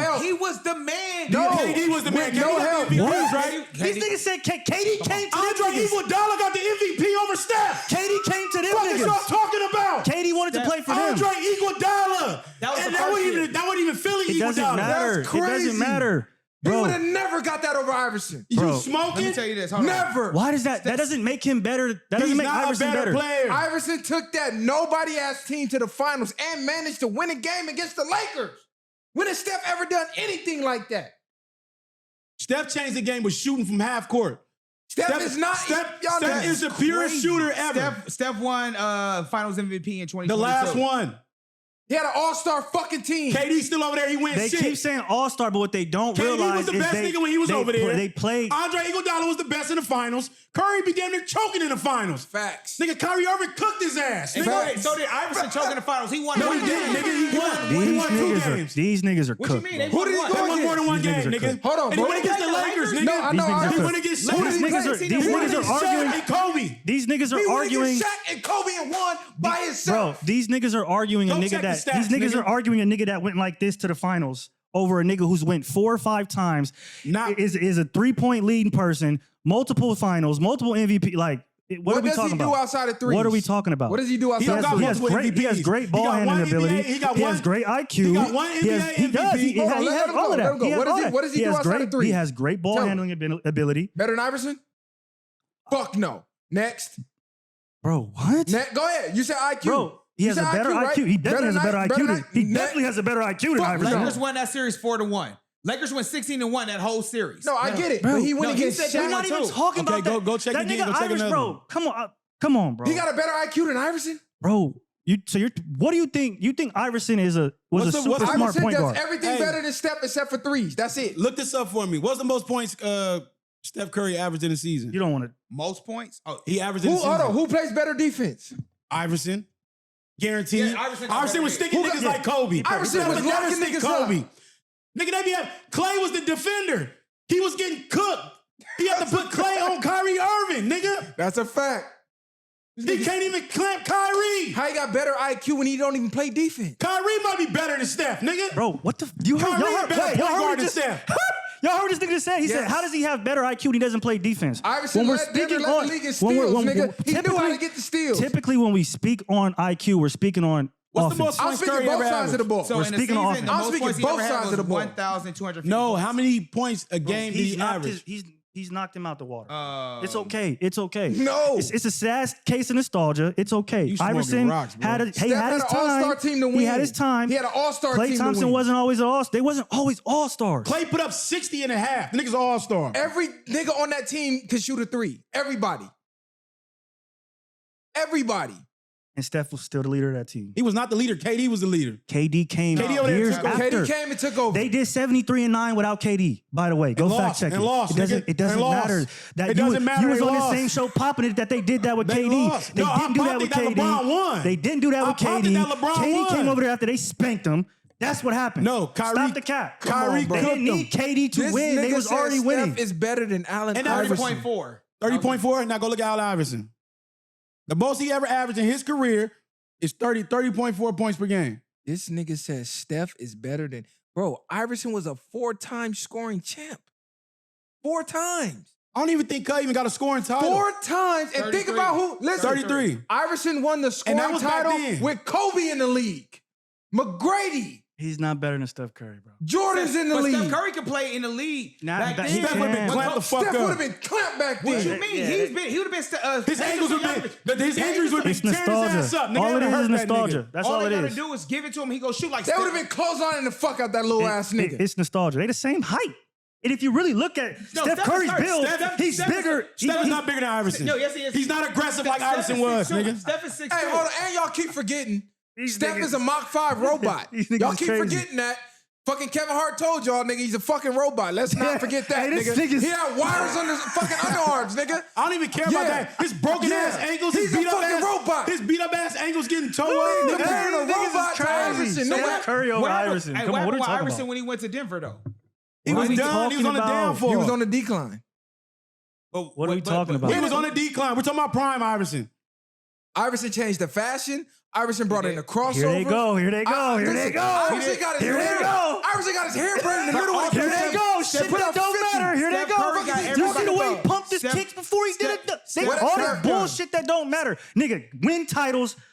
help. He was the man. No. KD was the man. With no help. MVPs, right? These niggas said KD came to them Andre niggas. Iguodala got the MVP over Steph. KD came to them What is y'all niggas. talking about? KD wanted to play for them. Andre Iguodala. That was And the first year. that doesn't matter. That's It crazy. doesn't matter. He Bro, would have never got that over Iverson. You Bro. Let me smoking? tell you this. Hold on. Never. why does that doesn't make him better? That doesn't He's make not Iverson a better player. Iverson took that nobody-ass team to the finals and managed to win a game against the Lakers. When has Steph ever done anything like that? Steph changed the game with shooting from half court. Steph is not. Steph y'all is the purest shooter ever. Steph won Finals MVP in 2022. The last one. He had an all-star fucking team. KD still over there. He wins They shit. keep saying all-star, but what they don't KD realize was the is best they, nigga when he was they, over there. They played. Andre Iguodala was the best in the finals. Curry be damn near choking in the finals. Facts. Nigga, Kyrie Irving cooked his ass. And Nigga. so did Iverson choke in the Finals. He won. No, he didn't, nigga. He won. He won 2 games. These niggas are What you cooked. mean? They bro. Who did he won go They won more than one These game, niggas are nigga. cooked. Hold on, And he bro. went against the Lakers, nigga. No, I know. These niggas He are- went against Who did Shaq. he These play? niggas are- He these won niggas against are Shaq arguing- And Kobe. These niggas He are won arguing. against Shaq and Kobe and won by Bro, himself. these niggas are arguing a Go nigga check the that stats, these niggas nigga. are arguing a nigga that went like this to the finals over a nigga who's went 4 or 5 times. Not- is a 3-point leading person, multiple finals, multiple MVP. Like, what are we does talking he do about? outside of threes? What are we talking about? What does he do He outside don't of got threes? He has multiple great. He has MVPs. great He ball got handling one ability. NBA, he got He one- has great IQ. he got one He has- NBA He does. He Hold on, has let him all go, of let that. him go. He has What all does he- that. what does he do has outside great, of threes? He has great ball Tell me. handling ability. Better than Iverson? Fuck no. Next. Bro, what? Go ahead. You said IQ. Bro, he You has a said better right? IQ. He definitely has a better IQ. He than- definitely has a better IQ than Fuck Iverson. no. Lakers won that series 4-1. Lakers went 16-1 that whole series. No, I get it. Bro, But he went no, he against said Shaq. We're not even too. talking Okay, about that. go check that again, nigga go check Irish, another bro. one. Come on, bro. He got a better IQ than Iverson? Bro, what do you think? You think Iverson was a What's super the- smart Iverson point does guard? everything Hey. better than Steph except for threes. That's it. Look this up for me. What's the most points Steph Curry averaged in a season? You don't want to. Most points? Oh, He averaged in a season. Hold on. Who plays better defense? Iverson. Guaranteed. Yeah, Iverson got Iverson was better sticking games. niggas like Kobe. Iverson was Never locking stick niggas Kobe. up. Nigga, they be Clay was the defender. He was getting cooked. He had to put Clay on Kyrie Irving, nigga. That's a fact. He can't even clamp Kyrie. How he got better IQ when he don't even play defense? Kyrie might be better than Steph, nigga. Bro, what the? You heard? Kyrie Y'all heard, better wait, point y'all heard guard me than just, Steph. y'all heard this nigga just say? He said, Yes. "How does he have better IQ when he doesn't play defense?" Iverson led Denver led the league in steals, nigga. He knew how to get the steals. Typically, when we speak on IQ, we're speaking on What's the offense. most I'm points speaking Curry both ever sides of the averaged? ball. so We're in the speaking season, on the offense. I'm most speaking points he both ever had sides of was the ball. 1,250 No, points. how many points a game did He's he knocked average? he's knocked him out the water. Oh. It's okay. It's okay. No. it's a sad case of nostalgia. It's okay. You smoking Iverson rocks, bro. had he Steph had had his an time. all-star team to win. He had his time. He had an all-star Klay team to Thompson win. wasn't always an all. They wasn't always all stars. Clay put up 60 and a half. The nigga's an all-star. Every nigga on that team could shoot a three. Everybody. Everybody. And Steph was still the leader of that team. He was not the leader. KD was the leader. KD came KD over there years took over. after. KD came and took over. They did 73-9 without KD. By the way, go And fact lost, check and it. lost, It doesn't. nigga. It doesn't And lost. matter. That It you, doesn't matter. You was They on the lost. same show popping it that they did that with They KD. lost. They No, didn't do I that with popped it KD. that LeBron won. They didn't do that I with popped it KD. that LeBron KD won. came over there after they spanked him. That's what happened. No, Kyrie- Stop the cap. Kyrie They cooked didn't need them. KD to This win. They nigga was said already Steph winning. is better than Allen And Iverson. 30.4. 30.4. Now go look at Allen Iverson. The most he ever averaged in his career is 30.4 points per game. This nigga says Steph is better than... Bro, Iverson was a 4-time scoring champ. 4 times. I don't even think Clay even got a scoring title. 4 times. And think 33. about who... Listen. 33. Iverson won the scoring that was back title then. with Kobe in the league. McGrady. He's not better than Steph Curry, bro. Jordan's in the But league. Steph Curry can play in the league. Not back back- then. he Steph would have been can. clamped the fuck Steph would up. have been clamped back What then. you mean? Yeah, He would have been. His ankles would have been... His injuries would have It's been tearing his ass up. nostalgia. Nigga, All it that is hurt is that nostalgia. nigga. That's all all they it gotta is. do is give it to him. He go shoot like They would Steph. have been clotheslining the fuck out that little ass nigga. It's nostalgia. They the same height. And if you really look at No, Steph Steph Curry's is hurt. build, Steph he's is- bigger. Steph is not bigger than Iverson. No, yes, he is. He's not aggressive like Steph Iverson is was, 6'2". nigga. Steph is 6'2". Hey, hold on. And y'all keep forgetting. These Steph niggas- is a Mach 5 robot. These niggas Y'all is keep crazy. forgetting that. Fucking Kevin Hart told y'all, nigga, he's a fucking robot. Let's not forget that, Hey, this nigga. nigga's- He had wires on his fucking underarms, nigga. I don't even care about Yeah. that. His broken Yeah. ass ankles, He's his a beat up fucking ass, robot. his beat up ass ankles getting towed Ooh, up. comparing a Niggas is robot to crazy. Iverson, Steph nigga. Curry over What happened- Iverson. Hey, Come what on, what are happened we with talking Iverson about? when he went to Denver though? He What was are we done. He was on the talking about? downfall. He was on the decline. But, What are we talking about? He was on the decline. We're talking about prime Iverson. Iverson changed the fashion. Iverson brought in the crossover. Here they go. Here they go. Here they go. Iverson got his Here they hair. go. Iverson got his hair braided in the middle. of Here they go. Shit put that out don't 50. matter. Here they Steph go. Curry got You see everybody the way he go. pumped his Steph- kicks before he did it? They Steph- all Steph- that bullshit that don't matter. Nigga, win titles,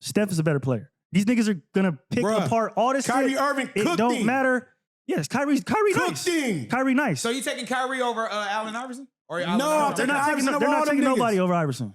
Steph is a better player. These niggas are gonna pick Bruh, apart all this Kyrie shit. Irving It cooked don't him. matter. Yes, Kyrie nice. him. Kyrie nice. So you taking Kyrie over Allen Iverson? Or No, Allen I'm Iverson? they're not Iverson taking over all them nobody niggas. over Iverson.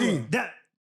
15. That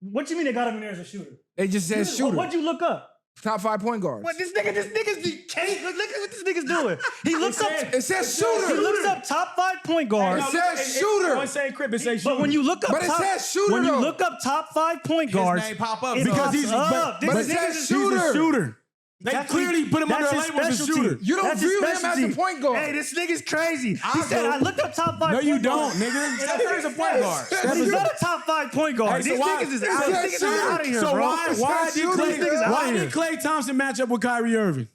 What you mean they got him in there as a shooter? They just said shooter. What'd you look up? Top 5 point guards. What this nigga's look at what this nigga's doing. He looks up. It says shooter. He looks up top 5 point guards. It says shooter. It say crib, it say shooter. But when you look up But it top, says shooter, when you though. look up top 5 point guards, name pop up, it because pops he's up. but it says shooter. shooter. They That's clearly put him under a his label as a specialty. shooter. You don't That's his view him as a specialty. point guard. Hey, this nigga's crazy. He I said, do. I looked up top 5 No, point you guards. don't, nigga. Steph Curry's a point guard. But he's not a top 5 point guard. Hey, These niggas is out. These niggas are out of here, So bro. why did Klay Klay Thompson match up with Kyrie Irving?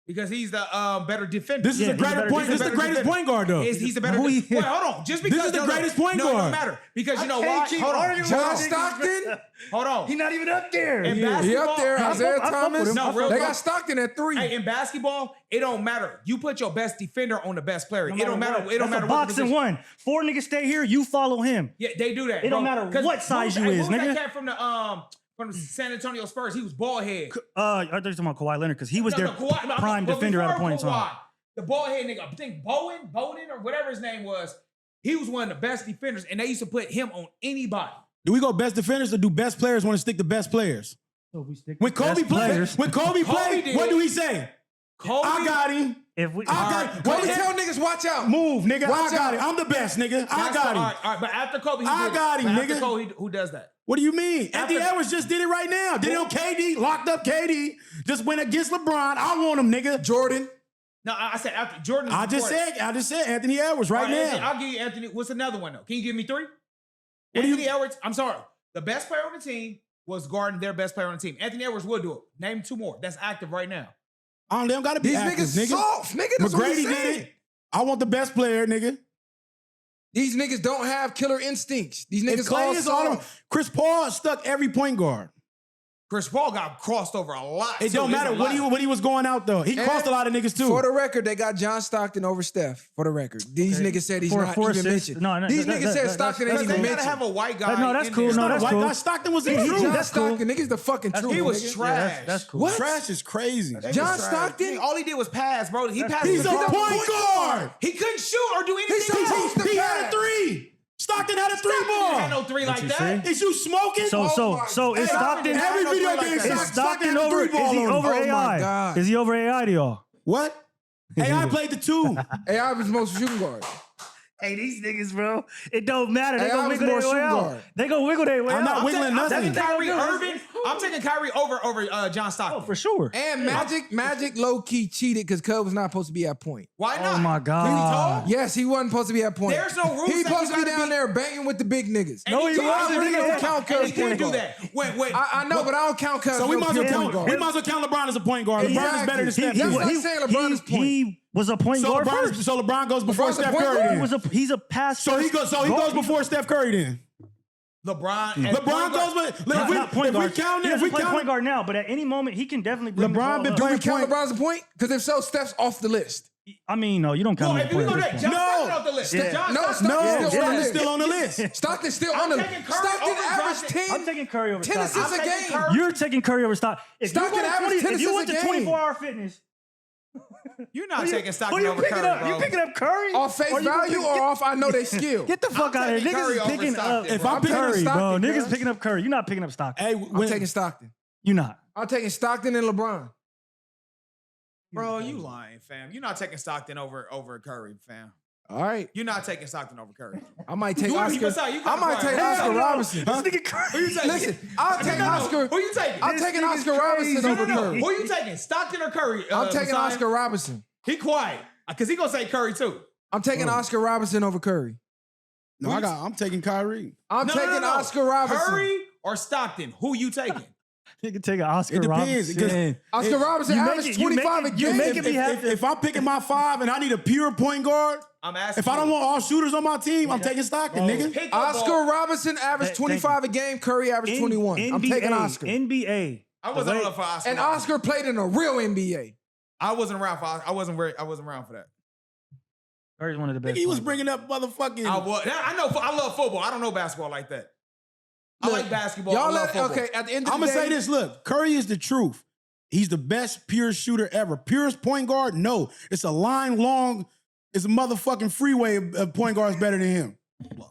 Because he's the better defender. This is Yeah, a greater point. This is the greatest point guard, though. He's the better. Wait, Wait, hold on. Just because is the greatest point No, it guard. don't matter. Because you know I why? can't keep Hold on. arguing with John niggas. Stockton. Hold on. He's not even up there. In He basketball, up there. I Isaiah fuck with Thomas. him. No, real They quick. got Stockton at 3. Hey, in basketball, it don't matter. You put your best defender on the best player. It don't matter. what. It don't That's matter a what boxing position. one. 4 niggas stay here, you follow him. Yeah, they do that. It don't bro. matter 'Cause what size you hey, is, who was nigga. that cat from the San Antonio Spurs? He was bald head. I thought you were talking about Kawhi Leonard because he was their prime but defender at a before point in time. Kawhi, the bald head nigga, I think Bowden or whatever his name was, he was one of the best defenders, and they used to put him on anybody. Do we go best defenders or do best players want to stick to best players? So we stick When to Kobe best played, players. when Kobe played, did. what do he say? Kobe, I got him. If we, I got him. Kobe tell niggas, watch out. Move, nigga. Watch I got out. him. I'm the best, nigga. I That's got the- him. All right, but after Kobe, he I did it. got him, But after nigga. Kobe, who does that? What do you mean? Anthony After- Edwards just did it right now. Did it on KD. Locked up KD. Just went against LeBron. I want him, nigga. Jordan. No, I said after Jordan. I just said Anthony Edwards right now. I'll give you Anthony. What's another one though? Can you give me 3? What do you- Anthony Edwards. I'm sorry. The best player on the team was guarding their best player on the team. Anthony Edwards would do it. Name 2 more. That's active right now. They don't gotta be These active, niggas nigga. soft, nigga. That's what McGrady I'm saying. did it. I want the best player, nigga. These niggas don't have killer instincts. These niggas If Clay all is on him, soft. Chris Paul stuck every point guard. Chris Paul got crossed over a lot. It too. don't matter There's a lot. when he was going out though. He And crossed a lot of niggas too. For the record, they got John Stockton over Steph. For the record, these niggas said he's For not four even assists. mentioned. No, these niggas said Stockton ain't Because even they gotta mentioned. have a white guy. No, that's in cool. there. No, that's White cool. guy Stockton was the John truth. That's cool. Stockton, niggas the fucking truth. He was nigga. trash. That's cool. What? Trash is crazy. John Trash. Stockton? All he did was pass, bro. He passed. He's the a ball. point guard. He couldn't shoot or do anything. He's supposed to He had a pass. 3. Stockton had a 3 He had ball. no 3 like you that. see? Is you smoking? So Hey, is Stockton every no video play game like that. Stockton is Stockton had a over? 3 ball Is he on him. over Oh my AI? God. Is he over AI to y'all? What? AI played the 2. AI was most shooting guard. Hey, these niggas, bro. It don't matter. They Hey, gonna I was wiggle more their way shooting out. guard. They gonna wiggle their way I'm out. not wiggling I'm nothing. taking Kyrie Irving. I'm taking Kyrie over John Stockton. Oh, for sure. And Magic low key cheated because Cub was not supposed to be at point. Why not? Oh my God. Yes, he wasn't supposed to be at point. There's no rules He that supposed you to be gotta down be- there banging with the big niggas. No, he can't- wasn't. He Nigga. don't count Cubs And he can't point do guard. that. Wait. I know, but I don't count Cubs. So we no might as well pure point count. guard. We might as well count LeBron as a point guard. LeBron is Exactly. better than Steph. That's Curry. what I'm saying. LeBron is point. He was a point So guard first. LeBron goes before LeBron's a Steph point Curry. guard. Then. He's a pass. So he goes before Steph Curry. Then LeBron. LeBron goes. But Not point if we guard. count He it, if doesn't we play point count guard now, but at any moment he can definitely bring LeBron the been ball Do up. we count point. LeBron as a point? Because if so, Steph's off the list. I mean, no, you don't count Well, him if as we a go player. there, John No. Stockton off the list. Yeah. John No, Stockton. no, Stockton's still on the Stockton's list. still on the list. Stockton's still on I'm the taking list. Curry Stockton over averaged Johnson. 10. I'm taking Curry over 10 Stockton. assists a I'm taking game. Curry. You're taking Curry over Stockton. Stockton averaged 10 If you went to assists a game. 24-hour fitness, You're not taking who Stockton you over picking Curry, up? bro. You picking up Curry? Off face Or you gonna value pick- or off I know they skill? Get the fuck out of here. taking Niggas Curry is over picking up. Stockton, If bro. I'm I'm picking taking Curry, bro. Stockton, Niggas cuz. picking up Curry. You're not picking up Stockton. Hey, I'm taking Stockton. You're not. I'm taking Stockton and LeBron. Bro, you lying, fam. You're not taking Stockton over Curry, fam. All right. You're not taking Stockton over Curry. I might take You wanna Oscar. be beside- you I gotta might cry. take Hell Oscar no. Robinson. This nigga Curry. Who you taking? Listen, I'll take No, Oscar. Who you taking? I'm This taking nigga's Oscar Robinson crazy. over No, Curry. who you taking? Stockton or Curry? I'm taking Messiah? Oscar Robinson. He quiet. Because he going to say Curry, too. I'm taking Oscar Robinson over Curry. No, I'm taking Kyrie. I'm No, taking no, no. Oscar Robinson. Curry or Stockton? Who you taking? Nigga take an Oscar It depends, Robinson. Oscar Robinson You averaged make it- you 25 a make it- you game. make it be happy. If I'm picking my 5 and I need a pure point guard, I'm asking if I don't you. want all shooters on my team, I'm taking Stockton, nigga. Pick your Oscar ball. Robinson averaged Thank 25 a game. Curry averaged 21. I'm taking Oscar. NBA. I wasn't on for Oscar. And Oscar played in a real NBA. I wasn't around for Oscar. I wasn't around for that. Curry's one of the best. He was point bringing up motherfucking. I know. I love football. I don't know basketball like that. I Look, like basketball. I Y'all love let football. okay. At the end of I'm the gonna day, say this. Look, Curry is the truth. He's the best pure shooter ever. Purest point guard? No. It's a line long. It's a motherfucking freeway of point guards better than him. Come on.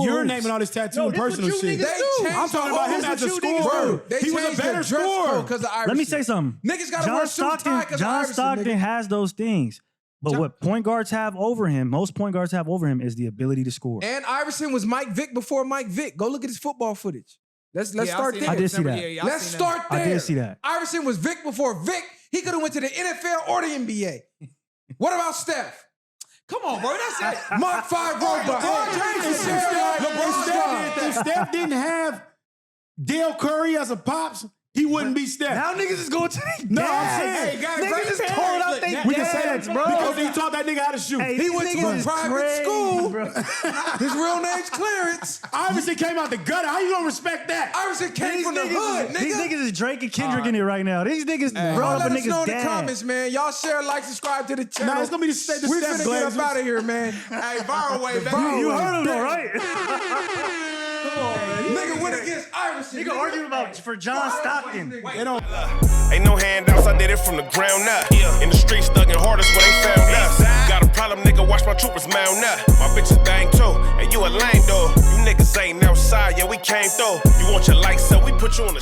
school You're hoops. naming all this tattoo No, and this what personal you shit. niggas do. I'm talking about him as a scorer. They He was changed a better the dress code scorer. because of Iverson. Let me say something. Niggas gotta wear suit tie because of John Iverson. Stockton nigga. has those things. But what point guards have over him, most point guards have over him, is the ability to score. And Iverson was Mike Vick before Mike Vick. Go look at his football footage. Let's Yeah, start there. I did see that. Yeah, Let's start there. I did see that. Iverson was Vick before Vick. He could have went to the NFL or the NBA. What about Steph? Come on, bro. That's it. Mark 5 robot. If Steph didn't have Dale Curry as a pops, he wouldn't be Steph. Now niggas is going to the No, I'm saying, Hey, guys, niggas just parents, told out they we can say dads, that, bro. because he taught that nigga how to shoot. Hey, He these went to niggas a is private crazy, school. bro. His real name's Clarence. Iverson came out the gutter. How you gonna respect that? Iverson came These from the hood, niggas, these nigga. niggas is Drake and Kendrick in it right now. These niggas Bro, brought up let a us know nigga's in the dad. comments, man. Y'all share, like, subscribe to the channel. Nah, it's gonna be the We Steph finna get up Glazers. out of here, man. Hey, viral way, baby. Viral You way, heard him though, baby. right? Come on, man. Nigga went against Iverson. Nigga arguing about for John Stockton. They don't. Ain't no handouts, I did it from the ground up. In the streets, thugging hardest where they found us. Got a problem, nigga, watch my troopers mount up. My bitches bang too, and you a lame though. You niggas ain't outside, yeah, we came through. You want your lights up, we put you on the